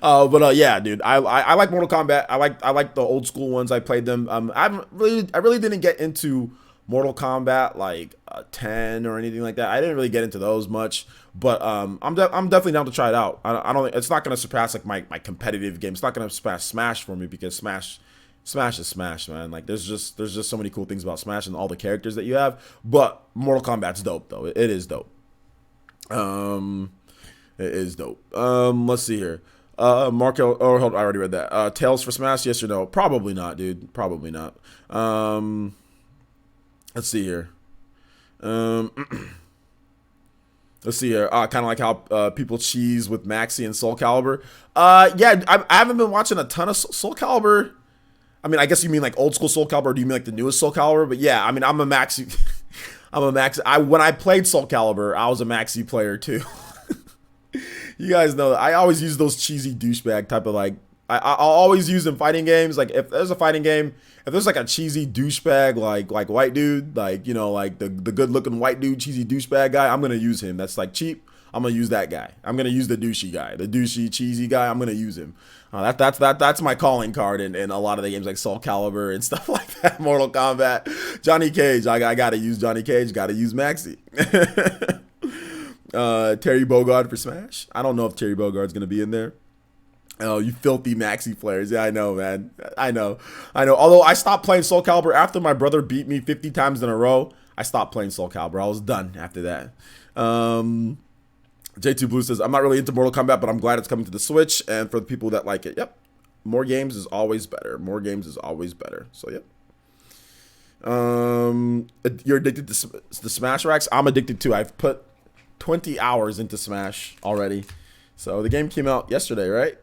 But yeah, dude, I like Mortal Kombat. I like the old school ones. I played them. I really didn't get into Mortal Kombat like 10 or anything like that. I didn't really get into those much, but I'm definitely down to try it out. I don't. It's not gonna surpass like my competitive game. It's not gonna surpass Smash for me because Smash is Smash, man. Like there's just so many cool things about Smash and all the characters that you have. But Mortal Kombat's dope though. It is dope. It is dope. Let's see here. Marco. Oh, hold on, I already read that. Tales for Smash? Yes or no? Probably not, dude. Probably not. Let's see here. Let's see here. Kind of like how people cheese with Maxi and Soul Calibur. Yeah, I haven't been watching a ton of Soul Calibur. I mean, I guess you mean like old school Soul Calibur, or do you mean like the newest Soul Calibur? But yeah, I mean, I'm a Maxi. When I played Soul Calibur, I was a Maxi player too. You guys know that I always use those cheesy douchebag type of like. I'll always use in fighting games. Like if there's a fighting game, if there's like a cheesy douchebag like white dude, like you know, like the good looking white dude, cheesy douchebag guy, I'm gonna use him. That's like cheap. I'm gonna use that guy. I'm gonna use the douchey guy, the douchey cheesy guy. I'm gonna use him. That's my calling card in a lot of the games like Soul Calibur and stuff like that. Mortal Kombat, Johnny Cage. I gotta use Johnny Cage. Gotta use Maxi. Terry Bogard for Smash. I don't know if Terry Bogard's gonna be in there. Oh, you filthy Maxi players. Yeah, I know, man. I know. Although I stopped playing Soul Calibur after my brother beat me 50 times in a row. I stopped playing Soul Calibur. I was done after that. J2 Blue says, I'm not really into Mortal Kombat, but I'm glad it's coming to the Switch. And for the people that like it, yep. More games is always better. More games is always better. So, yep. You're addicted to the Smash racks? I'm addicted too. I've put 20 hours into Smash already. So the game came out yesterday, right?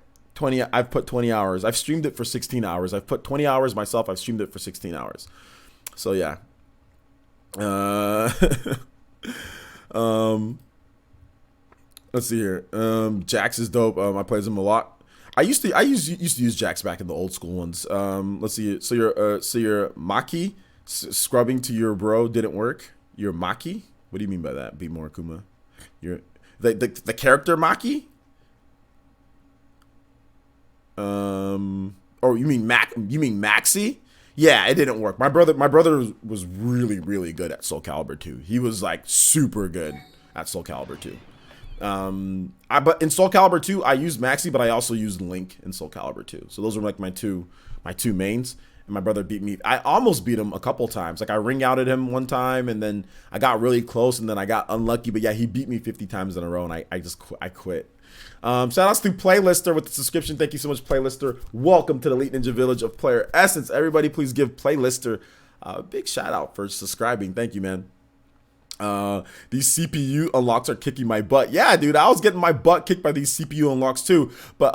I've put 20 hours. I've streamed it for 16 hours. I've put 20 hours myself. I've streamed it for 16 hours. So yeah. Let's see here. Jax is dope. I play him a lot. I used to use Jax back in the old school ones. Let's see. So your Maki scrubbing to your bro didn't work. Your Maki? What do you mean by that? Be more Kuma. Your the character Maki? Or you mean Maxi? Yeah, it didn't work. My brother was really, really good at Soul Calibur 2. He was like super good at Soul Calibur 2. But in Soul Calibur 2, I used Maxi, but I also used Link in Soul Calibur 2. So those are like my two mains. And my brother beat me. I almost beat him a couple times. Like I ring outed him one time, and then I got really close, and then I got unlucky. But yeah, he beat me 50 times in a row, and I quit. Shout outs to Playlister with the subscription. Thank you so much, Playlister. Welcome to the Elite Ninja Village of Player Essence. Everybody, please give Playlister a big shout out for subscribing. Thank you, man. These CPU unlocks are kicking my butt. Yeah, dude, I was getting my butt kicked by these CPU unlocks too. But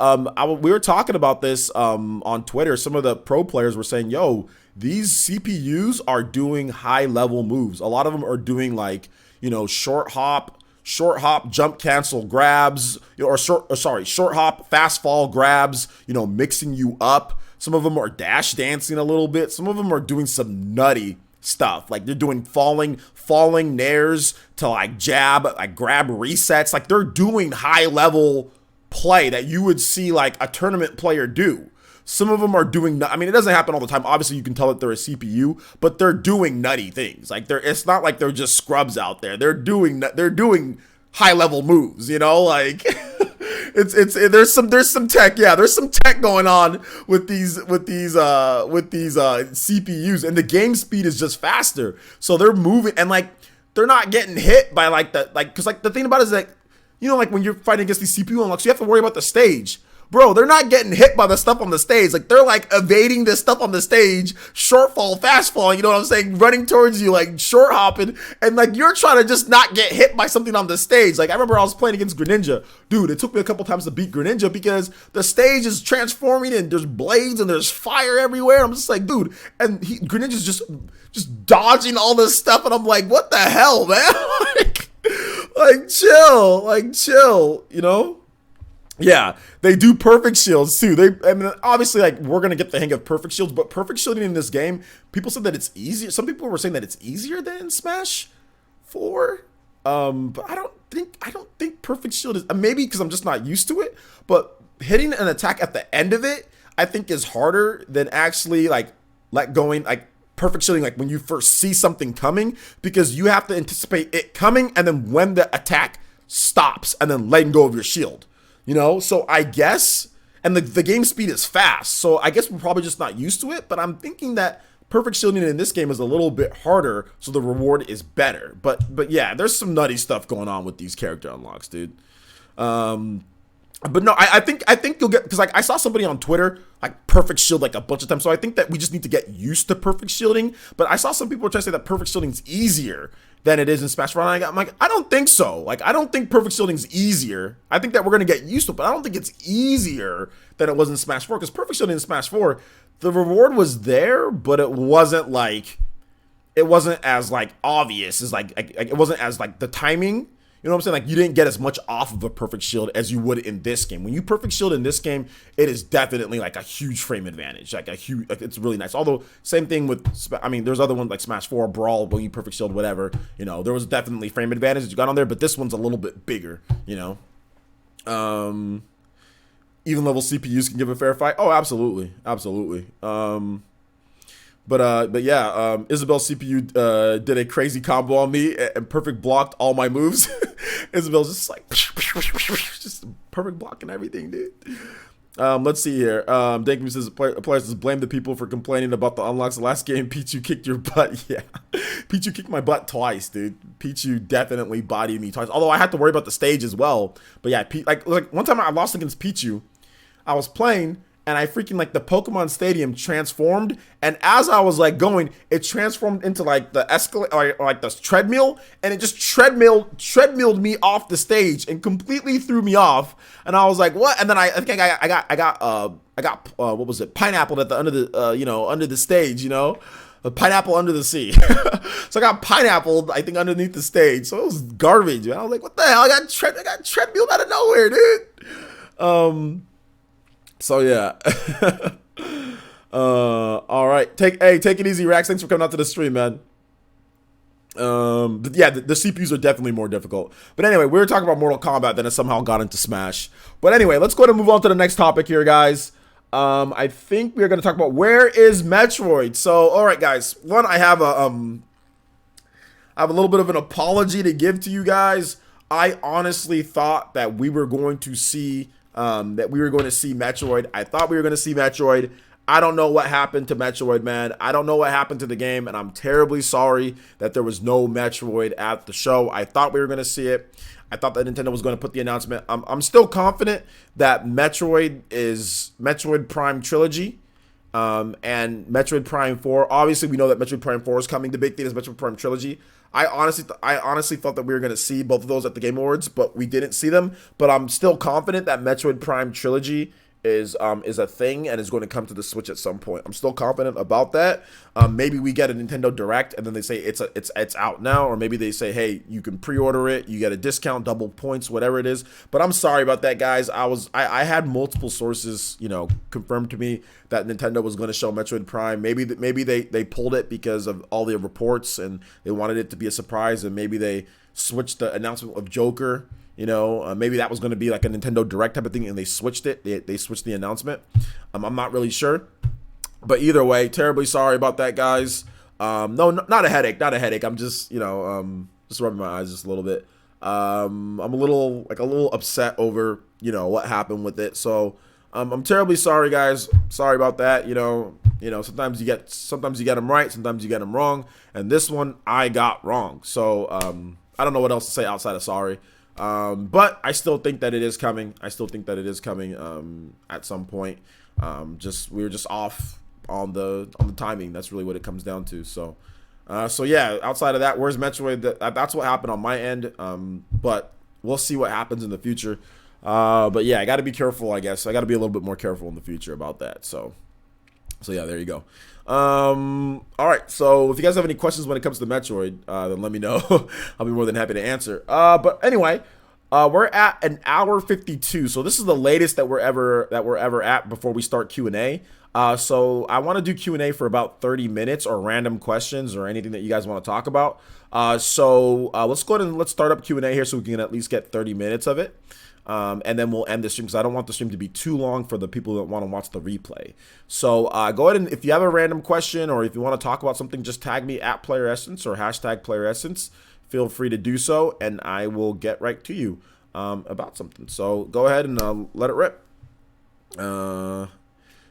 we were talking about this on Twitter. Some of the pro players were saying, yo, these CPUs are doing high level moves. A lot of them are doing like, you know, short hop, jump cancel grabs, short hop, fast fall grabs, you know, mixing you up. Some of them are dash dancing a little bit. Some of them are doing some nutty stuff. Like they're doing falling nairs to like jab, like grab resets. Like they're doing high level play that you would see like a tournament player do. Some of them are doing, I mean, it doesn't happen all the time. Obviously, you can tell that they're a CPU, but they're doing nutty things. Like it's not like they're just scrubs out there. They're doing high level moves, you know, like there's some tech. Yeah, there's some tech going on with these CPUs, and the game speed is just faster. So they're moving, and like they're not getting hit by because the thing about it is like, you know, like when you're fighting against these CPU unlocks, you have to worry about the stage. Bro, they're not getting hit by the stuff on the stage. Like, they're, like, evading this stuff on the stage. Short fall, fast fall, you know what I'm saying? Running towards you, like, short hopping. And, like, you're trying to just not get hit by something on the stage. Like, I remember I was playing against Greninja. Dude, it took me a couple times to beat Greninja because the stage is transforming and there's blades and there's fire everywhere. I'm just like, dude. And Greninja's just dodging all this stuff. And I'm like, what the hell, man? like, chill, you know? Yeah, they do perfect shields too. I mean, obviously, like, we're gonna get the hang of perfect shields, but perfect shielding in this game, people said that it's easier. Some people were saying that it's easier than Smash 4. But I don't think perfect shield is, maybe because I'm just not used to it. But hitting an attack at the end of it, I think is harder than actually like perfect shielding, like when you first see something coming, because you have to anticipate it coming, and then when the attack stops, and then letting go of your shield. You know, so I guess, and the game speed is fast, so I guess we're probably just not used to it, but I'm thinking that perfect shielding in this game is a little bit harder, so the reward is better. But yeah, there's some nutty stuff going on with these character unlocks, dude. But no, I think you'll get, because like I saw somebody on Twitter like perfect shield like a bunch of times, so I think that we just need to get used to perfect shielding. But I saw some people try to say that perfect shielding is easier than it is in Smash 4. I'm like, I don't think so. Like, I don't think perfect shielding is easier. I think that we're gonna get used to it, but I don't think it's easier than it was in Smash 4. Because perfect shielding in Smash 4, the reward was there, but it wasn't as like obvious as like it wasn't as like the timing. You know what I'm saying? Like, you didn't get as much off of a perfect shield as you would in this game. When you perfect shield in this game, it is definitely like a huge frame advantage. Like it's really nice. Although, same thing with, I mean, there's other ones like Smash 4, Brawl, when you perfect shield, whatever. You know, there was definitely frame advantage that you got on there, but this one's a little bit bigger, you know? Even level CPUs can give a fair fight. Oh, absolutely. Absolutely. But yeah, Isabel's CPU did a crazy combo on me and perfect blocked all my moves. Isabel's just like just perfect block and everything, dude. Let's see here. Dankum says players just blame the people for complaining about the unlocks. The last game, Pichu kicked your butt. Yeah, Pichu kicked my butt twice, dude. Pichu definitely bodied me twice. Although I had to worry about the stage as well. But yeah, like one time I lost against Pichu. I was playing and I freaking like the Pokemon Stadium transformed, and as I was like going, it transformed into like the escalator or like the treadmill, and it just treadmilled me off the stage and completely threw me off. And I was like, what? And then I think I got what was it? Pineapple at the under the under the stage, a pineapple under the sea. So I got pineappled, I think, underneath the stage. So it was garbage, man. I was like, what the hell? I got treadmilled out of nowhere, dude. So yeah. All right. Take it easy, Rax. Thanks for coming out to the stream, man. But yeah, the CPUs are definitely more difficult. But anyway, we were talking about Mortal Kombat, then it somehow got into Smash. But anyway, let's go ahead and move on to the next topic here, guys. I think we're going to talk about where is Metroid. So, all right, guys. One, I have a little bit of an apology to give to you guys. I honestly thought that we were going to see Metroid. I thought we were going to see Metroid. I don't know what happened to Metroid, man. I don't know what happened to the game, and I'm terribly sorry that there was no Metroid at the show. I thought we were going to see it. I thought that Nintendo was going to put the announcement. I'm still confident that Metroid is Metroid Prime Trilogy, and Metroid Prime 4. Obviously, we know that Metroid Prime 4 is coming to big theaters. Metroid Prime Trilogy. I honestly thought that we were going to see both of those at the Game Awards, but we didn't see them. But I'm still confident that Metroid Prime Trilogy is a thing and is going to come to the Switch at some point. I'm still confident about that. Maybe we get a Nintendo Direct and then they say it's out now, or maybe they say, hey, you can pre-order it, you get a discount, double points, whatever it is. But I'm sorry about that, guys. I had multiple sources, confirmed to me that Nintendo was going to show Metroid Prime. Maybe they pulled it because of all the reports and they wanted it to be a surprise, and maybe they switched the announcement of Joker. Maybe that was going to be like a Nintendo Direct type of thing, and they switched it. They switched the announcement. I'm not really sure, but either way, terribly sorry about that, guys. No, not a headache. I'm just, just rubbing my eyes just a little bit. I'm a little upset over, what happened with it. So, I'm terribly sorry, guys. Sorry about that. Sometimes you get them right, sometimes you get them wrong, and this one I got wrong. So, I don't know what else to say outside of sorry. But I still think that it is coming. At some point. We were just off on the timing. That's really what it comes down to. So yeah, outside of that, where's Metroid? That's what happened on my end. But we'll see what happens in the future. But yeah, I got to be careful, I guess. I got to be a little bit more careful in the future about that. So yeah, there you go. All right, so if you guys have any questions when it comes to Metroid, then let me know. I'll be more than happy to answer. But anyway, we're at an hour 52, so this is the latest that we're ever at before we start Q&A. So I want to do Q&A for about 30 minutes, or random questions or anything that you guys want to talk about. So let's go ahead and let's start up Q&A here so we can at least get 30 minutes of it. And then we'll end the stream because I don't want the stream to be too long for the people that want to watch the replay. So go ahead and if you have a random question or if you want to talk about something, just tag me at PlayerEssence or hashtag PlayerEssence. Feel free to do so, and I will get right to you about something. So go ahead and let it rip. I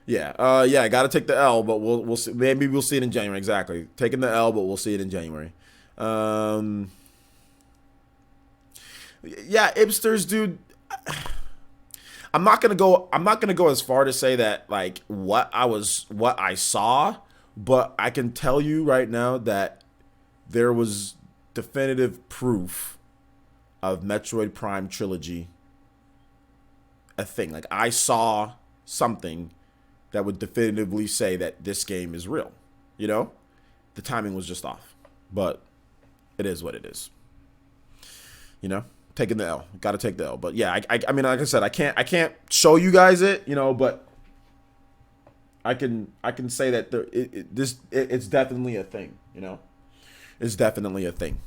got to take the L, but we'll see. Maybe we'll see it in January. Exactly, taking the L, but we'll see it in January. Ipsters, dude. I'm not gonna go as far to say that like what I saw, but I can tell you right now that there was definitive proof of Metroid Prime Trilogy a thing. Like I saw something that would definitively say that this game is real. The timing was just off, but it is what it is. Taking the L, got to take the L. But yeah, I mean, like I said, I can't show you guys it, but I can say that it's definitely a thing, it's definitely a thing.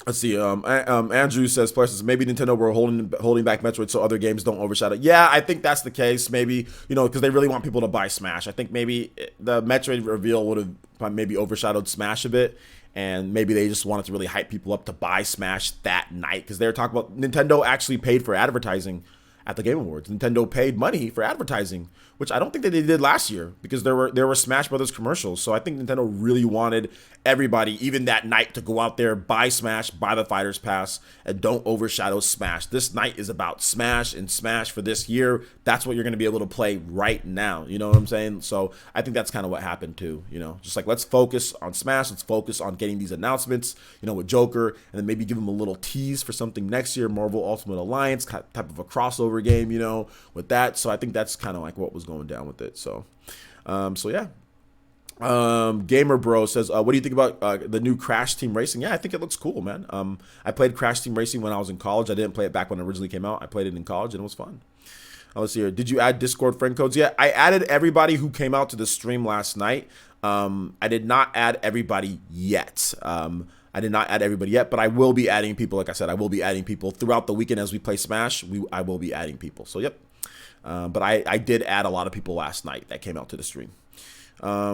Let's see. Andrew says, maybe Nintendo were holding back Metroid so other games don't overshadow. Yeah, I think that's the case. Maybe, because they really want people to buy Smash. I think maybe the Metroid reveal would have maybe overshadowed Smash a bit, and maybe they just wanted to really hype people up to buy Smash that night, because they were talking about Nintendo actually paid for advertising at the Game Awards. Nintendo paid money for advertising, which I don't think that they did last year, because there were Smash Brothers commercials. So I think Nintendo really wanted everybody, even that night, to go out there, buy Smash, buy the Fighters Pass, and don't overshadow Smash. This night is about Smash, and Smash for this year, that's what you're going to be able to play right now. You know what I'm saying? So I think that's kind of what happened too. You know, just like, let's focus on Smash, let's focus on getting these announcements, you know, with Joker, and then maybe give them a little tease for something next year, Marvel Ultimate Alliance, type of a crossover game, you know, with that. So I think that's kind of like what was going down with it. So yeah. Gamer Bro says, what do you think about the new Crash Team Racing? Yeah, I think it looks cool, man. I played Crash Team Racing when I was in college. I didn't play it back when it originally came out. I played it in college, and it was fun. Let's see here. Did you add Discord friend codes? Yeah, I added everybody who came out to the stream last night. I did not add everybody yet. But I will be adding people. Like I said, I will be adding people throughout the weekend as we play Smash. I will be adding people. So, yep. But I did add a lot of people last night that came out to the stream. Yeah.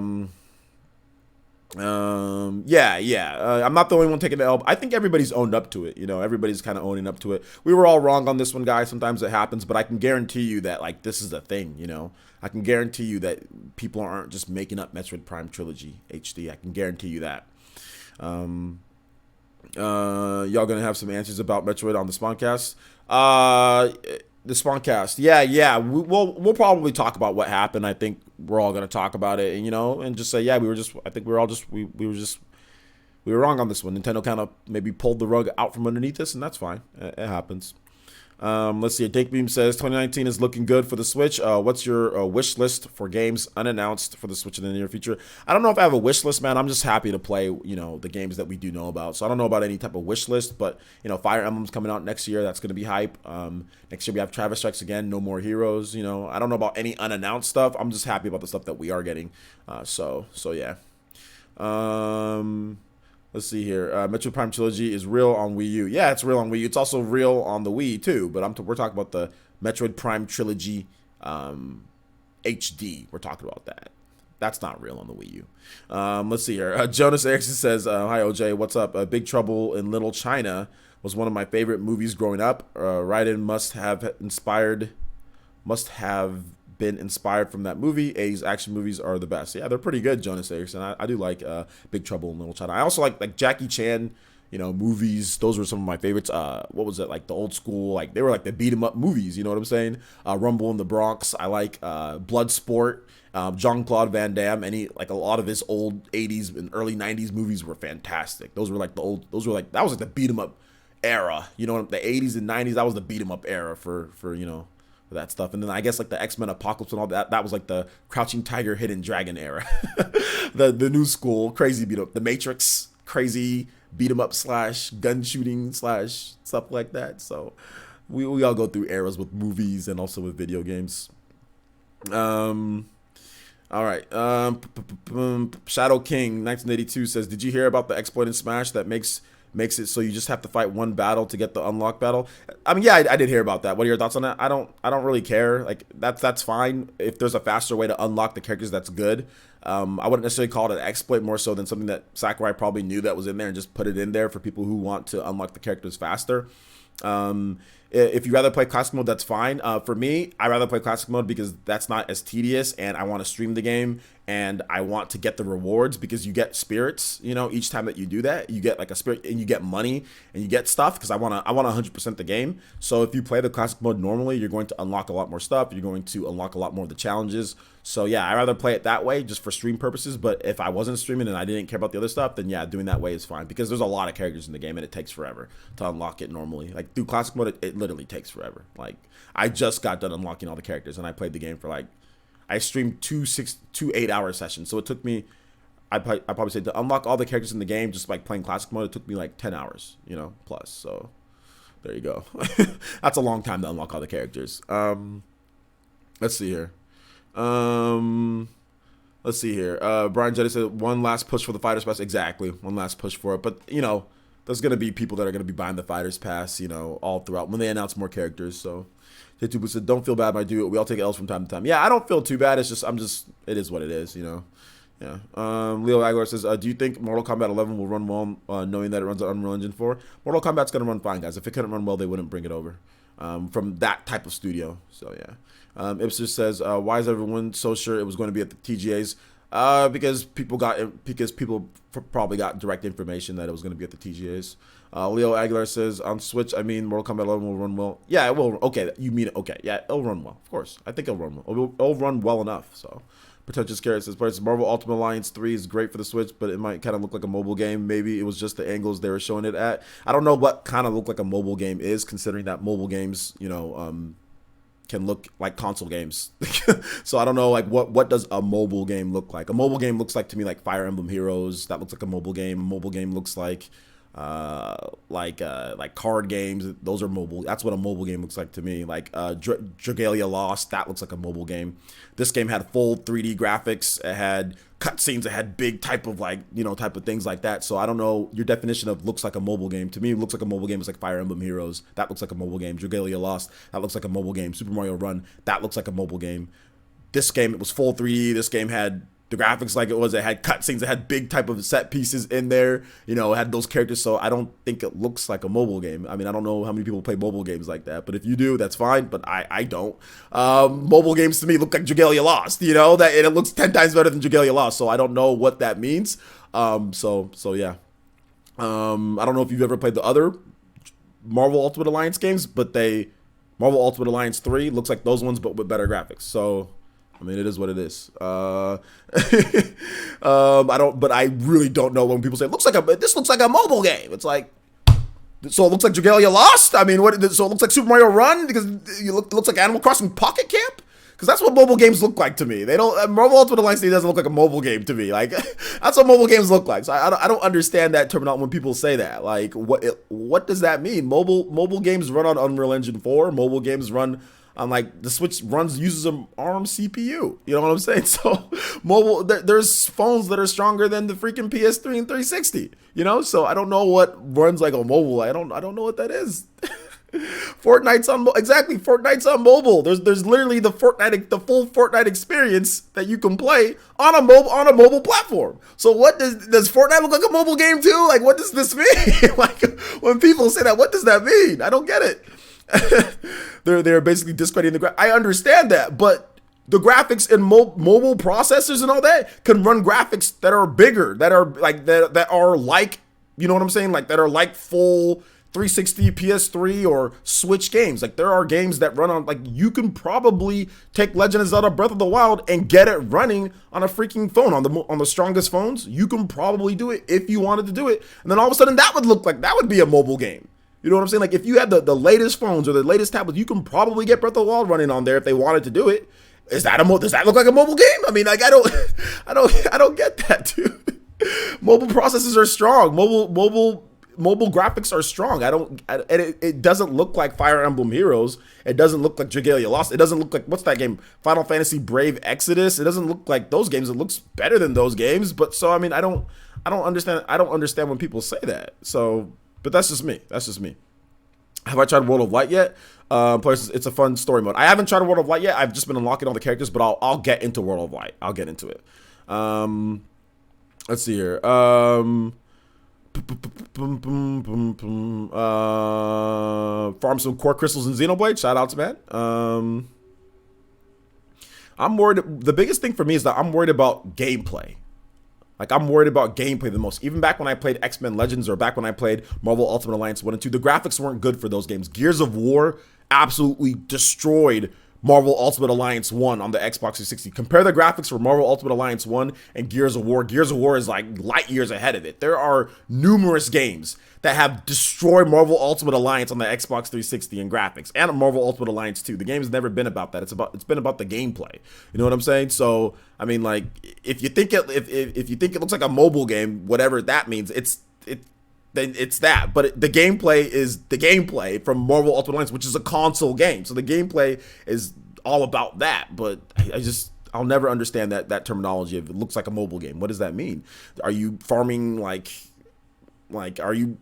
I'm not the only one taking the L. I think everybody's owned up to it. You know, everybody's kind of owning up to it. We were all wrong on this one, guys. Sometimes it happens, but I can guarantee you that, like, this is a thing, you know. I can guarantee you that people aren't just making up Metroid Prime Trilogy HD. I can guarantee you that. Y'all gonna have some answers about Metroid on the Spawncast? The Spawncast, yeah. We'll probably talk about what happened. I think we're all gonna talk about it, and, you know, and just say, yeah, we were wrong on this one. Nintendo kind of maybe pulled the rug out from underneath us, and that's fine. It happens. Let's see. Dakebeam says 2019 is looking good for the Switch. What's your wish list for games unannounced for the Switch in the near future? I don't know if I have a wish list, man. I'm just happy to play, you know, the games that we do know about. So I don't know about any type of wish list, but, you know, Fire Emblem's coming out next year. That's going to be hype. Next year we have Travis Strikes Again, No More Heroes. You know, I don't know about any unannounced stuff. I'm just happy about the stuff that we are getting. So yeah. Let's see here. Metroid Prime Trilogy is real on Wii U. Yeah, it's real on Wii U. It's also real on the Wii too. But we're talking about the Metroid Prime Trilogy HD. We're talking about that. That's not real on the Wii U. Let's see here. Jonas Erickson says, "Hi OJ, what's up? Big Trouble in Little China was one of my favorite movies growing up. Raiden must have been inspired from that movie. 80s action movies are the best." Yeah, they're pretty good, Jonas Erickson. I do like Big Trouble in Little China. I also like Jackie Chan, you know, movies. Those were some of my favorites. What was it, like the old school, like they were like the beat 'em up movies, you know what I'm saying? Rumble in the Bronx. I like Bloodsport. Jean-Claude Van Damme. A lot of his old 80s and early 90s movies were fantastic. That was like the beat 'em up era, you know, the 80s and 90s. That was the beat 'em up era for you know, that stuff. And then I guess like the X-Men Apocalypse and all that was like the Crouching Tiger, Hidden Dragon era. the new school crazy beat up, the Matrix crazy beat 'em up / gun shooting / stuff like that. So we all go through eras with movies and also with video games. All right. Shadow King 1982 says, "Did you hear about the exploit in Smash that makes it so you just have to fight one battle to get the unlock battle?" I mean, yeah, I did hear about that. What are your thoughts on that? I don't really care. Like that's fine. If there's a faster way to unlock the characters, that's good. I wouldn't necessarily call it an exploit, more so than something that Sakurai probably knew that was in there and just put it in there for people who want to unlock the characters faster. If you rather play classic mode, that's fine. For me, I rather play classic mode because that's not as tedious, and I want to stream the game, and I want to get the rewards because you get spirits. You know, each time that you do that, you get like a spirit, and you get money, and you get stuff. Because I want 100% the game. So if you play the classic mode normally, you're going to unlock a lot more stuff. You're going to unlock a lot more of the challenges. So yeah, I rather play it that way just for stream purposes. But if I wasn't streaming and I didn't care about the other stuff, then yeah, doing that way is fine because there's a lot of characters in the game and it takes forever to unlock it normally. Like through classic mode, it literally takes forever. Like I just got done unlocking all the characters and I played the game for I streamed two 8-hour sessions. So it took me, I probably say to unlock all the characters in the game, just like playing classic mode, it took me like 10 hours, you know, plus. So there you go. That's a long time to unlock all the characters. Let's see here. Brian Jetty said one last push for the Fighters Pass. Exactly, one last push for it. But you know, there's gonna be people that are gonna be buying the Fighters Pass, you know, all throughout when they announce more characters. So, J2 said, "Don't feel bad, I do it. We all take L's from time to time." Yeah, I don't feel too bad. It's just it is what it is, you know. Yeah. Leo Aguilar says, do you think Mortal Kombat 11 will run well, knowing that it runs on Unreal Engine 4? Mortal Kombat's going to run fine, guys. If it couldn't run well, they wouldn't bring it over from that type of studio. So, yeah. Ipsos says, why is everyone so sure it was going to be at the TGAs? Because people probably got direct information that it was going to be at the TGAs. Leo Aguilar says, on Switch, I mean, Mortal Kombat 11 will run well. Yeah, it will. Okay, you mean it. Okay, yeah, it'll run well. Of course. I think it'll run well. It'll run well enough, so... Potential Carrot says, Marvel Ultimate Alliance 3 is great for the Switch, but it might kind of look like a mobile game. Maybe it was just the angles they were showing it at. I don't know what kind of look like a mobile game is, considering that mobile games, can look like console games. So I don't know, like, what does a mobile game look like? A mobile game looks like, to me, like Fire Emblem Heroes. That looks like a mobile game. A mobile game looks like card games. Those are mobile. That's what a mobile game looks like to me. Like Dragalia Lost, that looks like a mobile game. This game had full 3D graphics. It had cutscenes. It had big type of things like that. So I don't know your definition of looks like a mobile game. To me, it looks like a mobile game is like Fire Emblem Heroes. That looks like a mobile game. Dragalia Lost, that looks like a mobile game. Super Mario Run, that looks like a mobile game. This game, it was full 3D. This game had the graphics like it was. It had cutscenes. It had big type of set pieces in there. It had those characters. So I don't think it looks like a mobile game. I mean, I don't know how many people play mobile games like that. But if you do, that's fine. But I don't. Mobile games to me look like Dragalia Lost. That and it looks 10 times better than Dragalia Lost. So I don't know what that means. So yeah. I don't know if you've ever played the other Marvel Ultimate Alliance games, but Marvel Ultimate Alliance 3 looks like those ones, but with better graphics. So. I mean, it is what it is. But I really don't know when people say this looks like a mobile game. It's like, so it looks like Dragalia Lost. I mean, so it looks like Super Mario Run because it looks like Animal Crossing Pocket Camp. Because that's what mobile games look like to me. They don't. Marvel Ultimate Alliance doesn't look like a mobile game to me. Like that's what mobile games look like. So I don't understand that terminology when people say that. Like what does that mean? Mobile games run on Unreal Engine 4. Mobile games run on like the Switch uses an ARM CPU. You know what I'm saying? So mobile, there's phones that are stronger than the freaking PS3 and 360. So I don't know what runs like on mobile. I don't know what that is. Fortnite's on mobile. There's literally the full Fortnite experience that you can play on a mobile platform. So what does Fortnite look like a mobile game too? Like what does this mean? Like when people say that, what does that mean? I don't get it. They're basically discrediting I understand that, but the graphics in mobile processors and all that can run graphics that are bigger, that are like that are like, you know what I'm saying, like that are like full 360 PS3 or Switch games. Like there are games that run on, like you can probably take Legend of Zelda Breath of the Wild and get it running on a freaking phone on the strongest phones. You can probably do it if you wanted to do it, and then all of a sudden that would be a mobile game. You know what I'm saying? Like if you had the latest phones or the latest tablets, you can probably get Breath of the Wild running on there if they wanted to do it. Does that look like a mobile game? I mean, like I don't get that, dude. Mobile processors are strong. Mobile graphics are strong. It doesn't look like Fire Emblem Heroes. It doesn't look like Dragalia Lost. It doesn't look like, what's that game? Final Fantasy Brave Exodus. It doesn't look like those games. It looks better than those games. But so I mean, I don't understand when people say that. So. But that's just me. Have I tried World of Light yet? It's a fun story mode. I haven't tried World of Light yet. I've just been unlocking all the characters, but I'll get into World of Light. I'll get into it. Let's see here. Farm some core crystals and Xenoblade. Shout outs, man. I'm worried. The biggest thing for me is that I'm worried about gameplay. Like, I'm worried about gameplay the most. Even back when I played X-Men Legends or back when I played Marvel Ultimate Alliance 1 and 2, the graphics weren't good for those games. Gears of War absolutely destroyed Marvel Ultimate Alliance 1 on the Xbox 360. Compare the graphics for Marvel Ultimate Alliance 1 and Gears of War. Gears of War is like light years ahead of it. There are numerous games that have destroyed Marvel Ultimate Alliance on the Xbox 360 in graphics, and Marvel Ultimate Alliance 2. The game's never been about that. It's been about the gameplay. You know what I'm saying? So, I mean, like, if you think it looks like a mobile game, whatever that means, then it's that. But the gameplay is the gameplay from Marvel Ultimate Alliance, which is a console game. So the gameplay is all about that. But I'll never understand that terminology of it looks like a mobile game. What does that mean? Are you farming like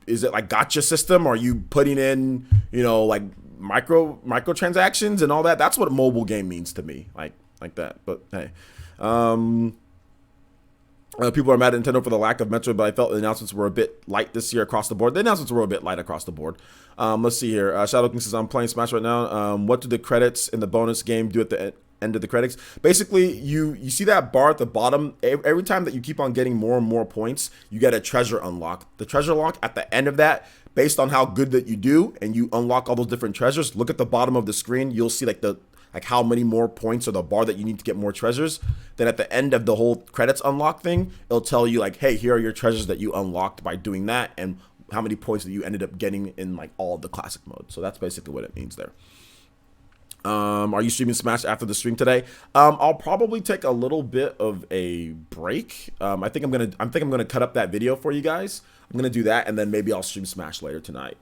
is it like gotcha system? Are you putting in, like microtransactions and all that? That's what a mobile game means to me. Like that. But hey. People are mad at Nintendo for the lack of Metroid, but I felt the announcements were a bit light this year across the board. The announcements were a bit light across the board. Let's see here. Shadow King says, I'm playing Smash right now. What do the credits in the bonus game do at the end of the credits? Basically, you see that bar at the bottom. Every time that you keep on getting more and more points, you get a treasure unlock. The treasure unlock at the end of that, based on how good that you do, and you unlock all those different treasures, look at the bottom of the screen. You'll see like how many more points or the bar that you need to get more treasures. Then at the end of the whole credits unlock thing, it'll tell you like, hey, here are your treasures that you unlocked by doing that, and how many points that you ended up getting in like all of the classic mode. So that's basically what it means there. Are you streaming Smash after the stream today? I'll probably take a little bit of a break. I think I'm gonna cut up that video for you guys. I'm gonna do that, and then maybe I'll stream Smash later tonight.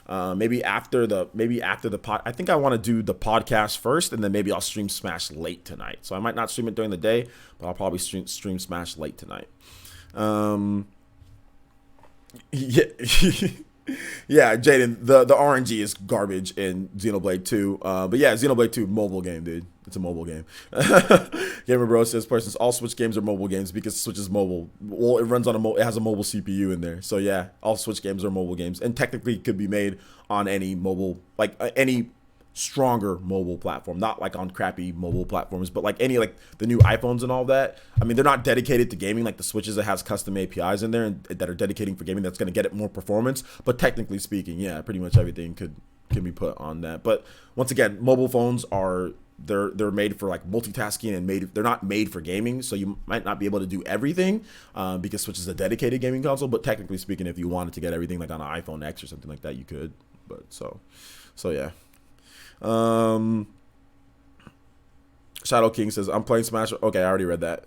Maybe after the pod. I think I want to do the podcast first, and then maybe I'll stream Smash late tonight. So I might not stream it during the day, but I'll probably stream Smash late tonight. Yeah, yeah, Jaden, the RNG is garbage in Xenoblade 2. But yeah, Xenoblade 2 mobile game, dude. It's a mobile game. Gamer Bro says, "Persons, all Switch games are mobile games because Switch is mobile. Well, it runs on it has a mobile CPU in there. So yeah, all Switch games are mobile games, and technically could be made on any mobile, like any stronger mobile platform, not like on crappy mobile platforms, but like any like the new iPhones and all that. I mean, they're not dedicated to gaming like the Switches that has custom APIs in there and that are dedicating for gaming. That's going to get it more performance. But technically speaking, yeah, pretty much everything can be put on that. But once again, mobile phones are they're made for like multitasking and they're not made for gaming. So you might not be able to do everything because Switch is a dedicated gaming console. But technically speaking, if you wanted to get everything like on an iPhone X or something like that, you could. But so yeah. Shadow King says, I'm playing Smash. Okay, I already read that.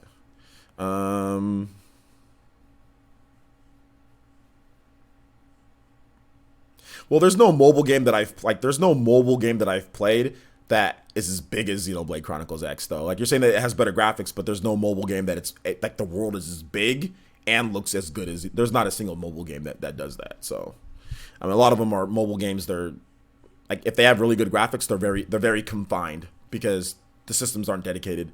Well, there's no mobile game that I've played that is as big as Xenoblade Chronicles X though. Like you're saying that it has better graphics, but there's no mobile game that like the world is as big and looks as good as there's not a single mobile game that does that. So I mean, a lot of them are mobile games. They're like if they have really good graphics, they're very confined because the systems aren't dedicated.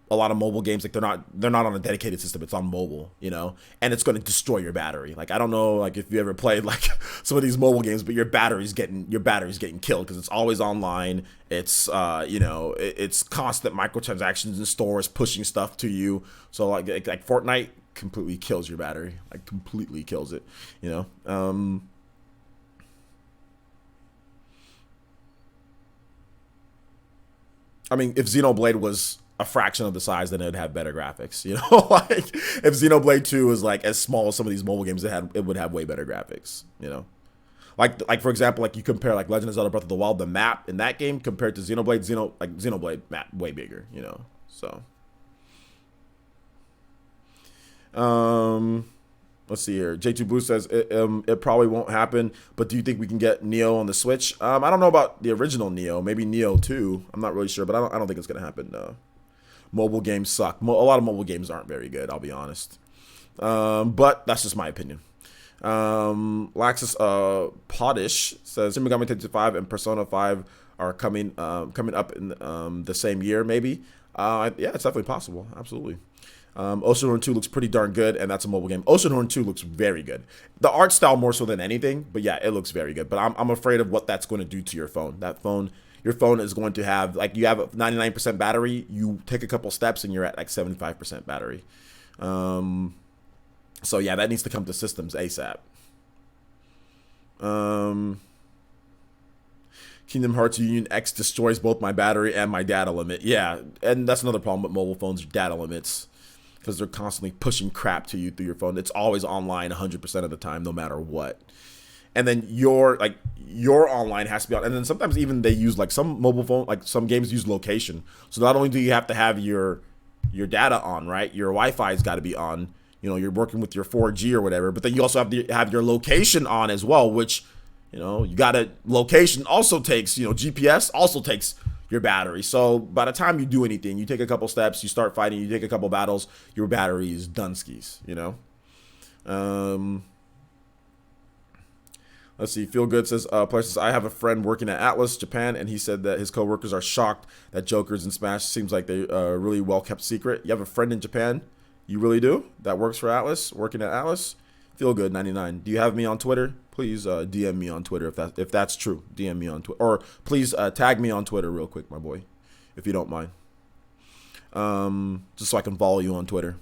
A lot of mobile games, like they're not on a dedicated system. It's on mobile, you know, and it's going to destroy your battery. Like I don't know, like if you ever played like some of these mobile games, but your battery's getting killed because it's always online. It's it's constant microtransactions in stores pushing stuff to you. So like Fortnite completely kills your battery, like completely kills it, you know. I mean, if Xenoblade was a fraction of the size, then it'd have better graphics, you know. Like if Xenoblade 2 was like as small as some of these mobile games, it would have way better graphics, you know. Like for example, like you compare like Legend of Zelda Breath of the Wild, the map in that game compared to Xenoblade map way bigger, you know. So let's see here. J2 Blue says it probably won't happen, but do you think we can get Neo on the Switch? I don't know about the original Neo, maybe Neo 2. I'm not really sure, but I don't think it's gonna happen. Mobile games suck. A lot of mobile games aren't very good, I'll be honest. But that's just my opinion. Laxus Podish says Shin Megami Tensei 5 and Persona 5 are coming up in the same year, maybe. Yeah, it's definitely possible. Absolutely. Oceanhorn 2 looks pretty darn good, and that's a mobile game. Oceanhorn 2 looks very good. The art style more so than anything, but yeah, it looks very good. But I'm afraid of what that's going to do to your phone. Your phone is going to have, like, you have a 99% battery, you take a couple steps, and you're at, like, 75% battery. So, yeah, that needs to come to systems ASAP. Kingdom Hearts Union X destroys both my battery and my data limit. Yeah, and that's another problem with mobile phones, data limits. Because they're constantly pushing crap to you through your phone. It's always online 100% of the time, no matter what. And then your online has to be on. And then sometimes even they use like some mobile phone, like some games use location. So not only do you have to have your data on, right? Your Wi-Fi's got to be on. You know, you're working with your 4G or whatever. But then you also have to have your location on as well, which, you know, location also takes, GPS also takes your battery. So by the time you do anything, you take a couple steps, you start fighting, you take a couple battles, your battery is done skis, you know. Let's see. Feel Good says, places, I have a friend working at Atlas, Japan, and he said that his coworkers are shocked that Jokers in Smash seems like they really well kept secret. You have a friend in Japan? You really do? That works for Atlas? Working at Atlas? Feel good 99. Do you have me on Twitter? Please DM me on Twitter if that's true. DM me on Twitter, or please tag me on Twitter real quick, my boy, if you don't mind. Just so I can follow you on Twitter.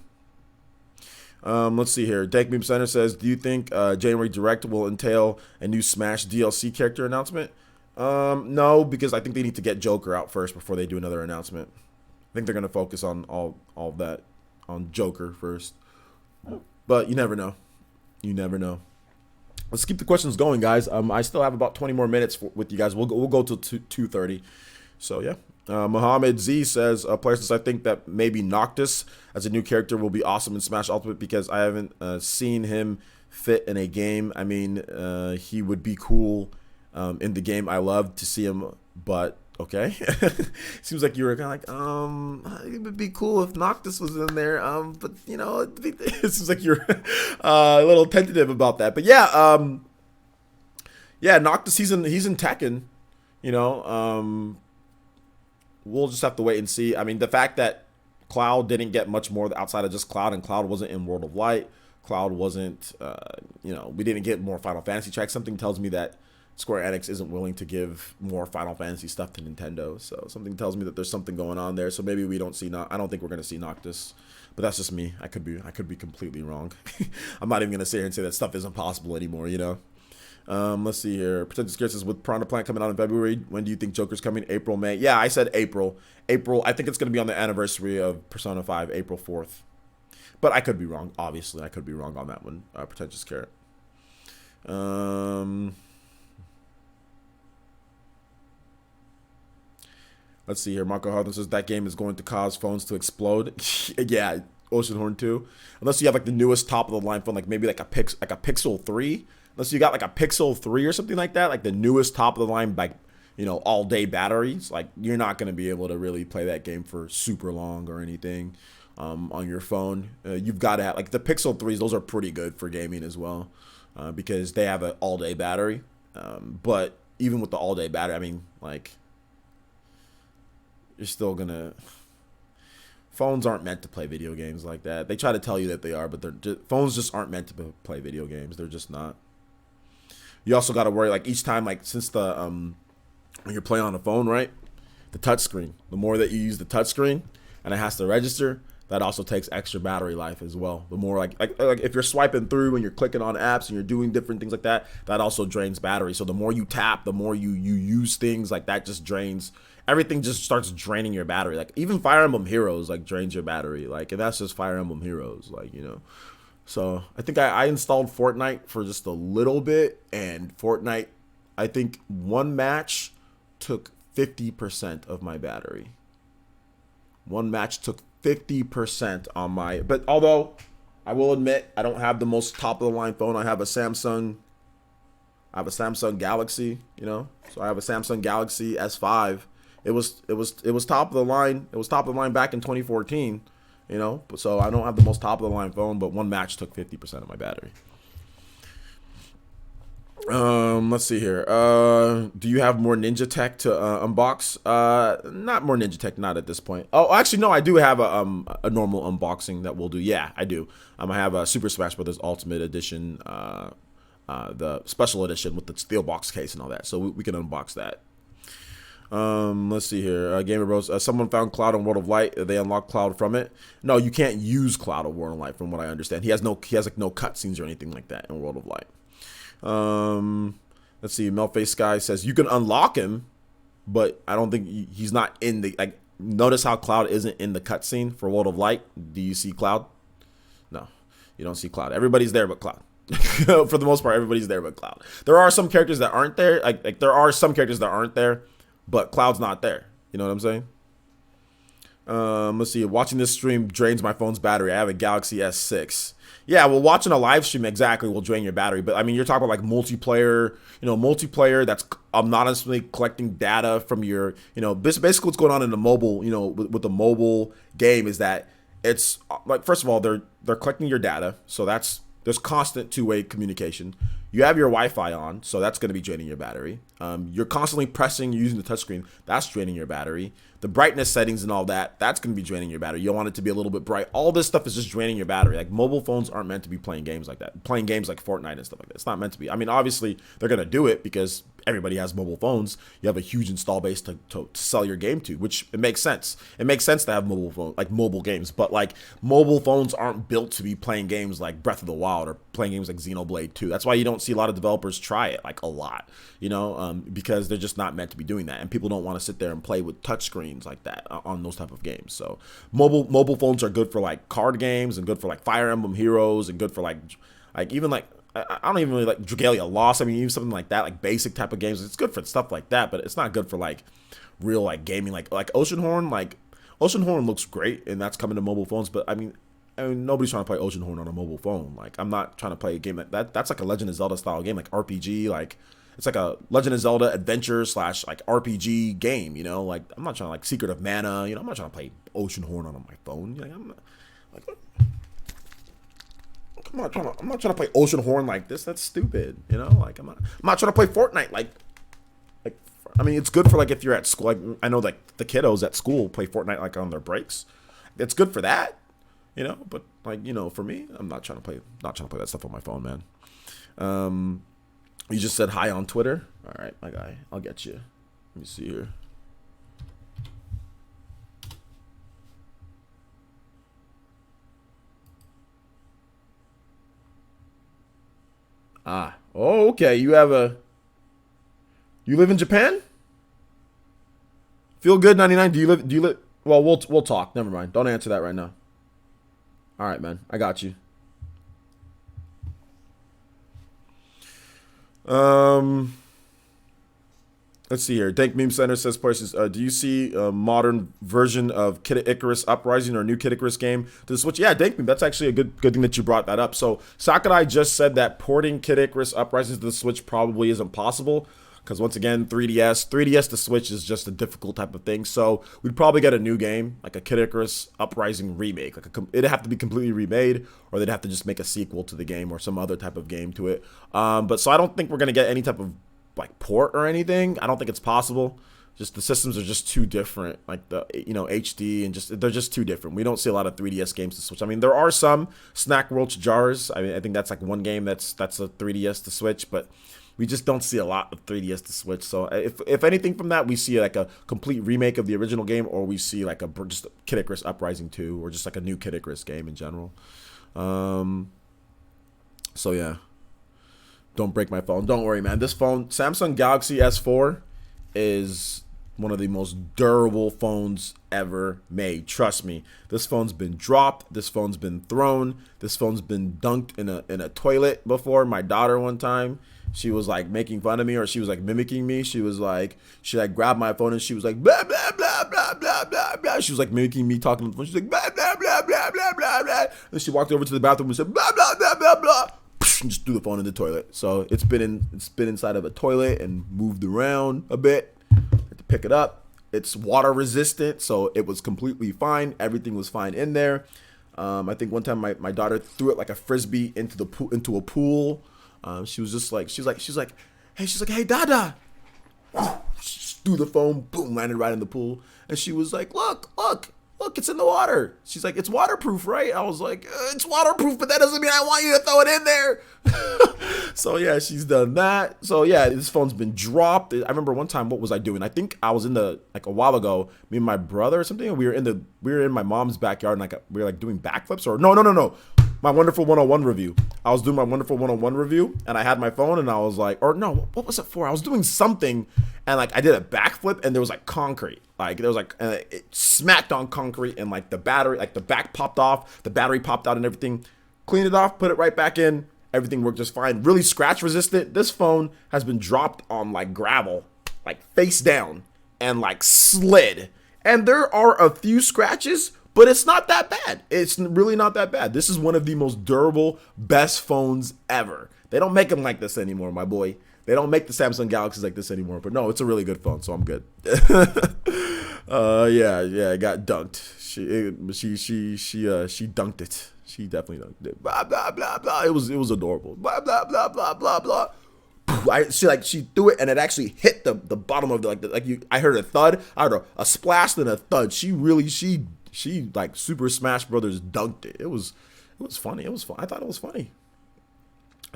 Let's see here. Dank Meme Center says, do you think January Direct will entail a new Smash DLC character announcement? No, because I think they need to get Joker out first before they do another announcement. I think they're going to focus on all of that on Joker first. But you never know. You never know. Let's keep the questions going, guys. I still have about 20 more minutes with you guys. We'll go till 2:30. So yeah. Mohammed Z says, player says, I think that maybe Noctis as a new character will be awesome in Smash Ultimate because I haven't seen him fit in a game. I mean, he would be cool in the game. I love to see him, but okay. Seems like you were kind of like, it would be cool if Noctis was in there. But you know, it seems like you're a little tentative about that. But yeah, Noctis, he's in Tekken. You know, we'll just have to wait and see. I mean, the fact that Cloud didn't get much more outside of just Cloud, and Cloud wasn't in World of Light. Cloud wasn't, we didn't get more Final Fantasy tracks. Something tells me that Square Enix isn't willing to give more Final Fantasy stuff to Nintendo. So something tells me that there's something going on there. So maybe we don't see, I don't think we're going to see Noctis. But that's just me. I could be completely wrong. I'm not even going to sit here and say that stuff isn't possible anymore, you know. Let's see here. Pretentious Scared says, with Piranha Plant coming out in February, when do you think Joker's coming? April, May? Yeah, I said April. April, I think it's going to be on the anniversary of Persona 5, April 4th. But I could be wrong. Obviously, I could be wrong on that one. Pretentious Carrot. Let's see here. Marco Hawthorne says that game is going to cause phones to explode. Yeah, Oceanhorn 2. Unless you have like the newest top of the line phone, like maybe like a Pixel 3. Unless you got like a Pixel 3 or something like that, like the newest top of the line, like, you know, all day batteries. Like you're not going to be able to really play that game for super long or anything on your phone. You've got to have like the Pixel 3s. Those are pretty good for gaming as well because they have an all day battery. But even with the all day battery, I mean, like, you're still gonna. Phones aren't meant to play video games like that. They try to tell you that they are, but phones just aren't meant to play video games. They're just not. You also got to worry, like each time, like since the when you're playing on a phone, right? The touch screen. The more that you use the touch screen, and it has to register, that also takes extra battery life as well. The more like if you're swiping through and you're clicking on apps and you're doing different things like that, that also drains battery. So the more you tap, the more you use things like that, just drains. Everything just starts draining your battery. Like even Fire Emblem Heroes like drains your battery. Like, and that's just Fire Emblem Heroes. Like, you know. So I think I installed Fortnite for just a little bit, and Fortnite, I think one match took 50% of my battery. One match took 50% on my, but although I will admit I don't have the most top of the line phone. I have a Samsung Galaxy, you know. So I have a Samsung Galaxy S5. It was top of the line. It was top of the line back in 2014, you know. So I don't have the most top of the line phone, but one match took 50% of my battery. Let's see here. Do you have more Ninja Tech to unbox? Not more Ninja Tech, not at this point. Oh, actually, no, I do have a normal unboxing that we'll do. Yeah, I do. I have a Super Smash Brothers Ultimate Edition, the special edition with the steel box case and all that. So we can unbox that. Let's see here. Gamer Bros. Someone found Cloud in World of Light. They unlocked Cloud from it. No, you can't use Cloud in World of Light, from what I understand. He has like no cutscenes or anything like that in World of Light. Let's see. Melface Sky says you can unlock him, but I don't think he's not in the, like, notice how Cloud isn't in the cutscene for World of Light. Do you see Cloud? No, you don't see Cloud. Everybody's there but Cloud. For the most part, everybody's there but Cloud. There are some characters that aren't there. Like there are some characters that aren't there, but Cloud's not there. You know what I'm saying? Let's see. Watching this stream drains my phone's battery. I have a Galaxy S6. Yeah, well, watching a live stream exactly will drain your battery. But I mean, you're talking about like multiplayer, multiplayer that's anonymously collecting data from your, basically what's going on in the mobile, with the mobile game is that it's like, first of all, they're collecting your data. So that's there's constant two-way communication. You have your Wi-Fi on, so that's going to be draining your battery. You're constantly pressing, using the touchscreen. That's draining your battery. The brightness settings and all that, that's going to be draining your battery. You want it to be a little bit bright. All this stuff is just draining your battery. Like, mobile phones aren't meant to be playing games like that. Playing games like Fortnite and stuff like that. It's not meant to be. I mean, obviously, they're going to do it because everybody has mobile phones. You have a huge install base to sell your game to, which it makes sense. It makes sense to have mobile games, but like mobile phones aren't built to be playing games like Breath of the Wild or playing games like Xenoblade 2. That's why you don't see a lot of developers try it like a lot, because they're just not meant to be doing that, and people don't want to sit there and play with touchscreens like that on those type of games. So mobile phones are good for like card games and good for like Fire Emblem Heroes and good for like even like I don't even really like Dragalia Lost. I mean, even something like that, like basic type of games. It's good for stuff like that, but it's not good for like real like gaming, like Oceanhorn. Like Oceanhorn looks great, and that's coming to mobile phones. But I mean, nobody's trying to play Oceanhorn on a mobile phone. Like, I'm not trying to play a game that's like a Legend of Zelda style game, like RPG. Like, it's like a Legend of Zelda adventure / like RPG game. Like, I'm not trying to like Secret of Mana. I'm not trying to play Oceanhorn on my phone. I'm not, like. I'm not trying to play Oceanhorn like this. That's stupid. Like I'm not trying to play Fortnite like I mean, it's good for like if you're at school. Like, I know like the kiddos at school play Fortnite like on their breaks. It's good for that, but like, for me, I'm not trying to play that stuff on my phone, man. You just said hi on Twitter. All right, my guy. I'll get you. Let me see here. Oh, okay. You live in Japan? Feel good 99. Do you live? Well, we'll talk. Never mind. Don't answer that right now. All right, man. I got you. Let's see here. Dank Meme Center says, do you see a modern version of Kid Icarus Uprising or a new Kid Icarus game to the Switch? Yeah, Dank Meme, that's actually a good thing that you brought that up. So Sakurai just said that porting Kid Icarus Uprising to the Switch probably isn't possible because, once again, 3DS to Switch is just a difficult type of thing. So we'd probably get a new game, like a Kid Icarus Uprising remake. It'd have to be completely remade, or they'd have to just make a sequel to the game or some other type of game to it. But so I don't think we're going to get any type of like port or anything. I don't think it's possible. Just the systems are just too different. Like the HD and they're just too different. We don't see a lot of 3DS games to Switch. I mean, there are some Snack Roach Jars. I mean, I think that's like one game that's a 3DS to Switch, but we just don't see a lot of 3DS to Switch. So if anything from that, we see like a complete remake of the original game, or we see like just Kid Icarus Uprising 2, or just like a new Kid Icarus game in general. So yeah. Don't break my phone. Don't worry, man. This phone, Samsung Galaxy S4, is one of the most durable phones ever made. Trust me. This phone's been dropped. This phone's been thrown. This phone's been dunked in a toilet before. My daughter one time, she was like making fun of me, or she was like mimicking me. She grabbed my phone and she was like blah blah blah blah blah blah blah. She was like mimicking me talking on the phone. She's like blah blah blah blah blah blah blah. And she walked over to the bathroom and said blah blah blah blah blah. And just threw the phone in the toilet. So it's been inside of a toilet and moved around a bit. Had to pick it up. It's water resistant, so it was completely fine. Everything was fine in there. I think one time my daughter threw it like a frisbee into a pool. She was like, hey, Dada. She threw the phone, boom, landed right in the pool. And she was like, look, it's in the water. She's like, it's waterproof, right? I was like, it's waterproof, but that doesn't mean I want you to throw it in there. So yeah, she's done that. So yeah, this phone's been dropped. I remember one time, what was I doing? I think I was a while ago, me and my brother or something. We were in my mom's backyard, and we were like doing backflips, or no. My Wonderful 101 review. I was doing my Wonderful 101 review, and I had my phone, and I was like, or no, what was it for? I was doing something, and like I did a backflip, and there was like concrete. Like there was like it smacked on concrete, and like the battery, like the back popped off, the battery popped out, and everything. Cleaned it off, put it right back in. Everything worked just fine. Really scratch resistant. This phone has been dropped on like gravel, like face down, and like slid. And there are a few scratches, but it's not that bad. It's really not that bad. This is one of the most durable, best phones ever. They don't make them like this anymore, my boy. They don't make the Samsung Galaxies like this anymore. But no, it's a really good phone, so I'm good. Yeah, it got dunked. She dunked it. She definitely dunked it. Blah blah blah blah. It was adorable. Blah blah blah blah blah blah. She threw it and it actually hit the bottom of I heard a thud. I heard a splash and a thud. She like Super Smash Brothers dunked it. It was funny. It was fun. I thought it was funny.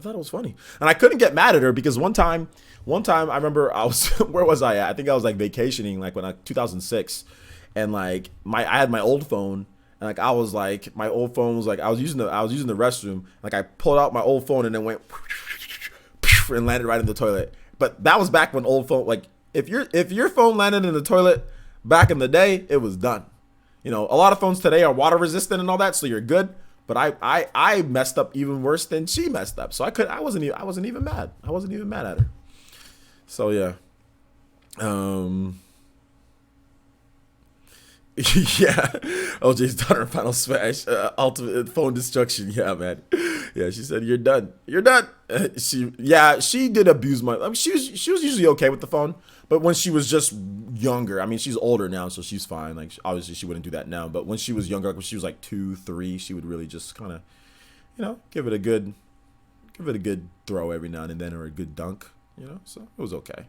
And I couldn't get mad at her because one time I remember I was where was I at? I think I was like vacationing like 2006, and like I had my old phone, and like I was like my old phone was like I was using the restroom, like I pulled out my old phone and then went and landed right in the toilet. But that was back when old phone, like if your phone landed in the toilet back in the day, it was done. You know, a lot of phones today are water resistant and all that, so you're good. But I messed up even worse than she messed up. So I wasn't even mad. I wasn't even mad at her. So yeah. Yeah. OJ's daughter Final Smash. Ultimate phone destruction. Yeah, man. Yeah, she said, "You're done. You're done." She did abuse my. I mean, she was usually okay with the phone, but when she was just younger, I mean, she's older now, so she's fine. Like obviously, she wouldn't do that now. But when she was younger, like when she was like 2, 3, she would really just kind of, give it a good throw every now and then, or a good dunk. So it was okay.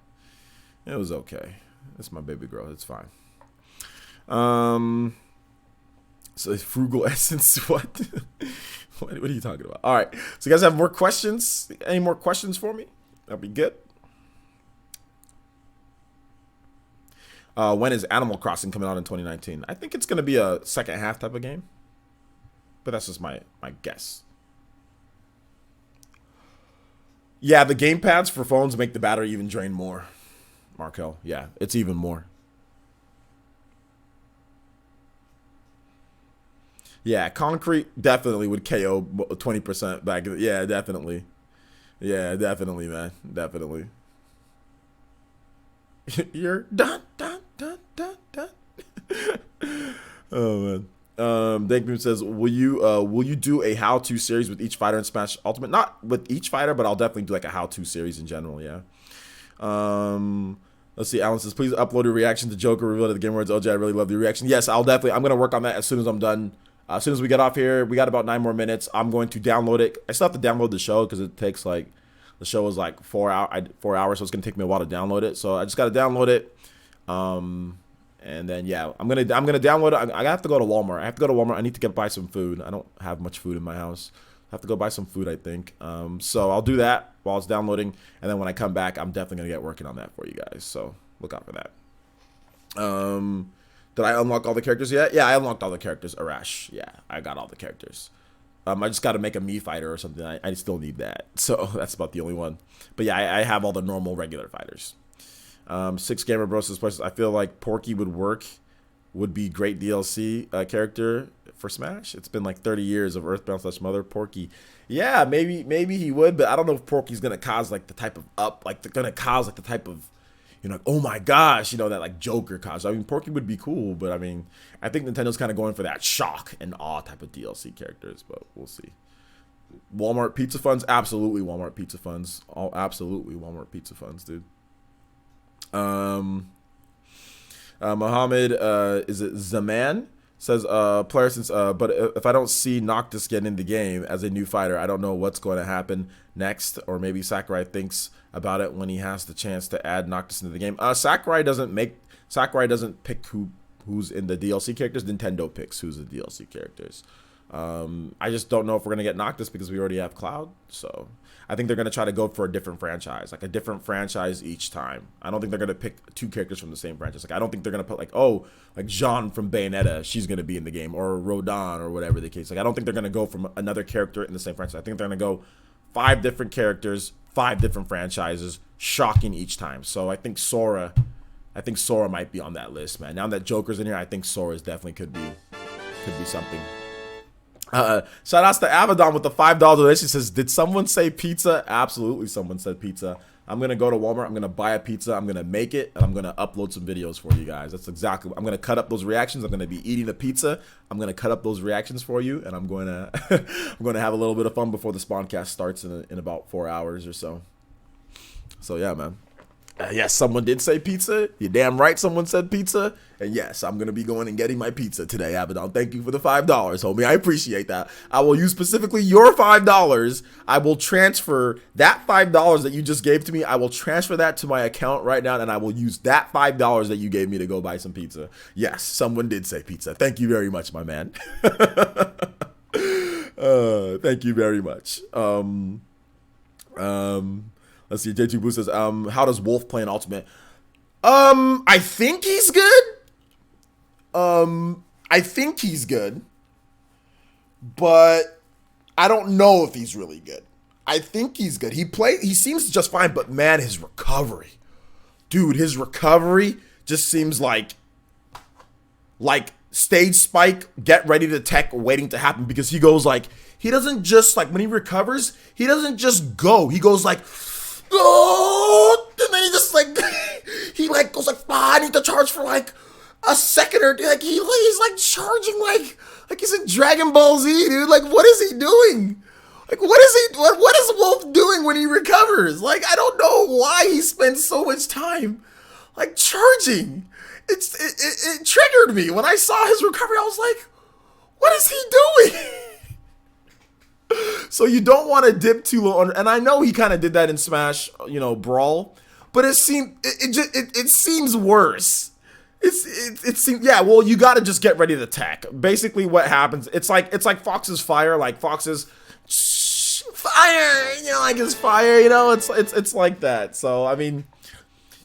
It was okay. That's my baby girl. It's fine. So frugal essence. What? What are you talking about? All right. So you guys have more questions? Any more questions for me? That'd be good. When is Animal Crossing coming out in 2019? I think it's going to be a second half type of game, but that's just my guess. Yeah, the gamepads for phones make the battery even drain more. Markel, yeah, it's even more. Yeah, concrete definitely would KO 20% back. Yeah, definitely. Yeah, definitely, man. Definitely. You're done. Oh man. Dankman says, will you do a how-to series with each fighter in Smash Ultimate? Not with each fighter, but I'll definitely do like a how-to series in general. Yeah. Let's see. Alan says, please upload your reaction to Joker reveal to the Game Awards. OJ, I really love the reaction. Yes, I'm gonna work on that as soon as I'm done. As soon as we get off here, we got about 9 more minutes. I'm going to download it. I still have to download the show because it takes the show is like 4 hours, so it's gonna take me a while to download it. So I just gotta download it. And then yeah, I'm gonna download it. I have to go to Walmart. I need to buy some food. I don't have much food in my house. I have to go buy some food, I think. So I'll do that while it's downloading, and then when I come back, I'm definitely gonna get working on that for you guys. So look out for that. Did I unlock all the characters yet? Yeah, I unlocked all the characters. Arash. Yeah, I got all the characters. I just got to make a Mii fighter or something. I still need that. So that's about the only one. But yeah, I have all the normal regular fighters. 6 Gamer Bros says, I feel like Porky would be great DLC character for Smash. It's been like 30 years of Earthbound / Mother Porky. Yeah, maybe he would, but I don't know if Porky's gonna cause like the type of like, oh my gosh, that like Joker cause. I mean, Porky would be cool, but I mean, I think Nintendo's kind of going for that shock and awe type of DLC characters, but we'll see. Walmart Pizza Funds, absolutely Walmart Pizza Funds. Absolutely Walmart Pizza Funds, dude. Mohammed, is it Zaman? Says, player since, but if I don't see Noctis get in the game as a new fighter, I don't know what's going to happen next, or maybe Sakurai thinks about it when he has the chance to add Noctis into the game. Sakurai doesn't pick who's in the DLC characters. Nintendo picks who's the DLC characters. I just don't know if we're gonna get Noctis because we already have Cloud. So I think they're gonna try to go for a different franchise, like a different franchise each time. I don't think they're gonna pick 2 characters from the same franchise. Like I don't think they're gonna put like Jean from Bayonetta, she's gonna be in the game, or Rodin or whatever the case. Like I don't think they're gonna go from another character in the same franchise. I think they're gonna go 5 different characters, 5 different franchises, shocking each time. So I think Sora might be on that list, man. Now that Joker's in here, I think Sora's definitely could be something. Shout outs to Avedon with the $5 donation. Says, did someone say pizza? Absolutely, someone said pizza. I'm gonna go to Walmart. I'm gonna buy a pizza. I'm gonna make it, and I'm gonna upload some videos for you guys. That's exactly. I'm gonna cut up those reactions. I'm gonna be eating a pizza. I'm gonna cut up those reactions for you, and I'm gonna have a little bit of fun before the Spawncast starts in about 4 hours or so. So yeah, man. Yes, someone did say pizza. You're damn right someone said pizza. And yes, I'm going to be going and getting my pizza today, Abaddon. Thank you for the $5, homie. I appreciate that. I will use specifically your $5. I will transfer that $5 that you just gave to me. I will transfer that to my account right now, and I will use that $5 that you gave me to go buy some pizza. Yes, someone did say pizza. Thank you very much, my man. Thank you very much. Let's see. J2 Blue says, how does Wolf play in Ultimate? I think he's good. But I don't know if he's really good. I think he's good. He seems just fine, but man, his recovery. Dude, his recovery just seems like stage spike, get ready to tech waiting to happen, because he goes like, he doesn't just like, when he recovers, he doesn't just go. He goes like, oh, and then he just like, he like goes like, I need to charge for like a second or like he's like charging like he's in Dragon Ball Z, dude. Like, what is he doing? Like, what is Wolf doing when he recovers? Like, I don't know why he spends so much time like charging. It triggered me when I saw his recovery. I was like, what is he doing? So you don't want to dip too low, and I know he kind of did that in Smash, Brawl, but it seems worse. It seems, yeah. Well, you got to just get ready to attack. Basically, what happens? It's like Fox's fire, like Fox's fire, like his fire, It's like that. So I mean,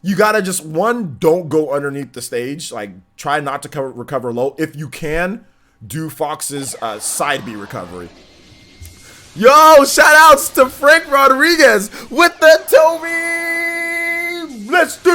you gotta just don't go underneath the stage. Like, try not to recover low. If you can, do Fox's side B recovery. Yo, shout outs to Frank Rodriguez with the Toby Blister.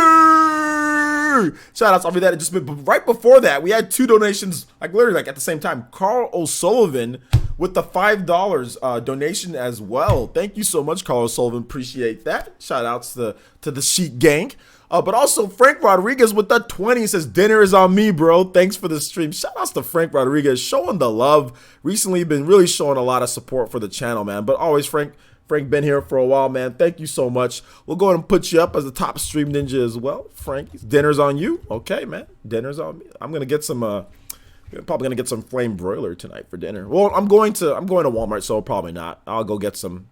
Shout outs, I'll be that. But right before that, we had 2 donations, like literally like at the same time. Carl O'Sullivan with the $5 donation as well. Thank you so much, Carl O'Sullivan. Appreciate that. Shout outs to the Sheik Gang. But also Frank Rodriguez with the 20 says, dinner is on me, bro. Thanks for the stream. Shout outs to Frank Rodriguez, showing the love. Recently been really showing a lot of support for the channel, man. But always, Frank been here for a while, man. Thank you so much. We'll go ahead and put you up as the top stream ninja as well. Frank, dinner's on you. Okay, man. Dinner's on me. I'm gonna get some probably gonna get some flame broiler tonight for dinner. Well, I'm going to Walmart, so probably not. I'll go get some.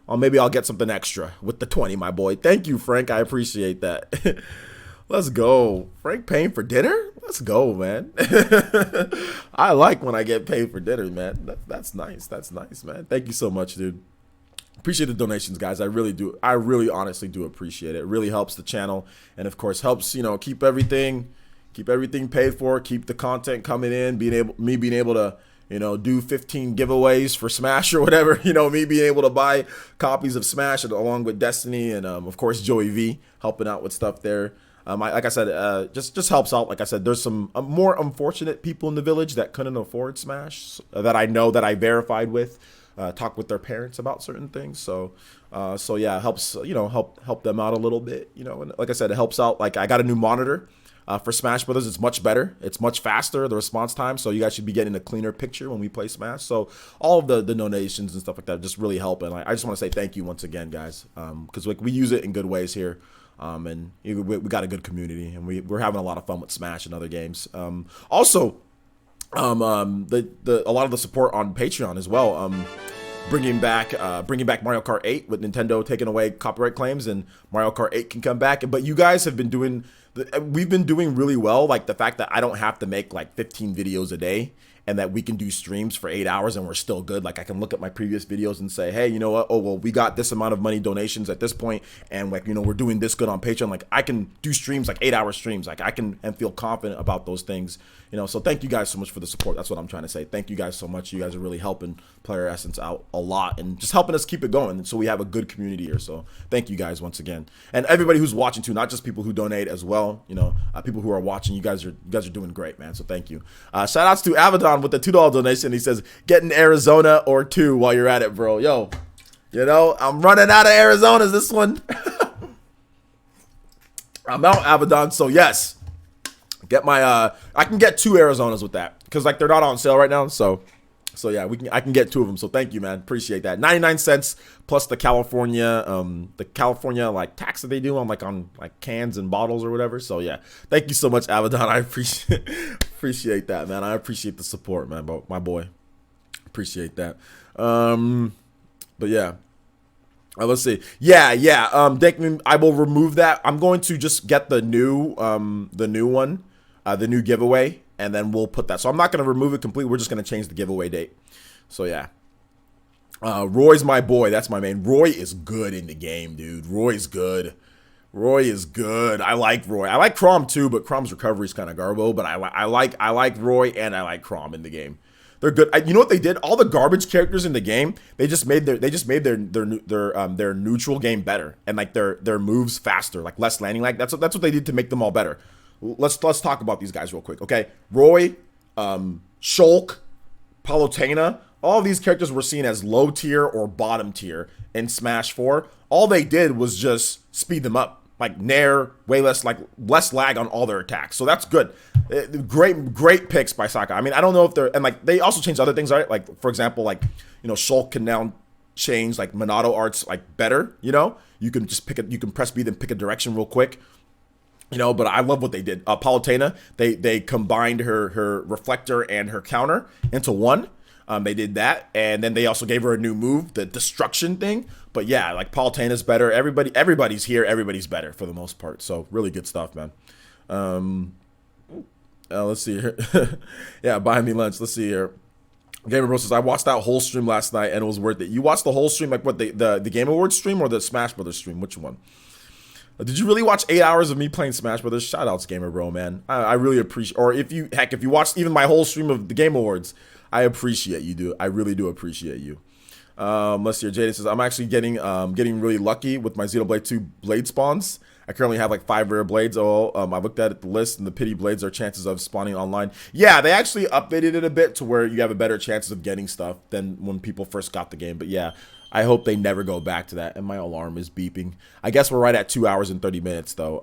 Or maybe I'll get something extra with the 20, my boy. Thank you, Frank. I appreciate that. Let's go. Frank paying for dinner? Let's go, man. I like when I get paid for dinner, man. That's nice. That's nice, man. Thank you so much, dude. Appreciate the donations, guys. I really do. I really honestly do appreciate it. It really helps the channel, and of course helps, keep everything paid for, keep the content coming in, being able to do 15 giveaways for Smash or whatever, me being able to buy copies of Smash along with Destiny, and of course Joey V helping out with stuff there. Like I said, just helps out. Like I said, there's some more unfortunate people in the village that couldn't afford Smash that I know, that I verified with, talk with their parents about certain things. So yeah, it helps, help them out a little bit, and like I said, it helps out. Like, I got a new monitor for Smash Brothers. It's much better. It's much faster, the response time. So you guys should be getting a cleaner picture when we play Smash. So all of the donations and stuff like that just really help. And I just want to say thank you once again, guys, because we use it in good ways here. And we got a good community, and we're having a lot of fun with Smash and other games. Also, a lot of the support on Patreon as well. Bringing back Mario Kart 8 with Nintendo taking away copyright claims, and Mario Kart 8 can come back. But you guys have been we've been doing really well. Like, the fact that I don't have to make like 15 videos a day, and that we can do streams for 8 hours and we're still good. Like, I can look at my previous videos and say, hey, you know what? Oh, well, we got this amount of money donations at this point, and like, we're doing this good on Patreon. Like, I can do streams, like 8-hour streams. Like, I can and feel confident about those things. So thank you guys so much for the support. That's what I'm trying to say. Thank you guys so much. You guys are really helping Player Essence out a lot, and just helping us keep it going. So we have a good community here. So thank you guys once again, and everybody who's watching too, not just people who donate as well. People who are watching. You guys are doing great, man. So thank you. Shout outs to Abaddon with the $2 donation. He says, get in Arizona or 2 while you're at it, bro. Yo, I'm running out of Arizonas this one. I'm out, Abaddon. So yes. Get my I can get 2 Arizonas with that, because like they're not on sale right now. So So yeah, I can get 2 of them. So thank you, man. Appreciate that. 99 cents plus the California like tax that they do on like cans and bottles or whatever. So yeah, thank you so much, Abaddon. I appreciate that, man. I appreciate the support, man. My boy, appreciate that. But yeah. Let's see. Yeah. Deckman, I will remove that. I'm going to just get the new one, the new giveaway, and then we'll put that. So I'm not going to remove it completely. We're just going to change the giveaway date. So yeah. Roy's my boy. That's my main. Roy is good in the game, dude. Roy's good. Roy is good. I like Roy. I like Crom too, but Crom's recovery is kind of garbo. But I like Roy and I like Crom in the game. They're good. You know what they did? All the garbage characters in the game, they just made their neutral game better, and like their moves faster, like less landing lag. That's what they did to make them all better. Let's talk about these guys real quick, okay? Roy, Shulk, Palutena, all of these characters were seen as low tier or bottom tier in Smash 4. All they did was just speed them up. Like Nair, way less lag on all their attacks. So that's good. Great picks by Saka. I mean, I don't know if they're, and like they also changed other things, right? Like for example, like, you know, Shulk can now change like Monado arts like better, you know? You can just you can press B then pick a direction real quick. You know, but I love what they did. Palutena, they combined her reflector and her counter into one. They did that, and then they also gave her a new move, the destruction thing. But yeah, like Palutena's better. Everybody's here. Everybody's better for the most part. So really good stuff, man. Let's see here. Yeah, buy me lunch. Let's see here. Gamer Bro says, I watched that whole stream last night and it was worth it. You watched the whole stream, like what, the Game Awards stream or the Smash Brothers stream? Which one? Did you really watch 8 hours of me playing Smash Brothers? Shoutouts, Gamer Bro, man. I really appreciate, or if you watched even my whole stream of the Game Awards, I appreciate you, dude. I really do appreciate you. Let's see here. Jaden says, I'm actually getting really lucky with my Xenoblade 2 blade spawns. I currently have like 5 rare blades. Oh, I looked at the list, and the pity blades are chances of spawning online. Yeah, they actually updated it a bit to where you have a better chance of getting stuff than when people first got the game. But yeah, I hope they never go back to that. And my alarm is beeping. I guess we're right at 2 hours and 30 minutes though.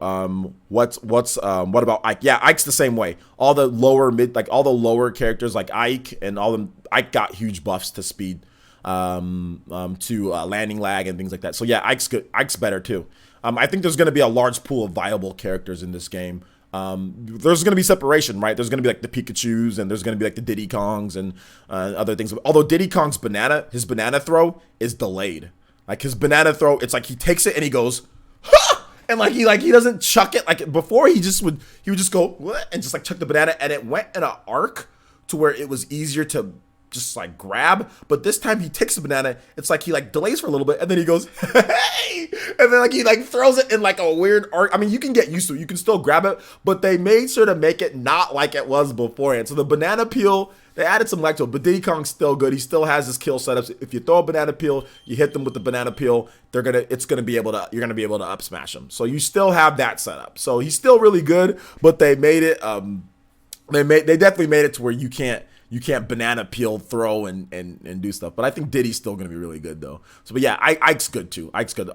What about Ike? Yeah, Ike's the same way. All the lower characters like Ike and all them, Ike got huge buffs to speed, to landing lag and things like that. So yeah, Ike's good. Ike's better too. I think there's going to be a large pool of viable characters in this game. There's going to be separation, right? There's going to be like the Pikachus, and there's going to be like the Diddy Kongs and other things. Although Diddy Kong's his banana throw is delayed. Like his banana throw, it's like he takes it and he goes, ha! And like he doesn't chuck it like before. He would just go what? And just like chuck the banana, and it went in an arc to where it was easier to just like grab. But this time he takes the banana, it's like he like delays for a little bit, and then he goes, hey, and then like he like throws it in like a weird arc. I mean, you can get used to it, you can still grab it, but they made sure to make it not like it was beforehand. So the banana peel, they added some lag to it, but Diddy Kong's still good. He still has his kill setups. If you throw a banana peel, you hit them with the banana peel, you're gonna be able to up smash them. So you still have that setup. So he's still really good, but they made it they definitely made it to where you can't banana peel throw and do stuff. But I think Diddy's still going to be really good though. So, but yeah, Ike's good too. Ike's good.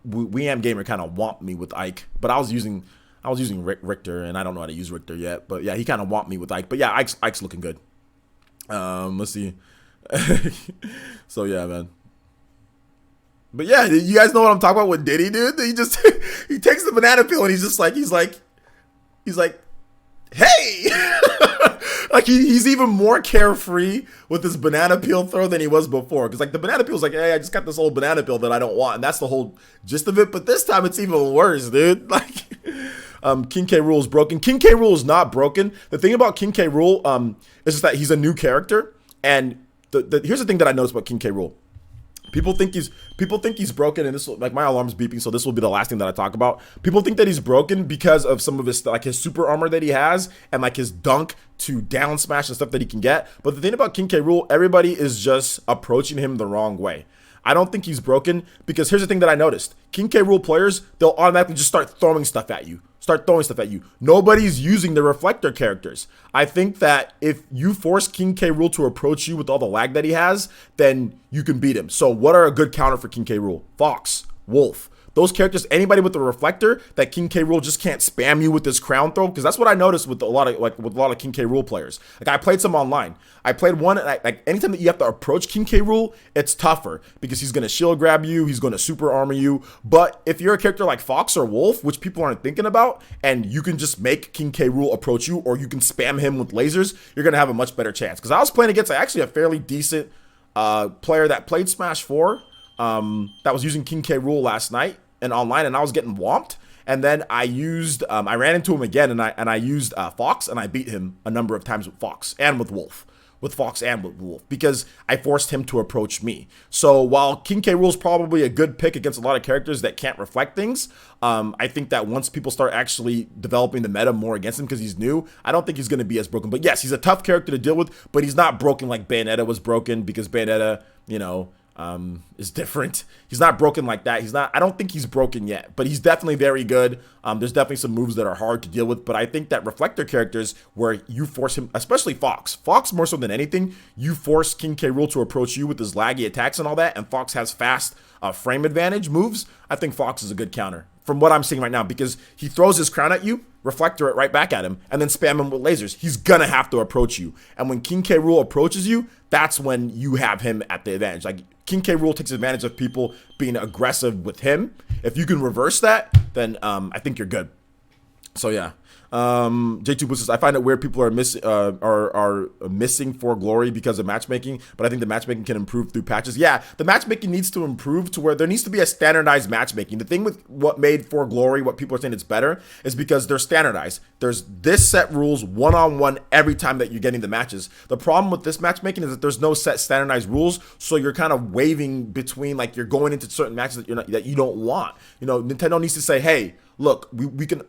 We Am Gamer kind of want me with Ike, but I was using Richter, and I don't know how to use Richter yet. But yeah, he kind of want me with Ike. But yeah, Ike's looking good. Let's see. So yeah, man. But yeah, you guys know what I'm talking about with Diddy, dude? He just he takes the banana peel and he's like, hey. Like he's even more carefree with this banana peel throw than he was before. Because like the banana peel's like, hey, I just got this old banana peel that I don't want, and that's the whole gist of it. But this time it's even worse, dude. Like, King K. Rool is broken. King K. Rool is not broken. The thing about King K. Rool is just that he's a new character, and here's the thing that I noticed about King K. Rool. People think he's broken, and this will, like, my alarm's beeping, so this will be the last thing that I talk about. People think that he's broken because of some of his like his super armor that he has, and like his dunk to down smash and stuff that he can get. But the thing about King K. Rool, everybody is just approaching him the wrong way. I don't think he's broken, because here's the thing that I noticed. King K. Rool players, they'll automatically just start throwing stuff at you. Nobody's using the reflector characters. I think that if you force King K. Rool to approach you with all the lag that he has, then you can beat him. So what are a good counter for King K. Rool? Fox, Wolf. those characters, anybody with the reflector, that King K. Rool just can't spam you with this crown throw, because that's what I noticed with a lot of King K. Rool players. Like, I played some online. I played one, like anytime that you have to approach King K. Rool, it's tougher because he's gonna shield grab you, he's gonna super armor you. But if you're a character like Fox or Wolf, which people aren't thinking about, and you can just make King K. Rool approach you, or you can spam him with lasers, you're gonna have a much better chance. Because I was playing against actually a fairly decent player that played Smash 4 that was using King K. Rool last night and online, and I was getting whomped. And then I ran into him again, and I used Fox, and I beat him a number of times with Fox and with Wolf. With Fox and with Wolf, because I forced him to approach me. So while King K. Rool is probably a good pick against a lot of characters that can't reflect things, I think that once people start actually developing the meta more against him because he's new, I don't think he's going to be as broken. But yes, he's a tough character to deal with, but he's not broken like Bayonetta was broken, because Bayonetta, is different. He's not broken like that. I don't think he's broken yet, but he's definitely very good. There's definitely some moves that are hard to deal with, but I think that reflector characters where you force him, especially Fox more so than anything, you force King K. Rool to approach you with his laggy attacks and all that, and Fox has fast frame advantage moves. I think Fox is a good counter from what I'm seeing right now, because he throws his crown at you, reflector it right back at him, and then spam him with lasers. He's gonna have to approach you, and when King K. Rool approaches you, that's when you have him at the advantage. Like, King K. Rool takes advantage of people being aggressive with him. If you can reverse that, then I think you're good. So yeah. J2 Boost says, I find it weird people are missing for glory because of matchmaking, but I think the matchmaking can improve through patches. Yeah, the matchmaking needs to improve to where there needs to be a standardized matchmaking. The thing with what made for glory, what people are saying it's better, is because they're standardized. There's this set rules one-on-one every time that you're getting the matches. The problem with this matchmaking is that there's no set standardized rules, so you're kind of waving between, like, you're going into certain matches that you don't want. Nintendo needs to say, hey, look, we can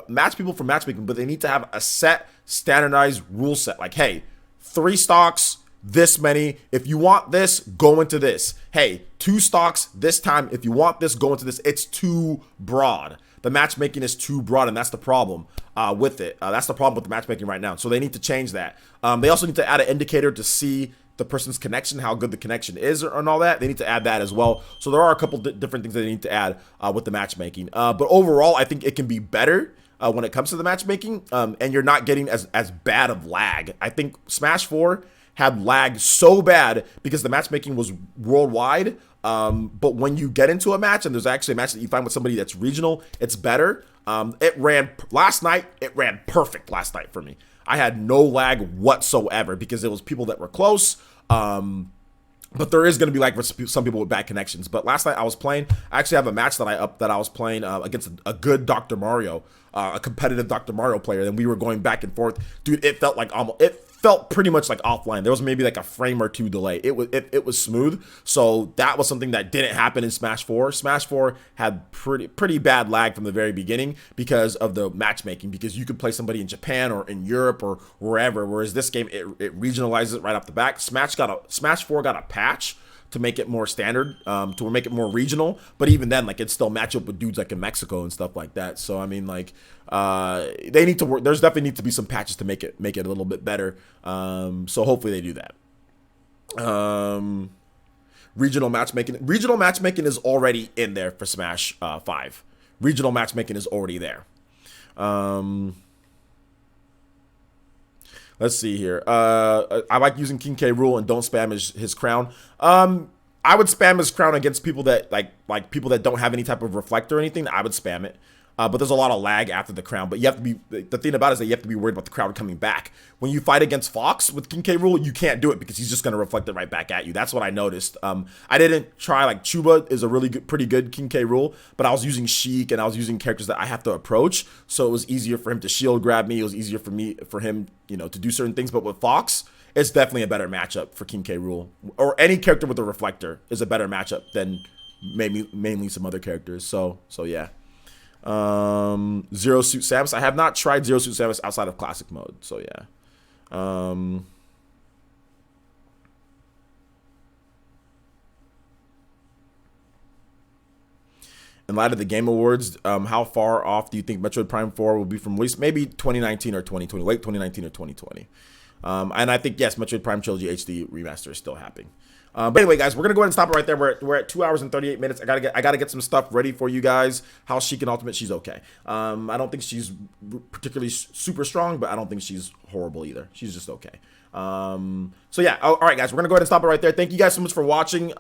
match people for matchmaking, but they need to have a set standardized rule set. Like, hey, 3 stocks, this many. If you want this, go into this. Hey, 2 stocks this time. If you want this, go into this. It's too broad. The matchmaking is too broad, and that's the problem with it. That's the problem with the matchmaking right now. So they need to change that. They also need to add an indicator to see the person's connection, how good the connection is, and all that. They need to add that as well. So there are a couple different things that they need to add with the matchmaking. But overall, I think it can be better when it comes to the matchmaking, and you're not getting as bad of lag. I think Smash 4 had lag so bad because the matchmaking was worldwide. But when you get into a match, and there's actually a match that you find with somebody that's regional, it's better. It ran perfect last night for me. I had no lag whatsoever because it was people that were close. But there is going to be, like, some people with bad connections. But last night I was playing. I actually have a match that I was playing against a good Dr. Mario, a competitive Dr. Mario player. And we were going back and forth. Dude, it felt pretty much like offline. There was maybe like a frame or 2 delay. It was smooth. So that was something that didn't happen in Smash 4. Smash 4 had pretty bad lag from the very beginning because of the matchmaking, because you could play somebody in Japan or in Europe or wherever, whereas this game it regionalizes it right off the back. Smash 4 got a patch to make it more standard, to make it more regional, but even then, like, it still match up with dudes like in Mexico and stuff like that. So I mean, like, they need to work. There's definitely need to be some patches to make it a little bit better. So hopefully they do that. Regional matchmaking is already in there for Smash 5. Regional matchmaking is already there. Let's see here. I like using King K. Rool and don't spam his crown. I would spam his crown against people that like people that don't have any type of reflector or anything. I would spam it. But there's a lot of lag after the crown. But you have to be, the thing about it is that you have to be worried about the crowd coming back. When you fight against Fox with King K. Rool, you can't do it because he's just going to reflect it right back at you. That's what I noticed. I didn't try, like, Chuba is a pretty good King K. Rool, but I was using Sheik and I was using characters that I have to approach. So it was easier for him to shield grab me. It was easier for him, to do certain things. But with Fox, it's definitely a better matchup for King K. Rool. Or any character with a reflector is a better matchup than mainly some other characters. So yeah. Zero Suit Samus. I have not tried Zero Suit Samus outside of classic mode. So yeah. In light of the Game Awards, how far off do you think Metroid Prime 4 will be from release? Maybe 2019 or 2020, late 2019 or 2020. And I think, yes, Metroid Prime Trilogy HD Remaster is still happening. But anyway, guys, we're gonna go ahead and stop it right there. We're at 2 hours and 38 minutes. I gotta get some stuff ready for you guys. How Sheik and Ultimate, she's okay. I don't think she's particularly super strong, but I don't think she's horrible either. She's just okay. So yeah, all right, guys, we're gonna go ahead and stop it right there. Thank you guys so much for watching.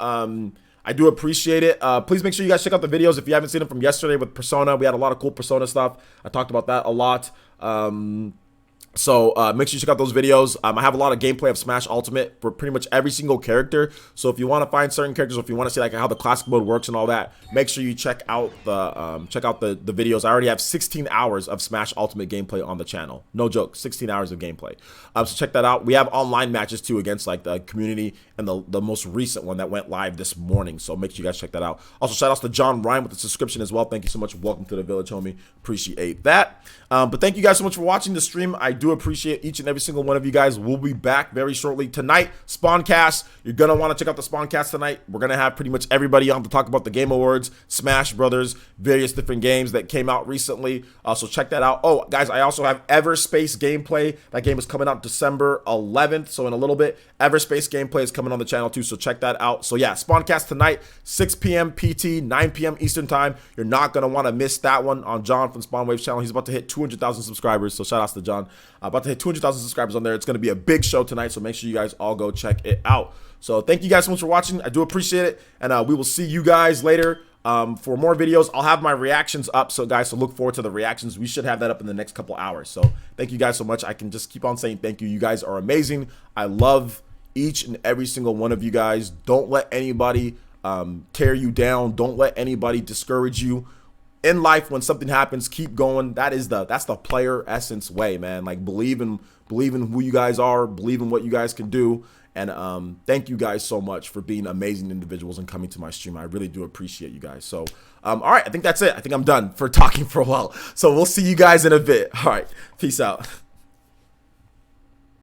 I do appreciate it. Please make sure you guys check out the videos if you haven't seen them from yesterday with Persona. We had a lot of cool Persona stuff. I talked about that a lot. So make sure you check out those videos. I have a lot of gameplay of Smash Ultimate for pretty much every single character. So if you want to find certain characters, or if you want to see like how the classic mode works and all that, make sure you check out the videos. I already have 16 hours of Smash Ultimate gameplay on the channel. No joke, 16 hours of gameplay. So check that out. We have online matches too against like the community and the most recent one that went live this morning. So make sure you guys check that out. Also, shout outs to John Ryan with the subscription as well. Thank you so much. Welcome to the village, homie. Appreciate that. But thank you guys so much for watching the stream. I do appreciate each and every single one of you guys. We'll be back very shortly tonight. Spawncast. You're gonna want to check out the Spawncast tonight. We're gonna have pretty much everybody on to talk about the Game Awards, Smash Brothers, various different games that came out recently. So check that out. Oh, guys, I also have Everspace gameplay. That game is coming out December 11th. So in a little bit, Everspace gameplay is coming on the channel too. So check that out. So yeah, Spawncast tonight, 6 p.m. PT, 9 p.m. Eastern time. You're not gonna want to miss that one on John from Spawnwaves channel. He's about to hit 200,000 subscribers. So shout outs to John. About to hit 200,000 subscribers on there. It's going to be a big show tonight, so make sure you guys all go check it out. So thank you guys so much for watching. I do appreciate it, and we will see you guys later for more videos. I'll have my reactions up, so guys, so look forward to the reactions. We should have that up in the next couple hours. So thank you guys so much. I can just keep on saying thank you. You guys are amazing. I love each and every single one of you guys. Don't let anybody tear you down. Don't let anybody discourage you. In life, when something happens, keep going. That's the player essence way, man. Like believe in who you guys are, believe in what you guys can do, and thank you guys so much for being amazing individuals and coming to my stream. I really do appreciate you guys. So all right, I think that's it. I think I'm done for talking for a while. So we'll see you guys in a bit. All right, peace out.